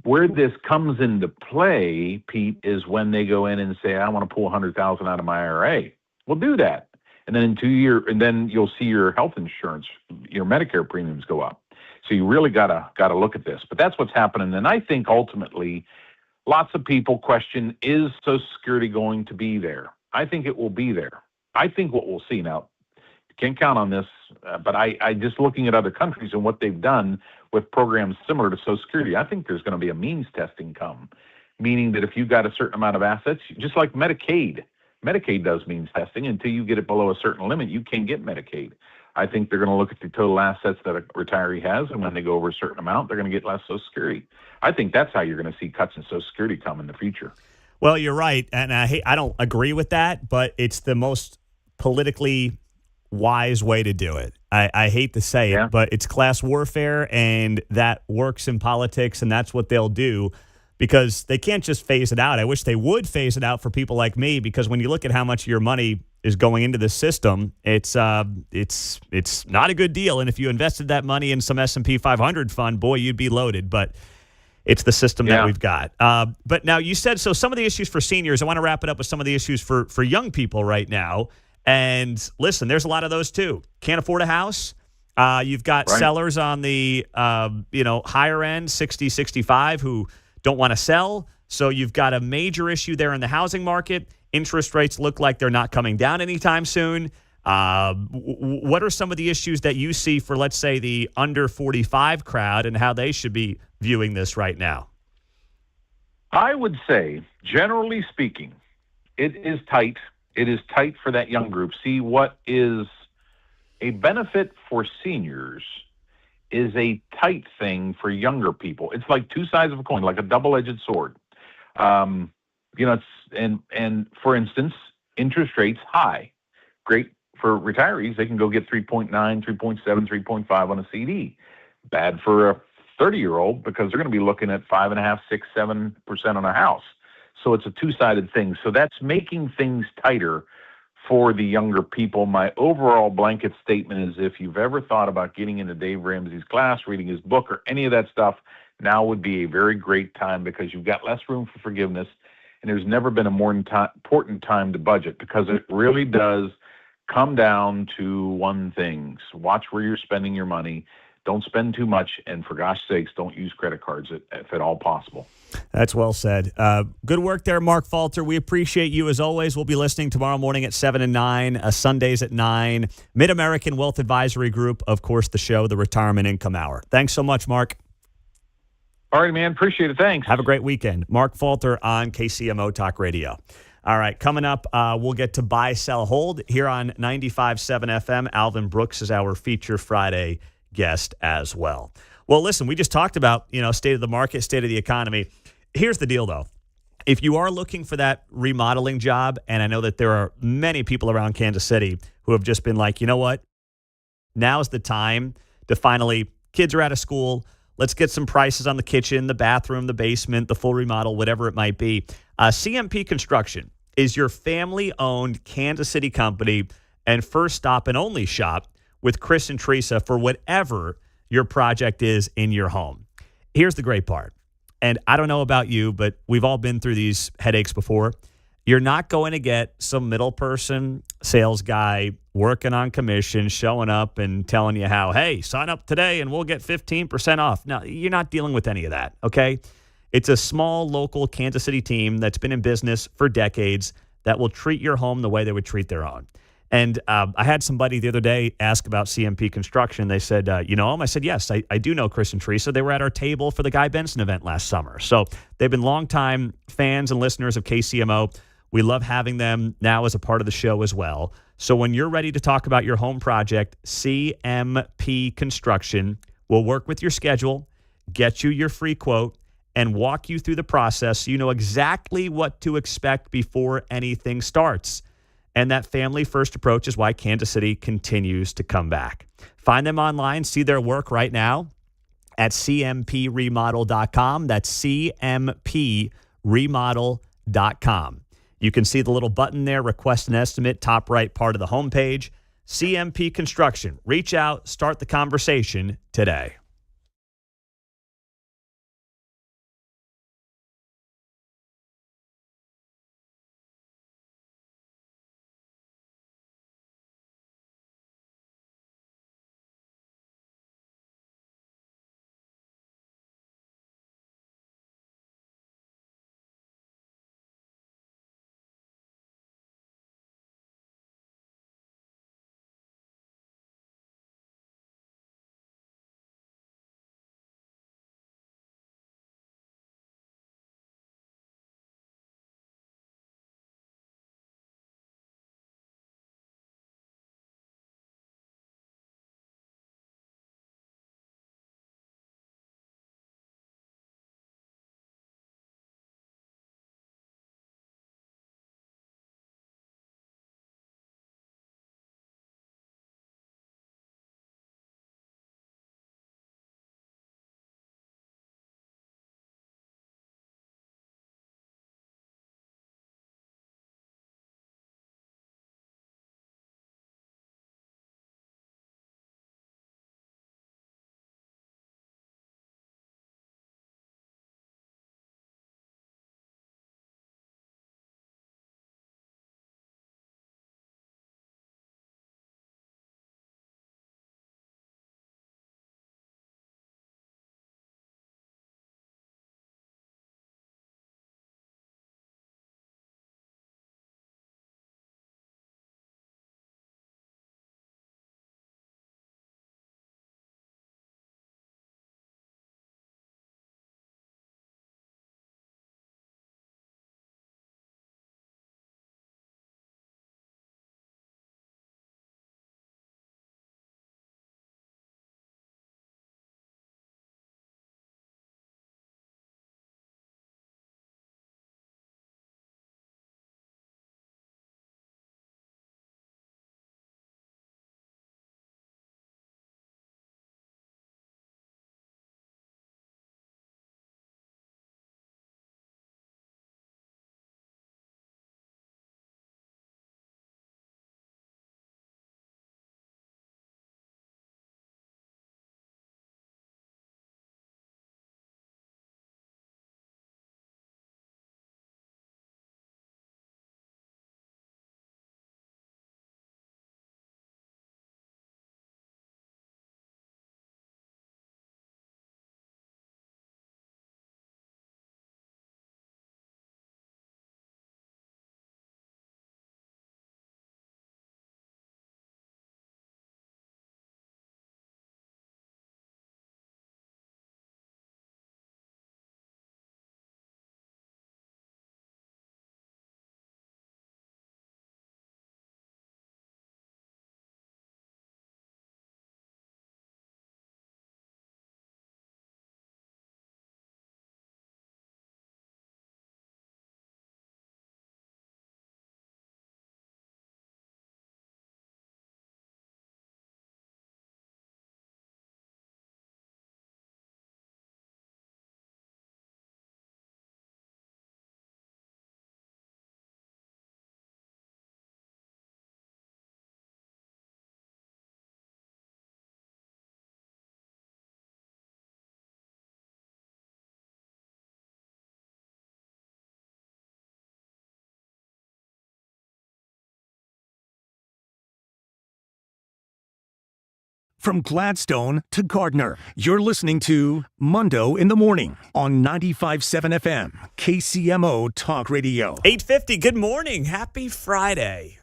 Where this comes into play, Pete, is when they go in and say, "I want to pull $100,000 out of my IRA." Well, do that. And then in 2 years, and then you'll see your health insurance, your Medicare premiums go up. So you really gotta look at this. But that's what's happening. And I think ultimately, lots of people question, is Social Security going to be there? I think it will be there. I think what we'll see now, you can't count on this, but I just looking at other countries and what they've done with programs similar to Social Security, I think there's going to be a means testing come, meaning that if you've got a certain amount of assets, just like Medicaid does means testing. Until you get it below a certain limit, you can't get Medicaid. I think they're going to look at the total assets that a retiree has, and when they go over a certain amount, they're going to get less Social Security. I think that's how you're going to see cuts in Social Security come in the future. Well, you're right, and I don't agree with that, but it's the most politically wise way to do it. I hate to say it, but it's class warfare, and that works in politics, and that's what they'll do, because they can't just phase it out. I wish they would phase it out for people like me, because when you look at how much of your money is going into the system, it's not a good deal. And if you invested that money in some S&P 500 fund, boy, you'd be loaded. But it's the system that we've got. But now you said, so some of the issues for seniors, I want to wrap it up with some of the issues for young people right now. And listen, there's a lot of those too. Can't afford a house. You've got sellers on the higher end, 60, 65, who don't want to sell. So you've got a major issue there in the housing market. Interest rates look like they're not coming down anytime soon. What are some of the issues that you see for, let's say, the under 45 crowd, and how they should be viewing this right now? I would say, generally speaking, it is tight. It is tight for that young group. See, what is a benefit for seniors is a tight thing for younger people. It's like two sides of a coin, like a double-edged sword. And for instance, interest rates high. Great for retirees. They can go get 3.9, 3.7, 3.5 on a CD. Bad for a 30-year-old, because they're going to be looking at 5.5%, 6%, 7% on a house. So it's a two-sided thing. So that's making things tighter for the younger people. My overall blanket statement is if you've ever thought about getting into Dave Ramsey's class, reading his book, or any of that stuff, now would be a very great time because you've got less room for forgiveness, and there's never been a more important time to budget because it really does come down to one thing. So watch where you're spending your money. Don't spend too much, and for gosh sakes, don't use credit cards if at all possible. That's well said. Good work there, Mark Falter. We appreciate you as always. We'll be listening tomorrow morning at 7 and 9, Sundays at 9. Mid-American Wealth Advisory Group, of course, the show, the Retirement Income Hour. Thanks so much, Mark. All right, man. Appreciate it. Thanks. Have a great weekend. Mark Falter on KCMO Talk Radio. All right, coming up, we'll get to Buy, Sell, Hold here on 95.7 FM. Alvin Brooks is our Feature Friday guest as well. Well, listen, we just talked about, state of the market, state of the economy. Here's the deal, though. If you are looking for that remodeling job, and I know that there are many people around Kansas City who have just been like, you know what? Now's the time to finally, kids are out of school. Let's get some prices on the kitchen, the bathroom, the basement, the full remodel, whatever it might be. CMP Construction is your family-owned Kansas City company and first stop and only shop with Chris and Teresa for whatever your project is in your home. Here's the great part. And I don't know about you, but we've all been through these headaches before. You're not going to get some middle person sales guy working on commission, showing up and telling you how, hey, sign up today and we'll get 15% off. No, you're not dealing with any of that, okay? It's a small local Kansas City team that's been in business for decades that will treat your home the way they would treat their own. And I had somebody the other day ask about CMP Construction. They said, you know him? I said, yes, I do know Chris and Teresa. They were at our table for the Guy Benson event last summer. So they've been longtime fans and listeners of KCMO. We love having them now as a part of the show as well. So when you're ready to talk about your home project, CMP Construction will work with your schedule, get you your free quote, and walk you through the process so you know exactly what to expect before anything starts. And that family-first approach is why Kansas City continues to come back. Find them online, see their work right now at cmpremodel.com. That's cmpremodel.com. You can see the little button there, request an estimate, top right part of the homepage. CMP Construction. Reach out, start the conversation today. from Gladstone to Gardner. You're listening to Mundo in the Morning on 95.7 FM, KCMO Talk Radio. 8:50, good morning. Happy Friday.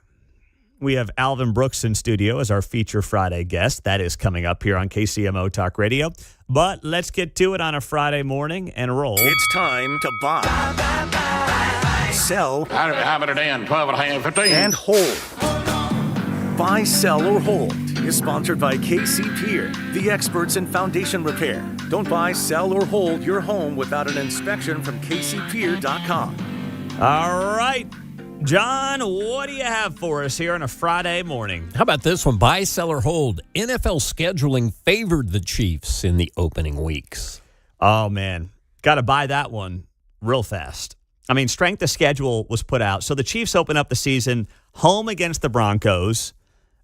We have Alvin Brooks in studio as our feature Friday guest. That is coming up here on KCMO Talk Radio. But let's get to it on a Friday morning and roll. It's time to buy, sell, How about a damn 12 and a half, 15? and hold. Buy, sell, or hold is sponsored by KC Pier, the experts in foundation repair. Don't buy, sell, or hold your home without an inspection from kcpier.com. All right. John, what do you have for us here on a Friday morning? How about this one? Buy, sell, or hold. NFL scheduling favored the Chiefs in the opening weeks. Oh, man. Got to buy that one real fast. I mean, strength of schedule was put out. So the Chiefs open up the season home against the Broncos.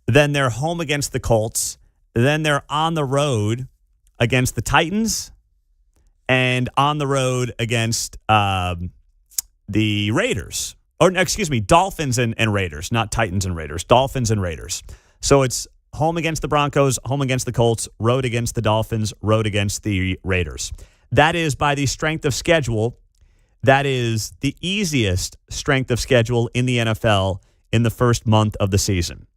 Then they're home against the Colts. Then they're on the road against the Titans. And on the road against the Raiders. Or, excuse me, Dolphins and Raiders, not Titans and Raiders. Dolphins and Raiders. So it's home against the Broncos, home against the Colts, road against the Dolphins, road against the Raiders. That is, by the strength of schedule, that is the easiest strength of schedule in the NFL in the first month of the season.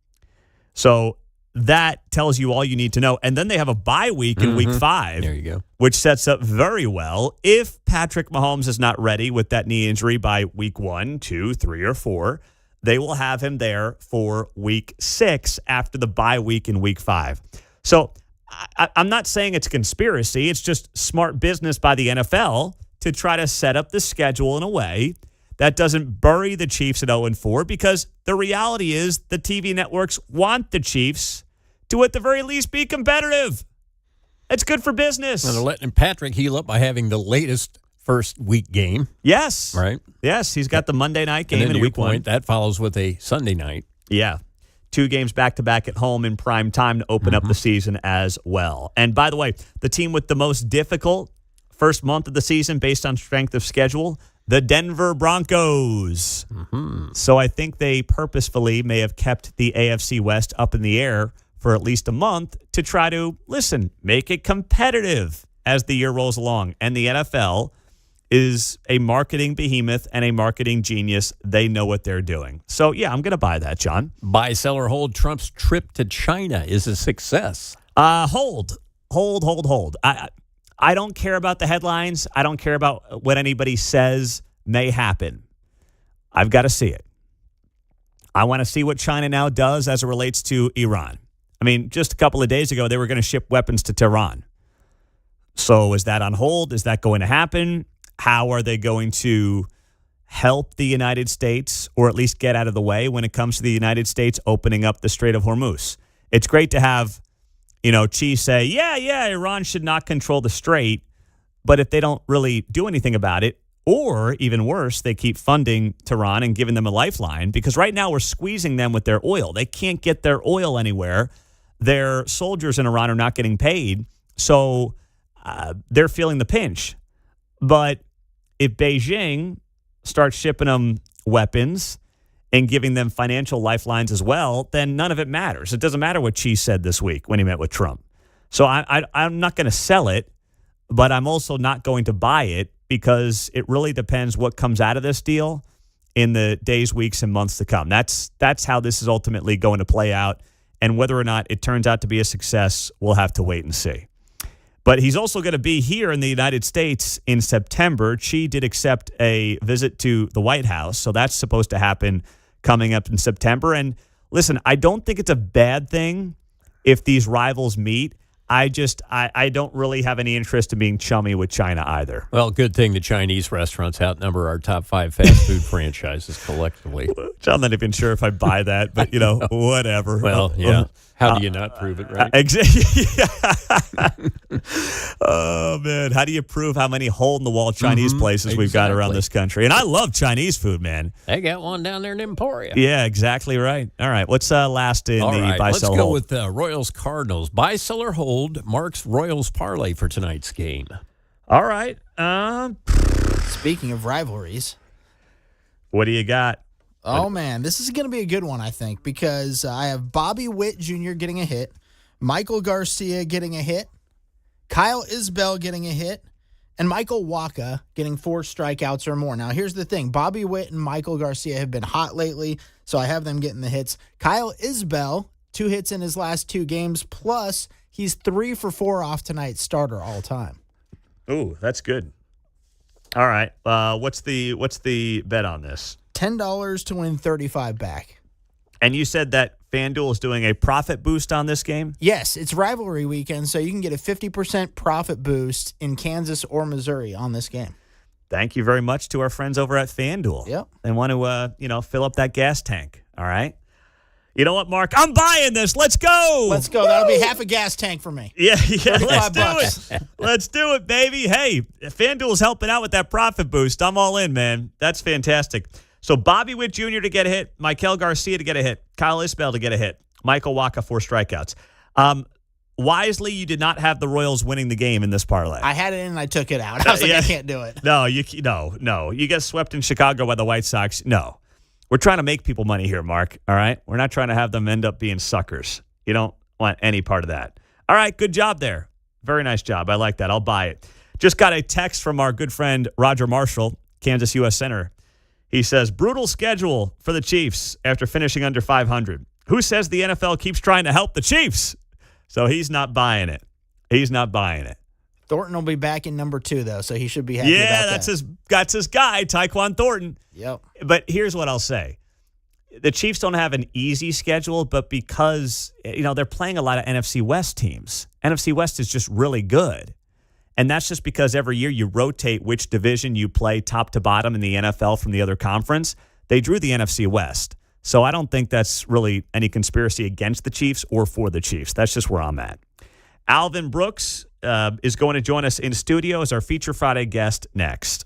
So that tells you all you need to know. And then they have a bye week in week 5. There you go. Which sets up very well if Patrick Mahomes is not ready with that knee injury by week 1, 2, 3, or 4. They will have him there for week 6 after the bye week in week 5. So I'm not saying it's a conspiracy. It's just smart business by the NFL to try to set up the schedule in a way that doesn't bury the Chiefs at 0-4, because the reality is the TV networks want the Chiefs to, at the very least, be competitive. It's good for business. And they're letting Patrick heal up by having the latest first week game. Yes. Right? Yes, he's got the Monday night game in week 1. That follows with a Sunday night. Yeah. 2 games back-to-back at home in prime time to open up the season as well. And by the way, the team with the most difficult first month of the season based on strength of schedule, the Denver Broncos. So I think they purposefully may have kept the AFC West up in the air for at least a month to try to, make it competitive as the year rolls along. And the NFL is a marketing behemoth and a marketing genius. They know what they're doing. So, yeah, I'm going to buy that, John. Buy, sell, or hold. Trump's trip to China is a success. Hold. I don't care about the headlines. I don't care about what anybody says may happen. I've got to see it. I want to see what China now does as it relates to Iran. I mean, just a couple of days ago, they were going to ship weapons to Tehran. So is that on hold? Is that going to happen? How are they going to help the United States, or at least get out of the way when it comes to the United States opening up the Strait of Hormuz? It's great to have Xi say, yeah, Iran should not control the strait. But if they don't really do anything about it, or even worse, they keep funding Tehran and giving them a lifeline, because right now we're squeezing them with their oil. They can't get their oil anywhere. Their soldiers in Iran are not getting paid. So they're feeling the pinch. But if Beijing starts shipping them weapons and giving them financial lifelines as well, then none of it matters. It doesn't matter what Xi said this week when he met with Trump. So I'm not going to sell it, but I'm also not going to buy it, because it really depends what comes out of this deal in the days, weeks, and months to come. That's how this is ultimately going to play out. And whether or not it turns out to be a success, we'll have to wait and see. But he's also going to be here in the United States in September. Xi did accept a visit to the White House, so that's supposed to happen coming up in September. And listen, I don't think it's a bad thing if these rivals meet. I don't really have any interest in being chummy with China either. Well, good thing the Chinese restaurants outnumber our top 5 fast food franchises collectively. I'm not even sure if I buy that, but, whatever. Well, yeah. How do you not prove it, right? Exactly. Oh, man. How do you prove how many hole-in-the-wall Chinese places we've got around this country? And I love Chinese food, man. They got one down there in Emporia. Yeah, exactly right. All right. What's last in the buy, sell, hold? Let's go with Royals Cardinals. Buy, sell, or hold. Mark's Royals parlay for tonight's game. All right. Speaking of rivalries, what do you got? Oh, man, this is going to be a good one, I think, because I have Bobby Witt Jr. getting a hit Michael Garcia getting a hit, Kyle Isbell getting a hit, and Michael Wacha getting 4 strikeouts or more. Now, here's the thing. Bobby Witt and Michael Garcia have been hot lately, so I have them getting the hits. Kyle Isbell, 2 hits in his last 2 games, plus he's 3 for 4 off tonight's starter all time. Ooh, that's good. All right. What's the bet on this? $10 to win 35 back. And you said that FanDuel is doing a profit boost on this game? Yes, it's rivalry weekend, so you can get a 50% profit boost in Kansas or Missouri on this game. Thank you very much to our friends over at FanDuel. Yep. They want to, fill up that gas tank. All right. You know what, Mark? I'm buying this. Let's go. Let's go. That'll be half a gas tank for me. Yeah. Let's do $35. it. Let's do it, baby. Hey, FanDuel's helping out with that profit boost. I'm all in, man. That's fantastic. So Bobby Witt Jr. to get a hit, Michael Garcia to get a hit, Kyle Isbell to get a hit, Michael Wacha 4 strikeouts. Wisely, you did not have the Royals winning the game in this parlay. I had it in and I took it out. I was like, I can't do it. No, no. You get swept in Chicago by the White Sox. No. We're trying to make people money here, Mark, all right? We're not trying to have them end up being suckers. You don't want any part of that. All right, good job there. Very nice job. I like that. I'll buy it. Just got a text from our good friend Roger Marshall, Kansas U.S. Center. He says, brutal schedule for the Chiefs after finishing under 500. Who says the NFL keeps trying to help the Chiefs? So he's not buying it. He's not buying it. Thornton will be back in number 2, though, so he should be happy about that. That's his guy, Tyquan Thornton. Yep. But here's what I'll say. The Chiefs don't have an easy schedule, but because, they're playing a lot of NFC West teams. NFC West is just really good. And that's just because every year you rotate which division you play top to bottom in the NFL from the other conference. They drew the NFC West. So I don't think that's really any conspiracy against the Chiefs or for the Chiefs. That's just where I'm at. Alvin Brooks is going to join us in studio as our Feature Friday guest next.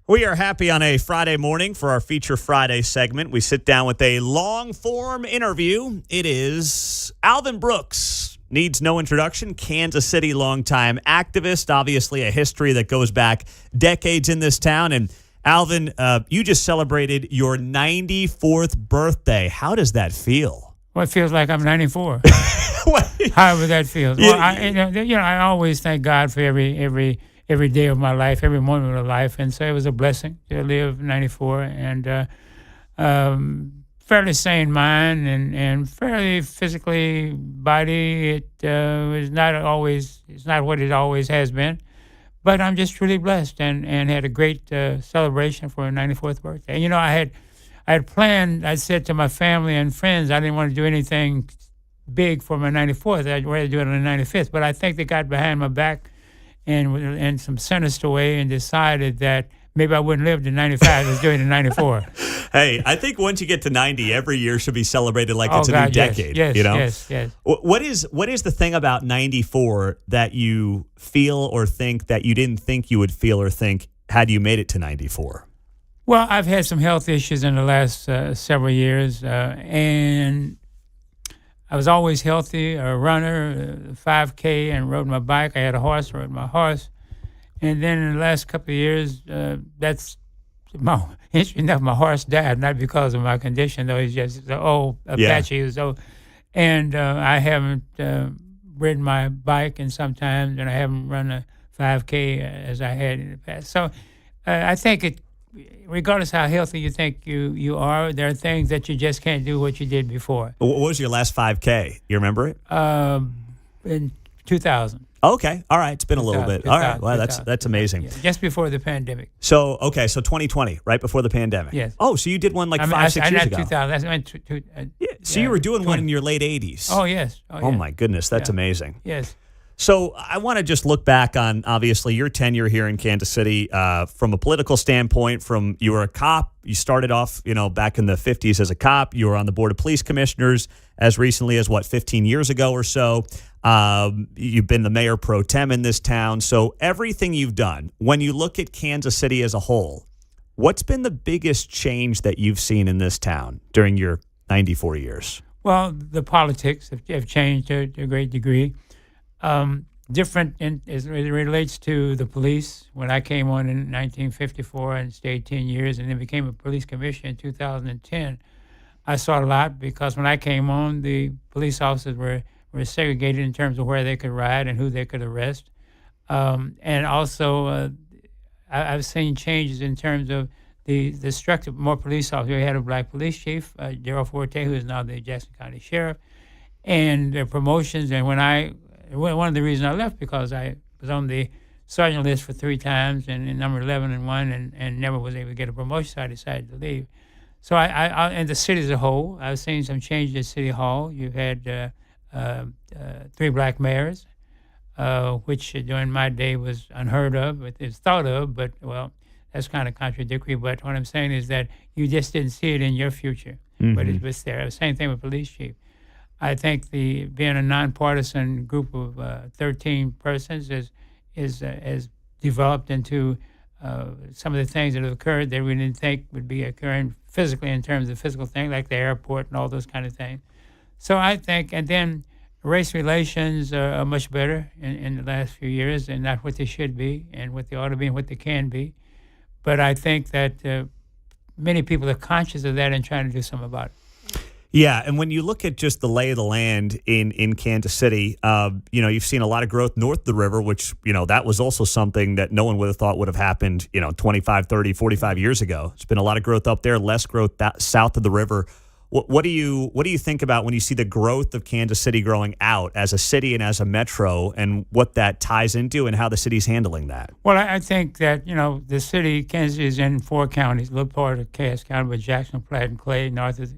We are happy on a Friday morning for our Feature Friday segment. We sit down with a long-form interview. It is Alvin Brooks. Needs no introduction. Kansas City longtime activist. Obviously a history that goes back decades in this town. And Alvin, you just celebrated your 94th birthday. How does that feel? Well, it feels like I'm 94. However that feels. Well, I always thank God for every day of my life, every moment of life, and so it was a blessing to live 94 and fairly sane mind and fairly physically body. It is not always, it's not what it always has been, but I'm just truly blessed and had a great celebration for my 94th birthday. And, I had planned, I said to my family and friends, I didn't want to do anything big for my 94th. I'd rather do it on the 95th, but I think they got behind my back and some sinister way and decided that maybe I wouldn't live to 95. I was doing it in 94. Hey, I think once you get to 90, every year should be celebrated like it's a new decade. Yes. What is the thing about 94 that you feel or think that you didn't think you would feel or think had you made it to 94? Well, I've had some health issues in the last several years, and I was always healthy, a runner, 5K, and rode my bike. I had a horse, rode my horse. And then in the last couple of years, interesting enough, my horse died, not because of my condition, though. He's just old, Apache. He was old. And I haven't ridden my bike in some times, and I haven't run a 5K as I had in the past. So I think regardless how healthy you think you are, there are things that you just can't do what you did before. What was your last 5K? You remember it? In 2000. Okay. All right. It's been a little bit. All right. Wow, that's amazing. Yeah, just before the pandemic. So 2020, right before the pandemic. Yes. Oh, so you did one like 5-6 years ago. 2000. So you were doing 20. One in your late 80s. Oh, yes. Oh my goodness. That's amazing. Yes. So I want to just look back on, obviously, your tenure here in Kansas City from a political standpoint. You were a cop. You started off, back in the 50s as a cop. You were on the Board of Police Commissioners as recently as, 15 years ago or so. You've been the mayor pro tem in this town. So everything you've done, when you look at Kansas City as a whole, what's been the biggest change that you've seen in this town during your 94 years? Well, the politics have changed to a great degree. Different as it relates to the police. When I came on in 1954 and stayed 10 years and then became a police commissioner in 2010, I saw a lot because when I came on, the police officers were segregated in terms of where they could ride and who they could arrest. And also, I've seen changes in terms of the structure. More police officers. We had a black police chief, Darrell Forte, who is now the Jackson County Sheriff, and their promotions. And one of the reasons I left because I was on the sergeant list for 3 times and number 11 and 1 and never was able to get a promotion, so I decided to leave. So I and the city as a whole, I've seen some changes at City Hall. You've had 3 black mayors, which during my day was unheard of. It's thought of, but, well, that's kind of contradictory. But what I'm saying is that you just didn't see it in your future, but it was there. The same thing with police chief. I think being a nonpartisan group of 13 persons has developed into some of the things that have occurred that we didn't think would be occurring physically in terms of physical things like the airport and all those kind of things. So I think, and then race relations are much better in the last few years and not what they should be and what they ought to be and what they can be. But I think that many people are conscious of that and trying to do something about it. Yeah, and when you look at just the lay of the land in Kansas City, you've seen a lot of growth north of the river, which, that was also something that no one would have thought would have happened, 25, 30, 45 years ago. There's been a lot of growth up there, less growth south of the river. What do you think about when you see the growth of Kansas City growing out as a city and as a metro and what that ties into and how the city's handling that? Well, I think that, the city, Kansas City is in 4 counties, a little part of Cass County, but Jackson, Platte, and Clay, north of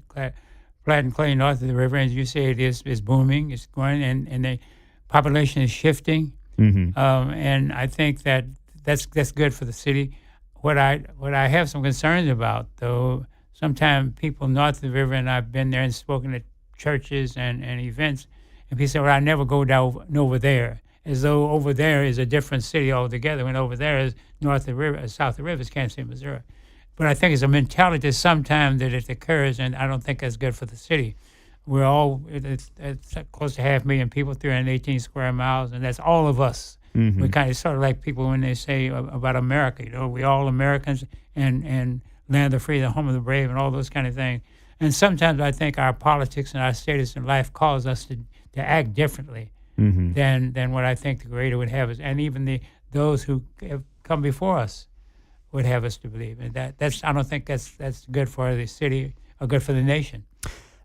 the river. As you say, it is booming, it's growing, and the population is shifting. Mm-hmm. And I think that's good for the city. What I have some concerns about, though, sometimes people north of the river, and I've been there and spoken at churches and events, and people say, well, I never go down over there. as though over there is a different city altogether, when over there is north of the river, south of the river is Kansas City, Missouri. But I think it's a mentality sometimes that it occurs, and I don't think that's good for the city. We're all, it's close to 500,000 people, 318 square miles, and that's all of us. Mm-hmm. We kind of sort of like people when they say about America, we all Americans, and land of the free, the home of the brave, and all those kind of things. And sometimes I think our politics and our status in life cause us to act differently than what I think the Creator would have us, and even those who have come before us would have us to believe. And that's I don't think that's good for the city or good for the nation.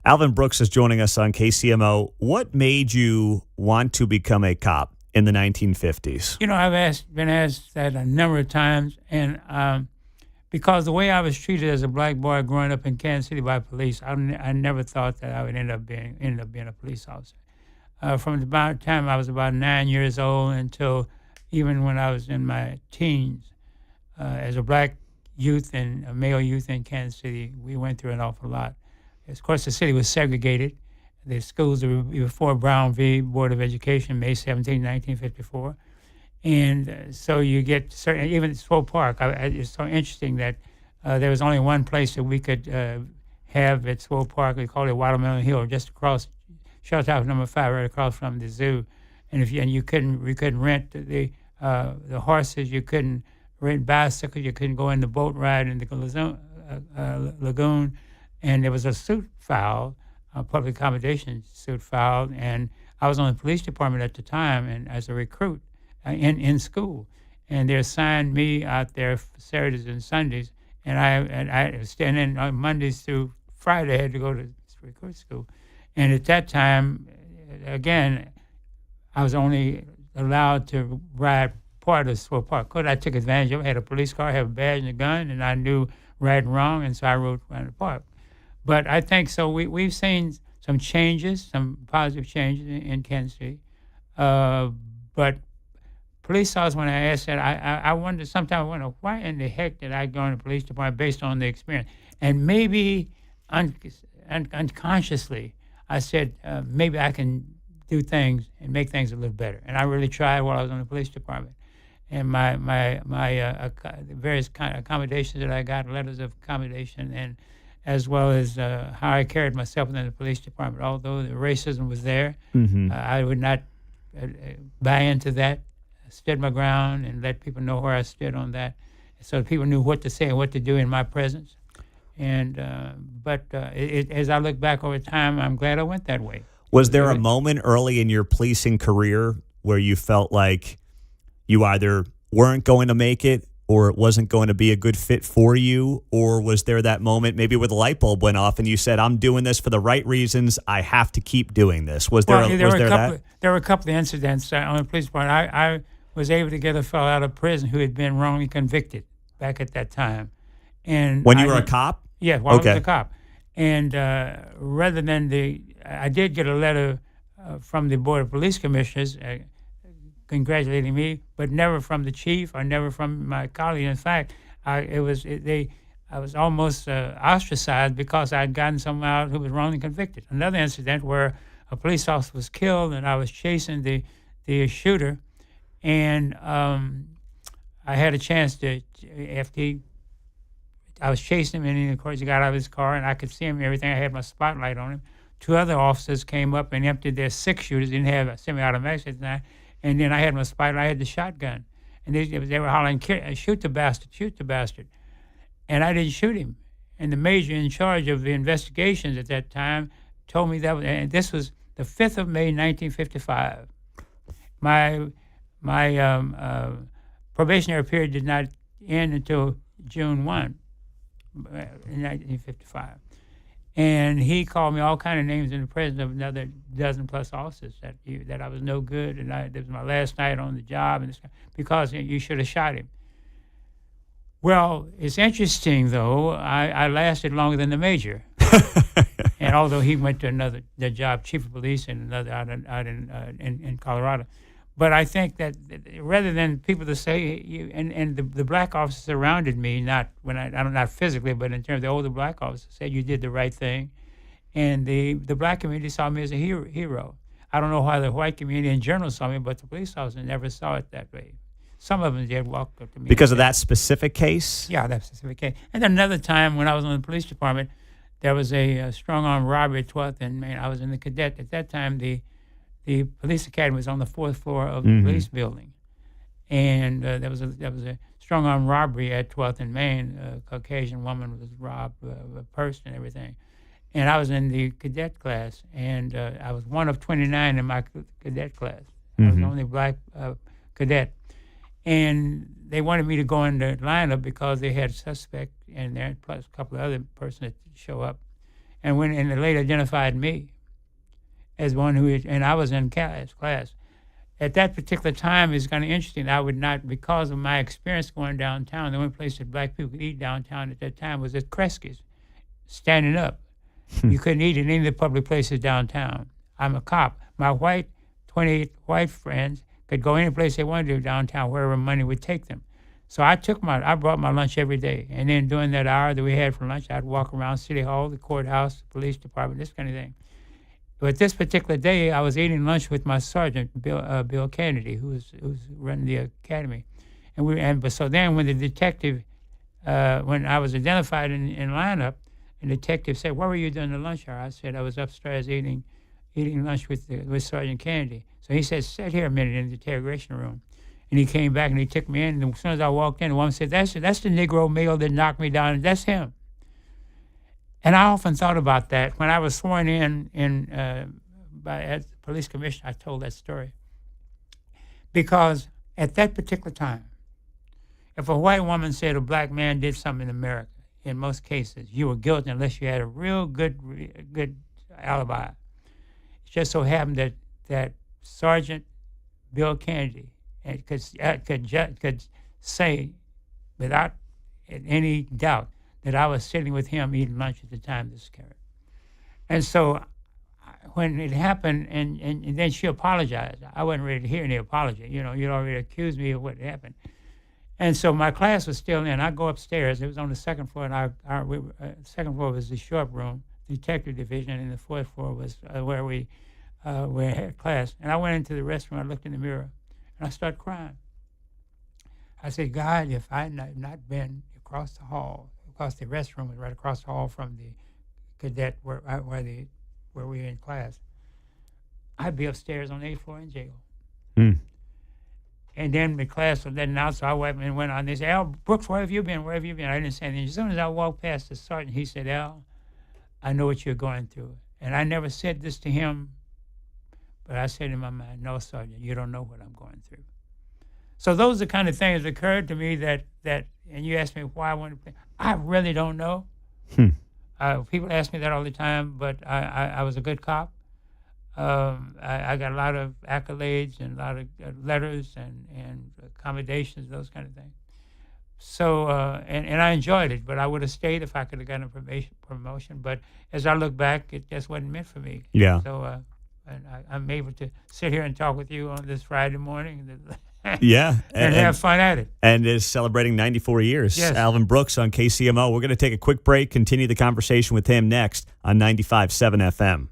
Alvin Brooks is joining us on KCMO. What made you want to become a cop in the 1950s? I've been asked that a number of times, and because the way I was treated as a black boy growing up in Kansas City by police, I never thought that I would end up being a police officer. From the time I was about 9 years old until even when I was in my teens, as a black youth and a male youth in Kansas City, we went through an awful lot. Of course, the city was segregated. The schools were before Brown v. Board of Education, May 17, 1954. And so you get certain, even at Swope Park, it's so interesting that there was only one place that we could have at Swope Park. We called it Watermelon Hill, just across Shelter House number 5, right across from the zoo. And we couldn't rent the horses, you couldn't rent bicycles, you couldn't go in the boat ride in the lagoon. And there was a suit filed, a public accommodation suit filed, and I was on the police department at the time, and as a recruit in school, and they assigned me out there for Saturdays and Sundays, and I was standing on Mondays through Friday. I had to go to recruit school, and at that time, again, I was only allowed to ride part of Swope Park. Because I took advantage of it. I had a police car, I had a badge and a gun, and I knew right and wrong, and so I rode around the park. But I think so. We've seen some changes, some positive changes in Kansas City. But police officers, when I asked that, I wonder, sometimes I wonder, why in the heck did I go in the police department based on the experience? And maybe unconsciously, I said, maybe I can do things and make things a little better. And I really tried while I was in the police department. And my various kind of accommodations that I got, letters of accommodation, and as well as how I carried myself within the police department. Although the racism was there, I would not buy into that. I stood my ground and let people know where I stood on that, so people knew what to say and what to do in my presence. And as I look back over time, I'm glad I went that way. Was there a moment early in your policing career where you felt like you either weren't going to make it or it wasn't going to be a good fit for you? Or was there that moment maybe where the light bulb went off and you said, I'm doing this for the right reasons, I have to keep doing this? There were a couple of incidents on the police department. I was able to get a fellow out of prison who had been wrongly convicted back at that time. And when you were a cop? Yeah, while I was a cop. And rather than I did get a letter from the Board of Police Commissioners congratulating me, but never from the chief or never from my colleague. In fact, I was almost ostracized because I had gotten someone out who was wrongly convicted. Another incident where a police officer was killed and I was chasing the shooter, and I had a chance to, I was chasing him, and of course he got out of his car and I could see him and everything. I had my spotlight on him. 2 other officers came up and emptied their 6 shooters. Didn't have a semi-automatic at the time. And then I had my spotlight. I had the shotgun, and they were hollering, "Shoot the bastard! Shoot the bastard!" And I didn't shoot him. And the major in charge of the investigations at that time told me that, and this was the 5th of May, 1955. My probationary period did not end until June 1 in 1955. And he called me all kind of names in the presence of another dozen plus officers that I was no good, and this was my last night on the job, and because you should have shot him. Well, it's interesting though. I lasted longer than the major, and although he went to the job, chief of police, and another out in Colorado. But I think that rather than people to say, and the black officers surrounded me, not physically, but in terms of the older black officers, said you did the right thing, and the black community saw me as a hero. I don't know why the white community in general saw me, but the police officers never saw it that way. Some of them did walk up to me. Because of that specific case? Yeah, that specific case. And then another time when I was on the police department, there was a strong-arm robbery at 12th and Main. I was in the cadet. At that time, the police academy was on the 4th floor of the police building. And there was a strong-arm robbery at 12th and Main. A Caucasian woman was robbed of a purse and everything. And I was in the cadet class, and I was one of 29 in my cadet class. I was the only black cadet. And they wanted me to go in the lineup because they had a suspect in there, plus a couple of other persons that show up. And they later identified me as one and I was in class. At that particular time, it's kind of interesting. I would not, because of my experience going downtown, the only place that black people could eat downtown at that time was at Kresge's, standing up. You couldn't eat in any of the public places downtown. I'm a cop. My 28 white friends could go any place they wanted to downtown, wherever money would take them. So I brought my lunch every day. And then during that hour that we had for lunch, I'd walk around City Hall, the courthouse, the police department, this kind of thing. But this particular day, I was eating lunch with my sergeant, Bill Kennedy, who was running the academy. So then when the detective, when I was identified in lineup, the detective said, "What were you doing the lunch hour?" I said, "I was upstairs eating lunch with Sergeant Kennedy." So he said, "Sit here a minute in the interrogation room." And he came back and he took me in. And as soon as I walked in, the woman said, "That's the Negro male that knocked me down. That's him." And I often thought about that. When I was sworn in as the police commissioner, I told that story. Because at that particular time, if a white woman said a black man did something in America, in most cases, you were guilty unless you had a real good alibi. It just so happened that Sergeant Bill Kennedy could say without any doubt that I was sitting with him eating lunch at the time this occurred. And so when it happened, and then she apologized, I wasn't ready to hear any apology. You'd already accused me of what happened. And so my class was still in. I go upstairs. It was on the second floor, and our second floor was the short room, detective division, and the fourth floor was where we had class. And I went into the restroom. I looked in the mirror, and I started crying. I said, "God, if I had not been across the hall, because the restroom was right across the hall from the cadet where we were in class, I'd be upstairs on the 8th floor in jail." And then the class was letting out, so I went on. They said, "Al Brooks, where have you been? Where have you been?" I didn't say anything. As soon as I walked past the sergeant, he said, "Al, I know what you're going through." And I never said this to him, but I said in my mind, "No, Sergeant, you don't know what I'm going through." So those are the kind of things that occurred to me that and you asked me why I wanted to play. I really don't know. People ask me that all the time, but I was a good cop. I got a lot of accolades and a lot of letters and accommodations, those kind of things. So, and I enjoyed it, but I would have stayed if I could have gotten a promotion. But as I look back, it just wasn't meant for me. Yeah. So, and I'm able to sit here and talk with you on this Friday morning. Yeah. And have fun at it. And is celebrating 94 years. Yes. Alvin Brooks on KCMO. We're going to take a quick break, continue the conversation with him next on 95.7 FM.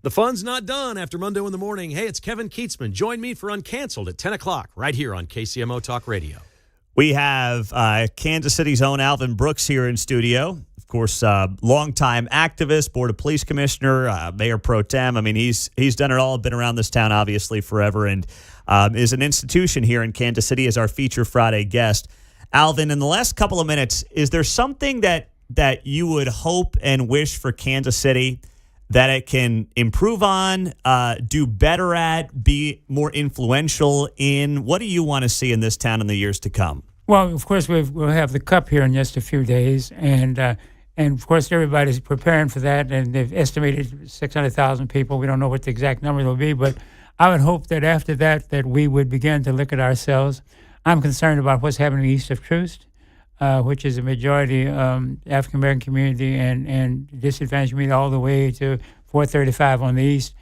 The fun's not done after Mundo in the Morning. Hey, it's Kevin Keatsman. Join me for Uncanceled at 10 o'clock right here on KCMO Talk Radio. We have Kansas City's own Alvin Brooks here in studio. Of course, longtime activist, Board of Police Commissioner, Mayor Pro Tem. I mean, he's done it all, been around this town, obviously, forever, and is an institution here in Kansas City as our Feature Friday guest. Alvin, in the last couple of minutes, is there something that you would hope and wish for Kansas City that it can improve on, do better at, be more influential in? What do you want to see in this town in the years to come? Well, of course, we'll have the Cup here in just a few days, and of course, everybody's preparing for that, and they've estimated 600,000 people. We don't know what the exact number will be, but I would hope that after that we would begin to look at ourselves. I'm concerned about what's happening east of Troost, which is a majority African-American community and disadvantaged community all the way to 435 on the east.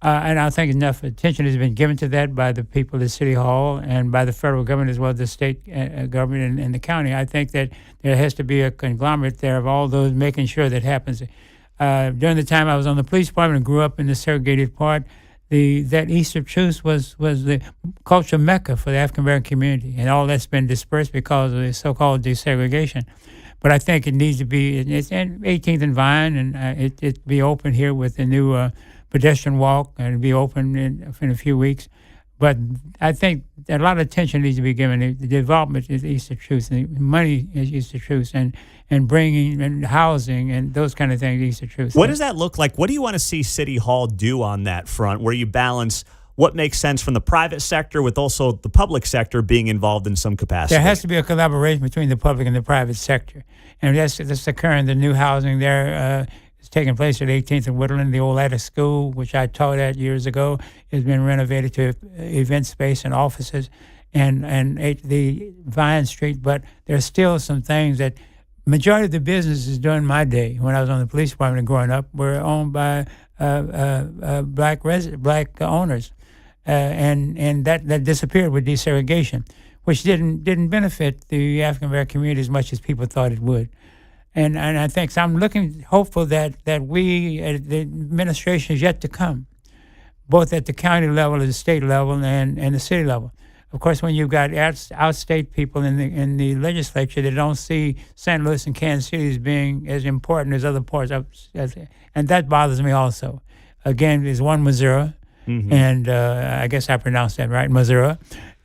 And I think enough attention has been given to that by the people at City Hall and by the federal government as well as the state government and the county. I think that there has to be a conglomerate there of all those making sure that happens. During the time I was on the police department and grew up in the segregated part, that east of Truth was the culture mecca for the African-American community, and all that's been dispersed because of the so-called desegregation. But I think it needs to be, it's 18th and Vine, and it be open here with the new pedestrian walk, and it'll be open in a few weeks. But I think a lot of attention needs to be given. The development is east of Truth, and the money is east of Truth, and bringing and housing and those kind of things east of Truth. What does that look like? What do you want to see City Hall do on that front, where you balance what makes sense from the private sector with also the public sector being involved in some capacity? There has to be a collaboration between the public and the private sector, and that's occurring. The new housing there is taking place at 18th and Woodland. The old attic school, which I taught at years ago, has been renovated to event space and offices, and the Vine Street. But there's still some things that majority of the businesses during my day when I was on the police department and growing up were owned by black owners. And that disappeared with desegregation, which didn't benefit the African American community as much as people thought it would. And I think so I'm hopeful that we, the administration is yet to come, both at the county level, at the state level, and the city level. Of course, when you've got outstate people in the legislature that don't see St. Louis and Kansas City as being as important as other parts, and that bothers me also. Again, there's one Missouri. Mm-hmm. And I guess I pronounced that right, Missouri.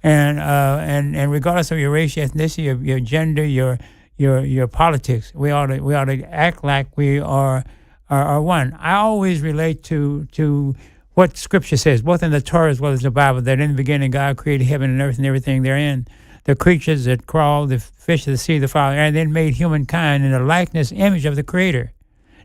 And regardless of your race, your ethnicity, your gender, your politics, we ought to act like we are one. I always relate to what Scripture says, both in the Torah as well as the Bible, that in the beginning God created heaven and earth and everything therein, the creatures that crawl, the fish of the sea, the fowl, and then made humankind in the likeness, image of the Creator.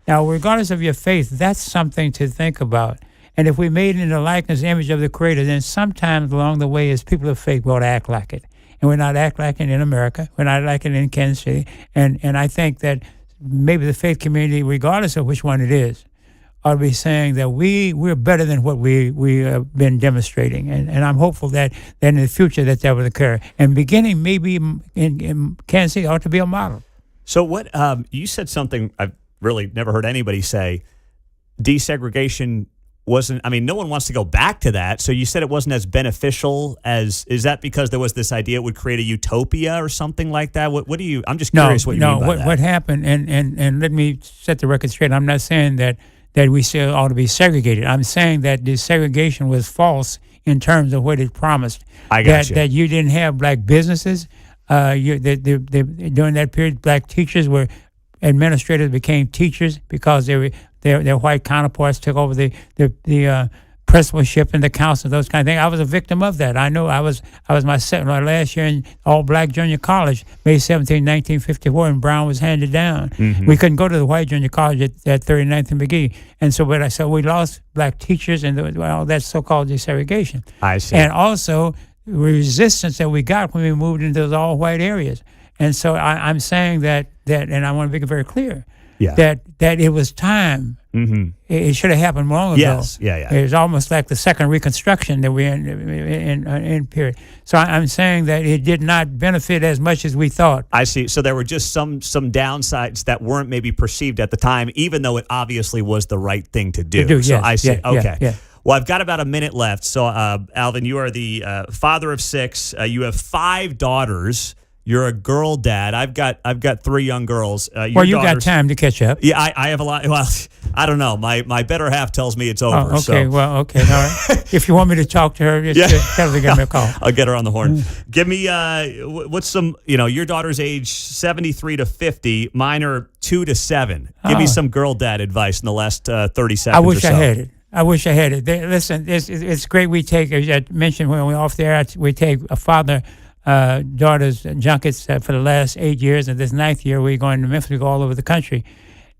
Now, regardless of your faith, that's something to think about. And if we made it in the likeness, image of the Creator, then sometimes along the way, as people of faith, we ought to act like it. And we're not acting like it in America. We're not like it in Kansas City. And I think that maybe the faith community, regardless of which one it is, ought to be saying that we're better than what we have been demonstrating. And I'm hopeful that in the future that will occur. And beginning maybe in Kansas City ought to be a model. So what you said something I've really never heard anybody say, desegregation wasn't, I mean, no one wants to go back to that. So you said it wasn't as beneficial as, is that because there was this idea it would create a utopia or something like that? What do you, I'm just curious what you mean by that. What happened, and let me set the record straight. I'm not saying that we still ought to be segregated. I'm saying that the segregation was false in terms of what it promised. I got you. That you didn't have black businesses. During that period, black teachers were, administrators became teachers because their white counterparts took over the principalship and the council, those kind of things. I was a victim of that. I know I was my last year in all-black junior college, May 17, 1954, and Brown was handed down. Mm-hmm. We couldn't go to the white junior college at 39th and McGee. And so we lost black teachers and all that so-called desegregation. I see. And also resistance that we got when we moved into those all-white areas. And so I'm saying that, and I want to make it very clear, that it was time Mm-hmm. It should have happened long ago. Yes, yeah. It's almost like the second Reconstruction that we're in period. So I'm saying that it did not benefit as much as we thought. I see. So there were just some downsides that weren't maybe perceived at the time, even though it obviously was the right thing to do. So yes, I see. Okay. Yeah. Well, I've got about a minute left. So, Alvin, you are the father of 6. You have 5 daughters. You're a girl dad. I've got 3 young girls. Well, you got time to catch up. Yeah, I have a lot. Well, I don't know. My better half tells me it's over. Oh, okay. So. Well, okay. All right. If you want me to talk to her, just tell her to give me a call. I'll get her on the horn. Give me what's some, your daughter's age 73 to 50. Mine are 2 to 7. Give me some girl dad advice in the last 30 seconds. I wish or so. I had it. Listen, it's great. We take, as I mentioned when we were off there, we take a father daughters junkets for the last 8 years, and this 9th year we're going to Memphis. We go all over the country,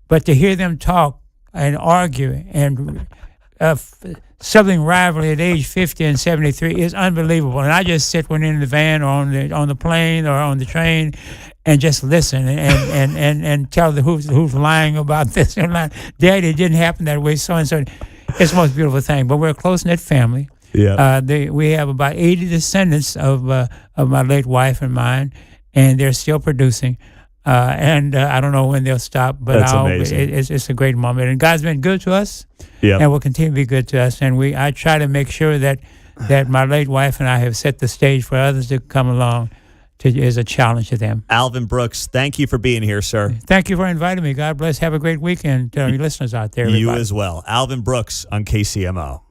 but to hear them talk and argue and sibling rivalry at age 50 and 73 is unbelievable. And I just sit when in the van or on the plane or on the train and just listen and tell who's lying about this and lying. Daddy, it didn't happen that way. So and so. It's the most beautiful thing. But we're a close knit family. Yeah. We have about 80 descendants of my late wife and mine, and they're still producing. And I don't know when they'll stop, but That's amazing. It's a great moment. And God's been good to us, and will continue to be good to us. And I try to make sure that my late wife and I have set the stage for others to come along as a challenge to them. Alvin Brooks, thank you for being here, sir. Thank you for inviting me. God bless. Have a great weekend to your listeners out there. You everybody. as well. Alvin Brooks on KCMO.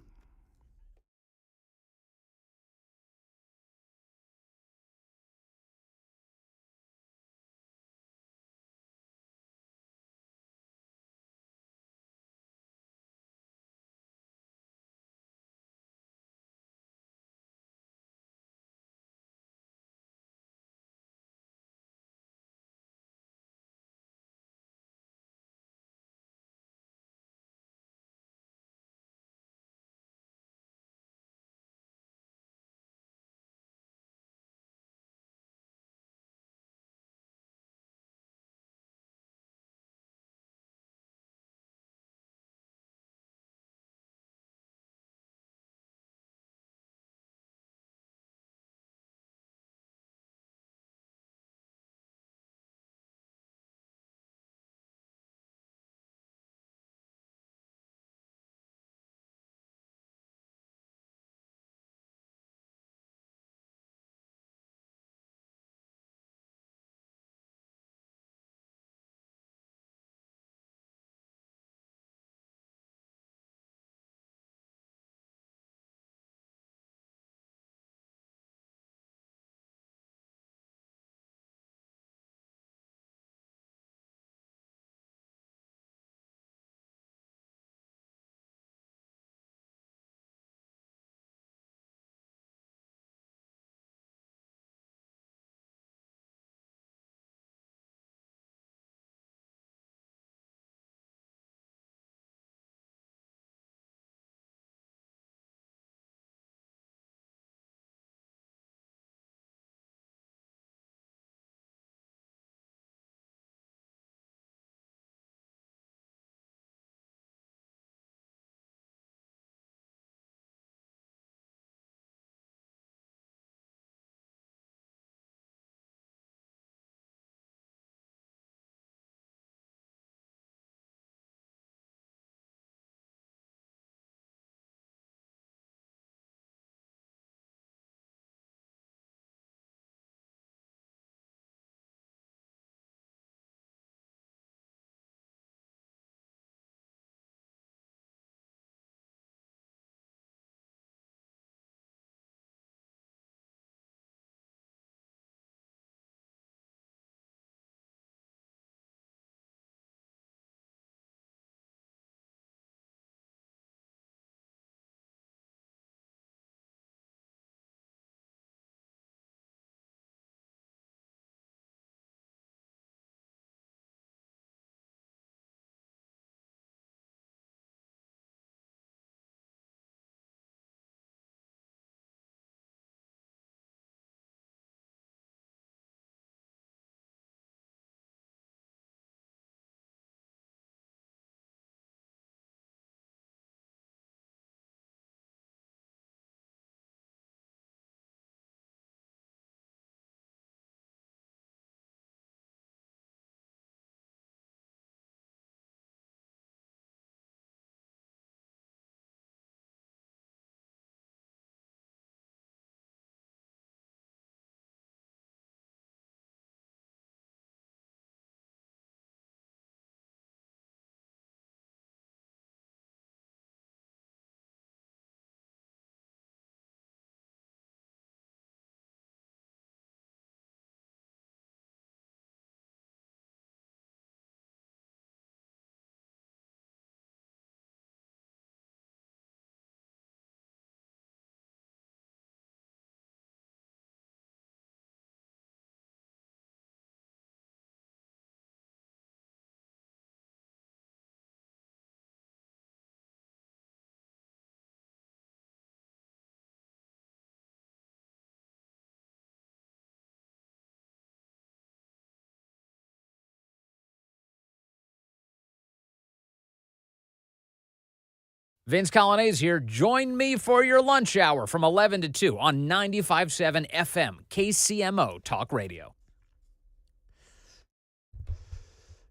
Vince Colonnese here. Join me for your lunch hour from 11 to 2 on 95.7 FM, KCMO Talk Radio.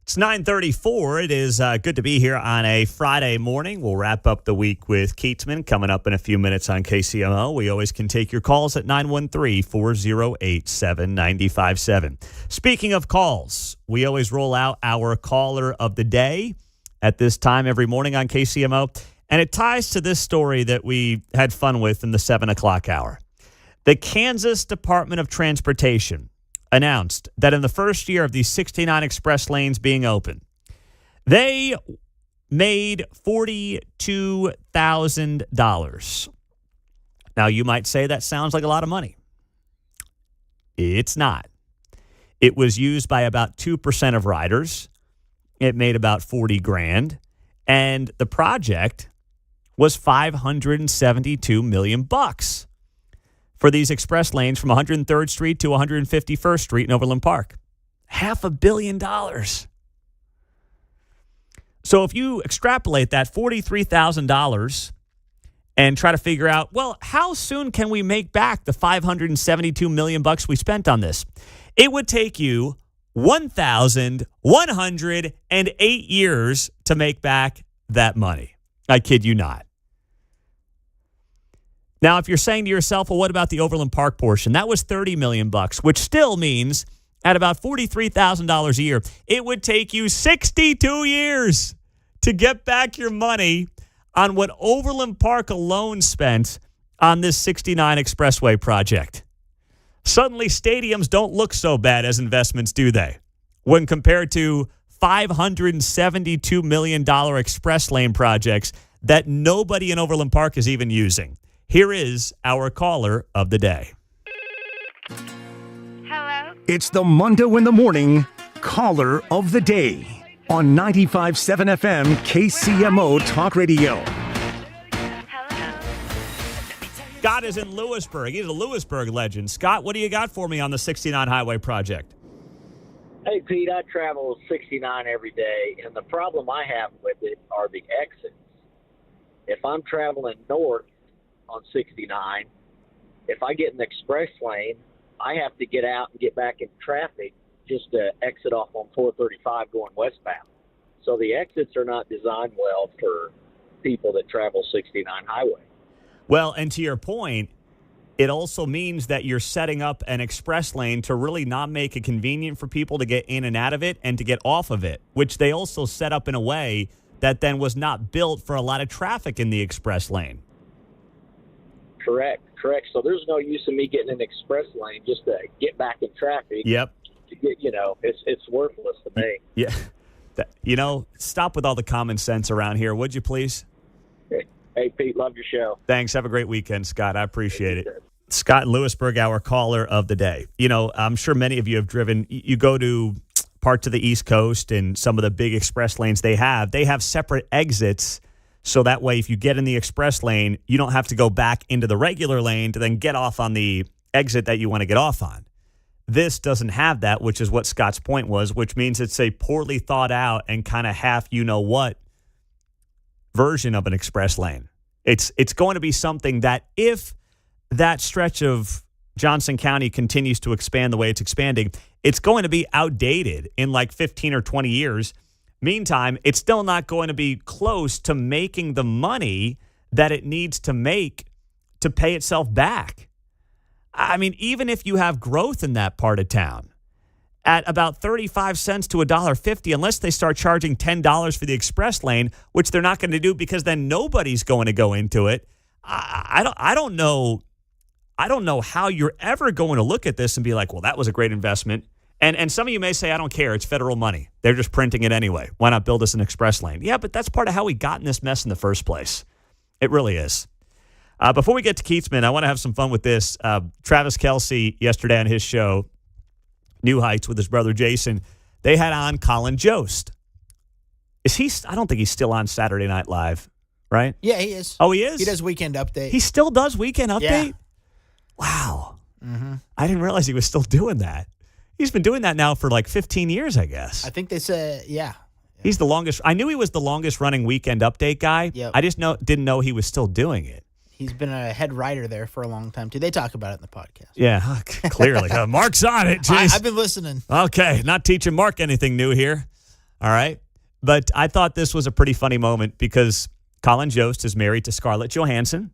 It's 9:34. It is good to be here on a Friday morning. We'll wrap up the week with Keatsman coming up in a few minutes on KCMO. We always can take your calls at 913-408-7957. Speaking of calls, we always roll out our caller of the day at this time every morning on KCMO. And it ties to this story that we had fun with in the 7 o'clock hour. The Kansas Department of Transportation announced that in the first year of these 69 express lanes being open, they made $42,000. Now, you might say that sounds like a lot of money. It's not. It was used by about 2% of riders. It made about 40 grand. And the project was $572 million for these express lanes from 103rd Street to 151st Street in Overland Park. $500 million. So if you extrapolate that $43,000 and try to figure out, well, how soon can we make back the $572 million we spent on this? It would take you 1,108 years to make back that money. I kid you not. Now, if you're saying to yourself, well, what about the Overland Park portion? That was $30 million, which still means at about $43,000 a year, it would take you 62 years to get back your money on what Overland Park alone spent on this 69 expressway project. Suddenly, stadiums don't look so bad as investments, do they? When compared to $572 million express lane projects that nobody in Overland Park is even using. Here is our caller of the day. Hello? It's the Mundo in the Morning caller of the day on 95.7 FM KCMO Talk Radio. Scott is in Lewisburg. He's a Lewisburg legend. Scott, what do you got for me on the 69 highway project? Hey, Pete, I travel 69 every day, and the problem I have with it are the exits. If I'm traveling north on 69, if I get an express lane, I have to get out and get back in traffic just to exit off on 435 going westbound. So the exits are not designed well for people that travel 69 highway. Well, and to your point, it also means that you're setting up an express lane to really not make it convenient for people to get in and out of it and to get off of it, which they also set up in a way that then was not built for a lot of traffic in the express lane. Correct. So there's no use in me getting an express lane just to get back in traffic. Yep. To get, it's worthless to me. Yeah. Stop with all the common sense around here, would you please? Hey, Pete, love your show. Thanks. Have a great weekend, Scott. I appreciate it. Scott in Lewisburg, our caller of the day. I'm sure many of you have driven. You go to parts of the East Coast and some of the big express lanes they have separate exits. So that way, if you get in the express lane, you don't have to go back into the regular lane to then get off on the exit that you want to get off on. This doesn't have that, which is what Scott's point was, which means it's a poorly thought out and kind of half you-know-what version of an express lane. It's going to be something that if that stretch of Johnson County continues to expand the way it's expanding, it's going to be outdated in like 15 or 20 years. Meantime, it's still not going to be close to making the money that it needs to make to pay itself back. I mean, even if you have growth in that part of town at about 35 cents to $1.50, unless they start charging $10 for the express lane, which they're not going to do because then nobody's going to go into it. I don't know how you're ever going to look at this and be like, well, that was a great investment. And some of you may say, I don't care. It's federal money. They're just printing it anyway. Why not build us an express lane? Yeah, but that's part of how we got in this mess in the first place. It really is. Before we get to Keatsman, I want to have some fun with this. Travis Kelce, yesterday on his show, New Heights, with his brother Jason, they had on Colin Jost. Is he? I don't think he's still on Saturday Night Live, right? Yeah, he is. Oh, he is? He does Weekend Update. He still does Weekend Update? Yeah. Wow. Mm-hmm. I didn't realize he was still doing that. He's been doing that now for like 15 years, I guess. I think they said, yeah. He's the longest. I knew he was the longest running Weekend Update guy. Yep. I just didn't know he was still doing it. He's been a head writer there for a long time, too. They talk about it in the podcast. Yeah, clearly. Mark's on it. Jeez. I've been listening. Okay, not teaching Mark anything new here. All right. But I thought this was a pretty funny moment because Colin Jost is married to Scarlett Johansson.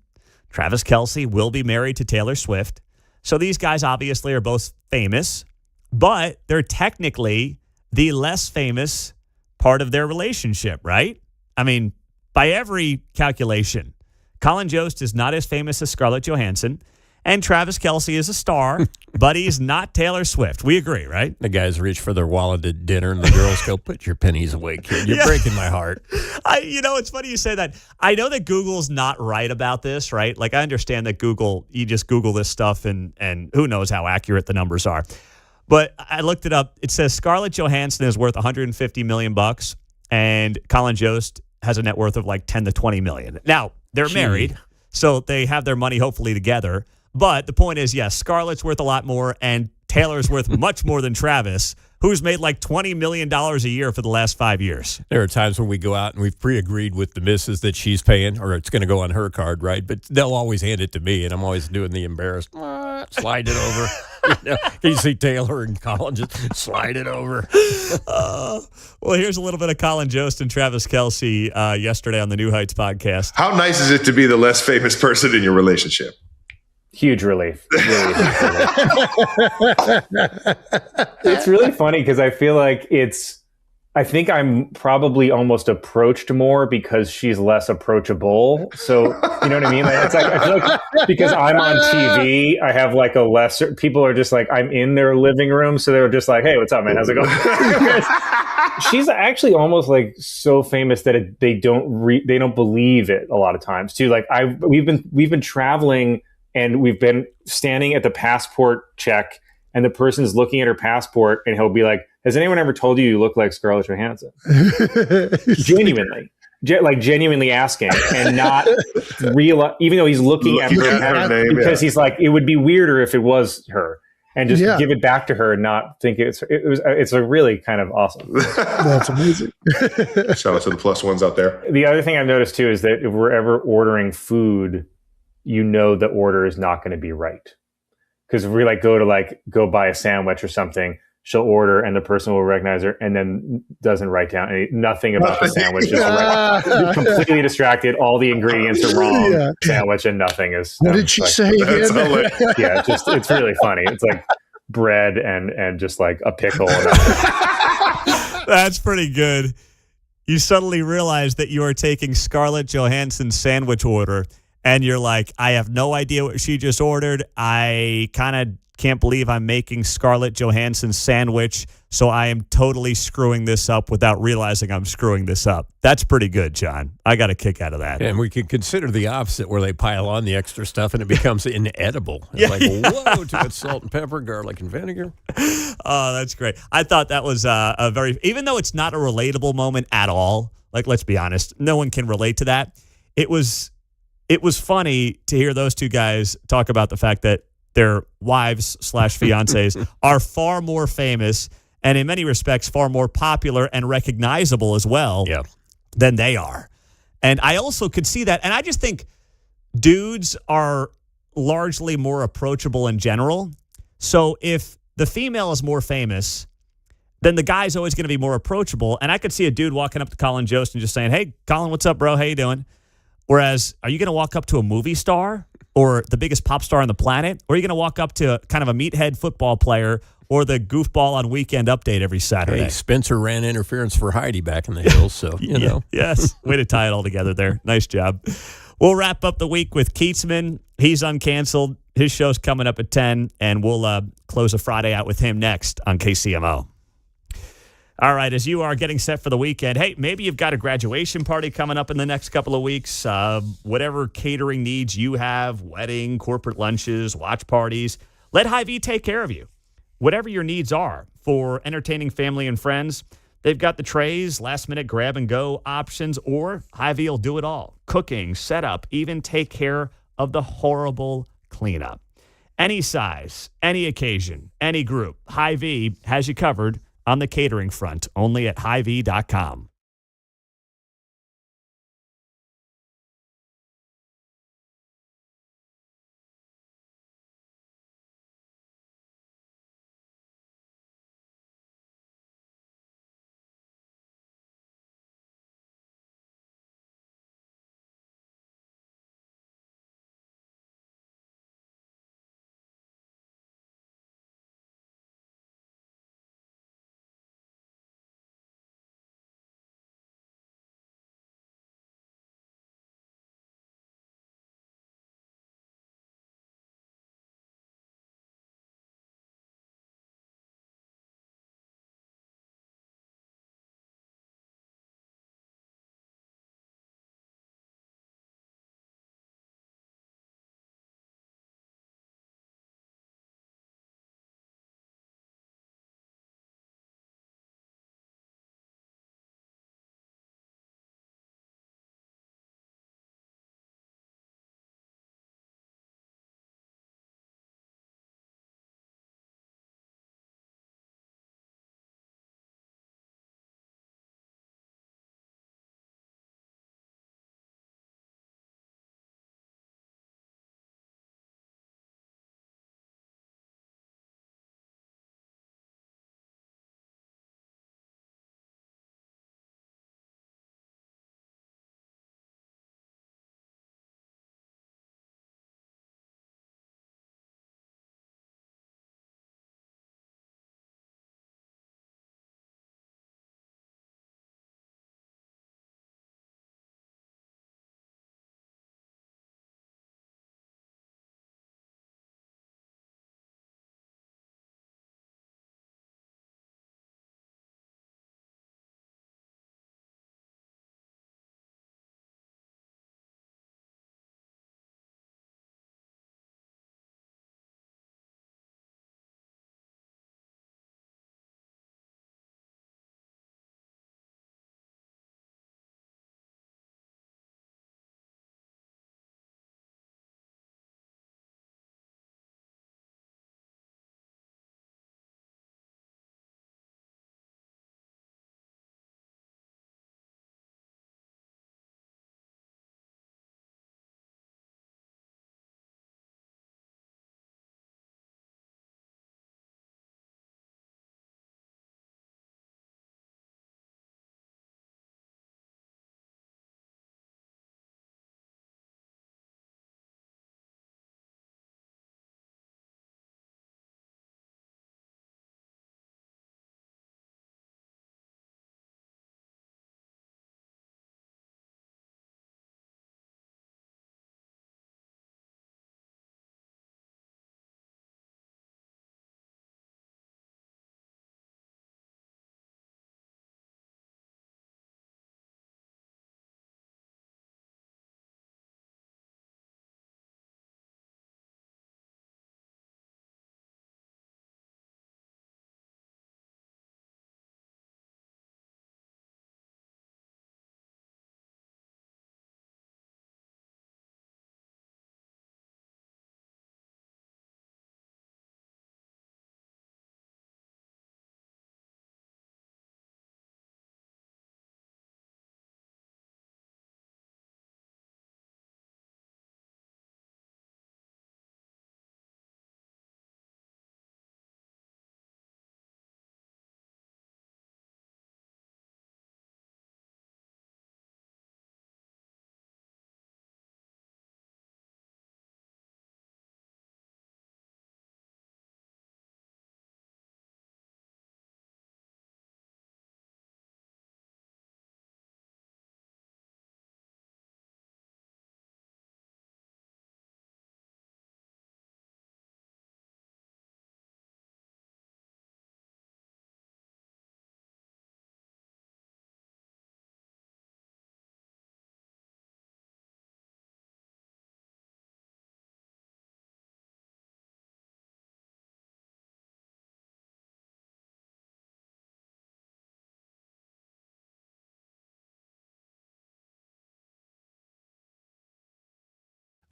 Travis Kelce will be married to Taylor Swift. So these guys obviously are both famous, but they're technically the less famous part of their relationship, right? I mean, by every calculation, Colin Jost is not as famous as Scarlett Johansson, and Travis Kelce is a star, but he's not Taylor Swift. We agree, right? The guys reach for their wallet at dinner, and the girls go, "Put your pennies away, kid. You're breaking my heart." It's funny you say that. I know that Google's not right about this, right? Like, I understand that Google, you just Google this stuff, and who knows how accurate the numbers are. But I looked it up. It says Scarlett Johansson is worth $150 million, and Colin Jost has a net worth of like 10 to 20 million. Now, they're married, so they have their money hopefully together. But the point is, yes, Scarlett's worth a lot more, and Taylor's worth much more than Travis, who's made like $20 million a year for the last 5 years. There are times when we go out and we've pre-agreed with the missus that she's paying, or it's going to go on her card, right? But they'll always hand it to me, and I'm always doing the embarrassed, slide it over. You see Taylor and Colin just slide it over. Well, here's a little bit of Colin Jost and Travis Kelce yesterday on the New Heights podcast. How nice is it to be the less famous person in your relationship? Huge relief. Really huge relief. It's really funny because I feel like I think I'm probably almost approached more because she's less approachable. So, you know what I mean? Like, it's like, I feel like because I'm on TV, I have like a lesser, people are just like, I'm in their living room. So they're just like, "Hey, what's up, man? How's it going?" She's actually almost like so famous that they don't believe it a lot of times too. Like we've been traveling and we've been standing at the passport check and the person's looking at her passport and he'll be like, "Has anyone ever told you look like Scarlett Johansson?" Genuinely asking and not real, even though he's looking at her name, because he's like, it would be weirder if it was her, and just give it back to her and not think it's a really kind of awesome. That's amazing. Shout out to the plus ones out there. The other thing I've noticed too is that if we're ever ordering food, the order is not going to be right. Because if we go buy a sandwich or something, she'll order and the person will recognize her and then doesn't write down nothing about the sandwich. Just completely distracted. All the ingredients are wrong. Sandwich and nothing is. What did she say again? Yeah, it's really funny. It's like bread and just like a pickle. That's pretty good. You suddenly realize that you are taking Scarlett Johansson's sandwich order and you're like, I have no idea what she just ordered. I kind of can't believe I'm making Scarlett Johansson's sandwich, so I am totally screwing this up without realizing I'm screwing this up. That's pretty good, John. I got a kick out of that. And we could consider the opposite, where they pile on the extra stuff and it becomes inedible. It's whoa, too much salt and pepper, garlic and vinegar. Oh, that's great. I thought that was a very, even though it's not a relatable moment at all, like, let's be honest, no one can relate to that. It was funny to hear those two guys talk about the fact that their wives/fiancés are far more famous and in many respects far more popular and recognizable as well than they are. And I also could see that. And I just think dudes are largely more approachable in general. So if the female is more famous, then the guy's always going to be more approachable. And I could see a dude walking up to Colin Jost and just saying, "Hey, Colin, what's up, bro? How you doing?" Whereas, are you going to walk up to a movie star or the biggest pop star on the planet? Or are you going to walk up to kind of a meathead football player or the goofball on Weekend Update every Saturday? Hey, Spencer ran interference for Heidi back in the hills, so, you know. Yes, way to tie it all together there. Nice job. We'll wrap up the week with Keatsman. He's uncanceled. His show's coming up at 10, and we'll close a Friday out with him next on KCMO. All right, as you are getting set for the weekend, hey, maybe you've got a graduation party coming up in the next couple of weeks. Whatever catering needs you have, wedding, corporate lunches, watch parties, let Hy-Vee take care of you. Whatever your needs are for entertaining family and friends, they've got the trays, last-minute grab-and-go options, or Hy-Vee will do it all. Cooking, setup, even take care of the horrible cleanup. Any size, any occasion, any group, Hy-Vee has you covered on the catering front, only at Hy-Vee.com.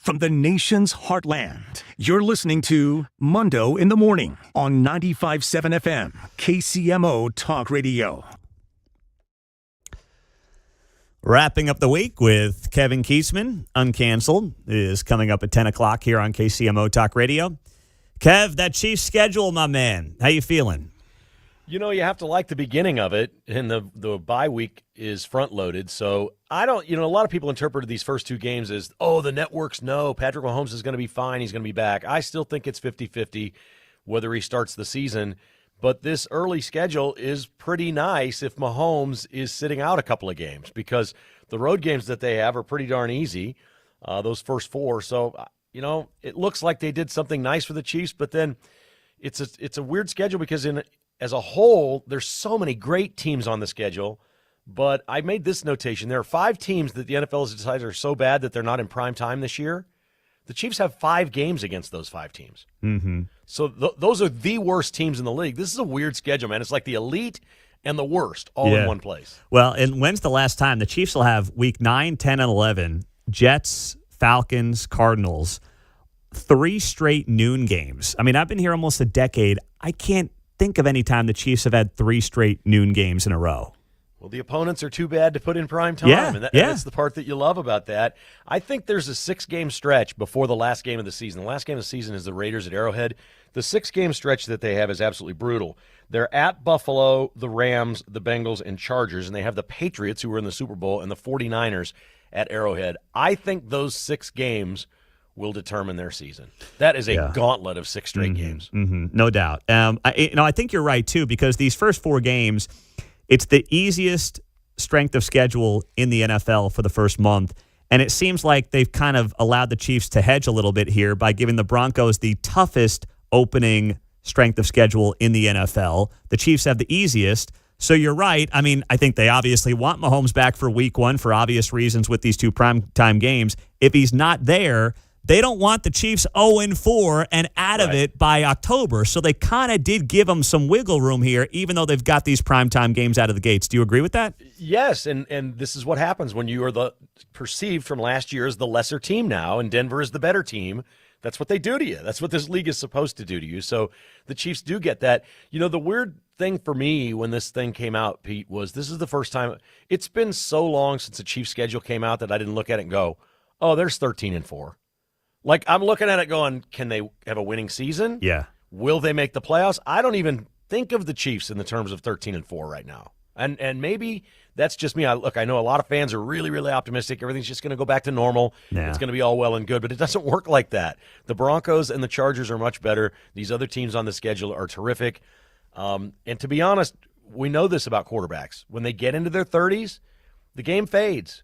from the nation's heartland. You're listening to Mundo in the Morning on 95.7 FM, KCMO Talk Radio. Wrapping up the week with Kevin Kietzman, Uncanceled, is coming up at 10 o'clock here on KCMO Talk Radio. Kev, that Chiefs schedule, my man. How you feeling? You know, you have to like the beginning of it, and the bye week is front-loaded. So I don't, a lot of people interpreted these first two games as, the networks know Patrick Mahomes is going to be fine, he's going to be back. I still think it's 50-50 whether he starts the season. But this early schedule is pretty nice if Mahomes is sitting out a couple of games, because the road games that they have are pretty darn easy, those first four. So, it looks like they did something nice for the Chiefs, but then it's a weird schedule because as a whole, there's so many great teams on the schedule. But I made this notation. There are 5 teams that the NFL has decided are so bad that they're not in prime time this year. The Chiefs have 5 games against those 5 teams. Mm-hmm. So those are the worst teams in the league. This is a weird schedule, man. It's like the elite and the worst all in one place. Well, and when's the last time? The Chiefs will have week 9, 10, and 11, Jets, Falcons, Cardinals, 3 straight noon games. I mean, I've been here almost a decade. I can't think of any time the Chiefs have had 3 straight noon games in a row. Well, the opponents are too bad to put in prime time, and that's the part that you love about that. I think there's a 6-game stretch before the last game of the season. The last game of the season is the Raiders at Arrowhead. The 6-game stretch that they have is absolutely brutal. They're at Buffalo, the Rams, the Bengals, and Chargers, and they have the Patriots, who were in the Super Bowl, and the 49ers at Arrowhead. I think those 6 games will determine their season. That is a gauntlet of 6 straight games. Mm-hmm. No doubt. I think you're right, too, because these first 4 games, it's the easiest strength of schedule in the NFL for the first month. And it seems like they've kind of allowed the Chiefs to hedge a little bit here by giving the Broncos the toughest opening strength of schedule in the NFL. The Chiefs have the easiest. So you're right. I mean, I think they obviously want Mahomes back for week 1 for obvious reasons with these 2 primetime games. If he's not there, they don't want the Chiefs 0-4 and out of it by October. So they kind of did give them some wiggle room here, even though they've got these primetime games out of the gates. Do you agree with that? Yes, and this is what happens when you are the perceived from last year as the lesser team now, and Denver is the better team. That's what they do to you. That's what this league is supposed to do to you. So the Chiefs do get that. The weird thing for me when this thing came out, Pete, was this is the first time. It's been so long since the Chiefs schedule came out that I didn't look at it and go, there's 13-4. Like, I'm looking at it going, can they have a winning season? Yeah. Will they make the playoffs? I don't even think of the Chiefs in the terms of 13-4 right now. And maybe that's just me. I know a lot of fans are really, really optimistic. Everything's just going to go back to normal. Yeah. It's going to be all well and good, but it doesn't work like that. The Broncos and the Chargers are much better. These other teams on the schedule are terrific. And to be honest, we know this about quarterbacks. When they get into their 30s, the game fades.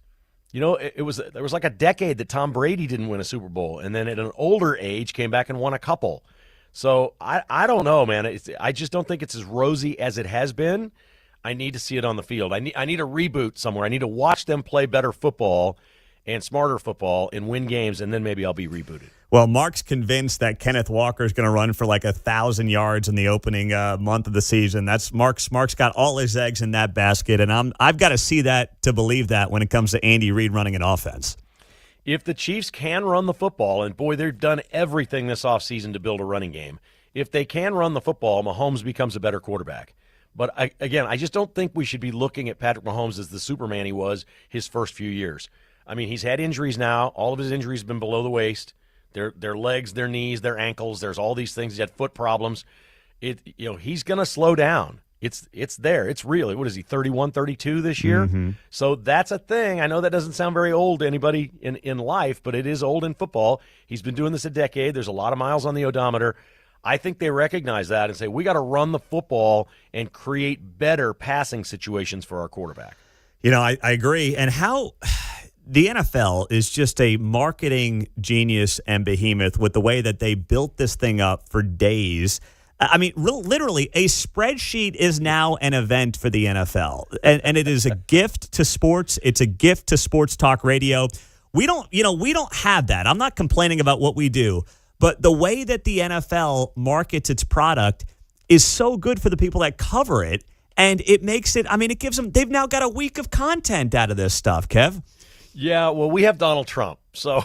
There was like a decade that Tom Brady didn't win a Super Bowl, and then at an older age came back and won a couple. So I don't know, man. I just don't think it's as rosy as it has been. I need to see it on the field. I need a reboot somewhere. I need to watch them play better football and smarter football and win games, and then maybe I'll be rebooted. Well, Mark's convinced that Kenneth Walker is going to run for like 1,000 yards in the opening month of the season. That's Mark's got all his eggs in that basket, and I've got to see that to believe that when it comes to Andy Reid running an offense. If the Chiefs can run the football, and boy, they've done everything this offseason to build a running game. If they can run the football, Mahomes becomes a better quarterback. But I just don't think we should be looking at Patrick Mahomes as the Superman he was his first few years. I mean, he's had injuries now. All of his injuries have been below the waist. Their legs, their knees, their ankles. There's all these things. He's had foot problems. He's going to slow down. It's there. It's real. What is he, 31, 32 this year? Mm-hmm. So that's a thing. I know that doesn't sound very old to anybody in life, but it is old in football. He's been doing this a decade. There's a lot of miles on the odometer. I think they recognize that and say, we got to run the football and create better passing situations for our quarterback. I agree. And how the NFL is just a marketing genius and behemoth with the way that they built this thing up for days. I mean, literally, a spreadsheet is now an event for the NFL, and it is a gift to sports. It's a gift to sports talk radio. We don't have that. I'm not complaining about what we do, but the way that the NFL markets its product is so good for the people that cover it, and it makes it. I mean, it gives them. They've now got a week of content out of this stuff, Kev. Yeah, well, we have Donald Trump, So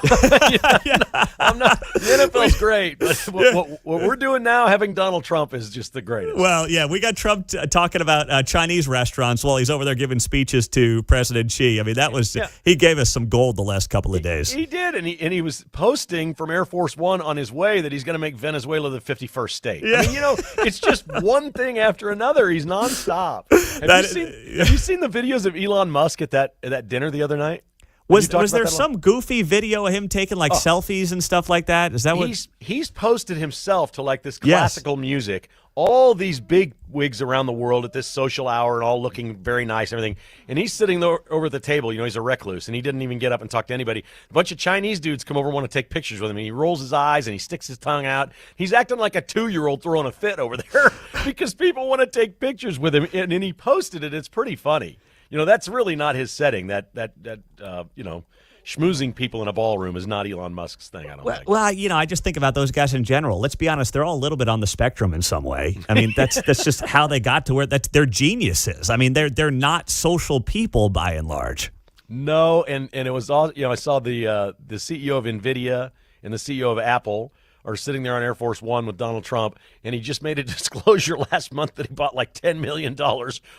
I'm not. The NFL's great, but what we're doing now, having Donald Trump, is just the greatest. Well, yeah, we got Trump talking about Chinese restaurants while he's over there giving speeches to President Xi. I mean, that was he gave us some gold the last couple of days. He did, and he was posting from Air Force One on his way that he's going to make Venezuela the 51st state. Yeah. I mean, it's just one thing after another. He's nonstop. Have you seen the videos of Elon Musk at that dinner the other night? Was there some goofy video of him taking selfies and stuff like that? Is that what he's posted himself to this classical music? All these big wigs around the world at this social hour and all looking very nice and everything. And he's sitting over at the table. He's a recluse, and he didn't even get up and talk to anybody. A bunch of Chinese dudes come over and want to take pictures with him. And he rolls his eyes and he sticks his tongue out. He's acting like a 2-year-old throwing a fit over there because people want to take pictures with him. And he posted it. It's pretty funny. That's really not his setting. That schmoozing people in a ballroom is not Elon Musk's thing, I don't think. Well, I just think about those guys in general. Let's be honest, they're all a little bit on the spectrum in some way. I mean, that's just how they got to where they're geniuses. I mean, they're not social people by and large. No, and it was all, I saw the CEO of NVIDIA and the CEO of Apple are sitting there on Air Force One with Donald Trump, and he just made a disclosure last month that he bought $10 million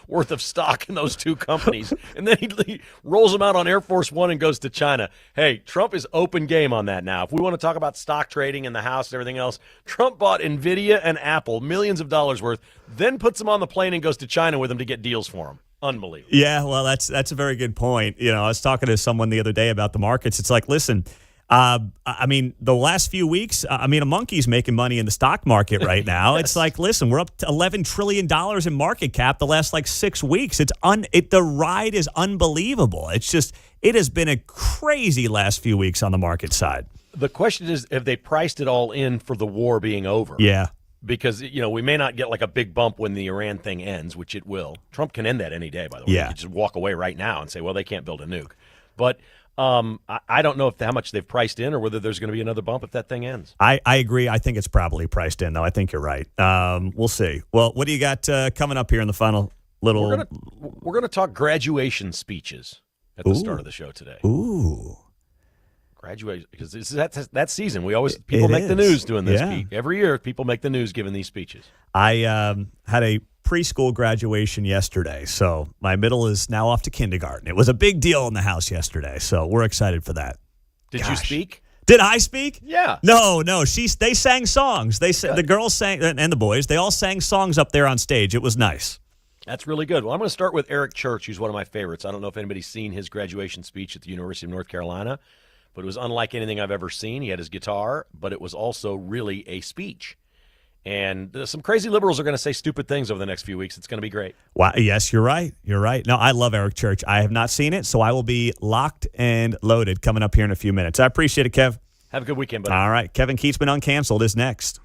worth of stock in those two companies. And then he rolls them out on Air Force One and goes to China. Hey, Trump is open game on that now. If we want to talk about stock trading in the House and everything else, Trump bought NVIDIA and Apple, millions of dollars worth, then puts them on the plane and goes to China with them to get deals for them. Unbelievable. Yeah, well, that's a very good point. I was talking to someone the other day about the markets. It's like, listen, I mean, the last few weeks, a monkey's making money in the stock market right now. Yes. It's like, listen, we're up to $11 trillion in market cap the last 6 weeks. The ride is unbelievable. It's just, it has been a crazy last few weeks on the market side. The question is, have they priced it all in for the war being over? Yeah. Because, we may not get a big bump when the Iran thing ends, which it will. Trump can end that any day, by the way. Yeah. He could just walk away right now and say, well, they can't build a nuke. But I don't know how much they've priced in or whether there's going to be another bump if that thing ends. I agree. I think it's probably priced in, though. I think you're right. We'll see. Well, what do you got coming up here in the final little? We're gonna talk graduation speeches at the start of the show today. Ooh. Graduation, because this is that season. People make the news doing this. Yeah. Every year, people make the news giving these speeches. I had a preschool graduation yesterday, so my middle is now off to kindergarten. It was a big deal in the house yesterday, so we're excited for that. Did you speak? Did I speak? Yeah. No. They sang songs. The girls sang, and the boys. They all sang songs up there on stage. It was nice. That's really good. Well, I'm going to start with Eric Church, who's one of my favorites. I don't know if anybody's seen his graduation speech at the University of North Carolina, but it was unlike anything I've ever seen. He had his guitar, but it was also really a speech. And some crazy liberals are going to say stupid things over the next few weeks. It's going to be great. Wow. Yes, you're right. You're right. No, I love Eric Church. I have not seen it, so I will be locked and loaded coming up here in a few minutes. I appreciate it, Kev. Have a good weekend, buddy. All right. Kevin Keatsman Uncanceled is next.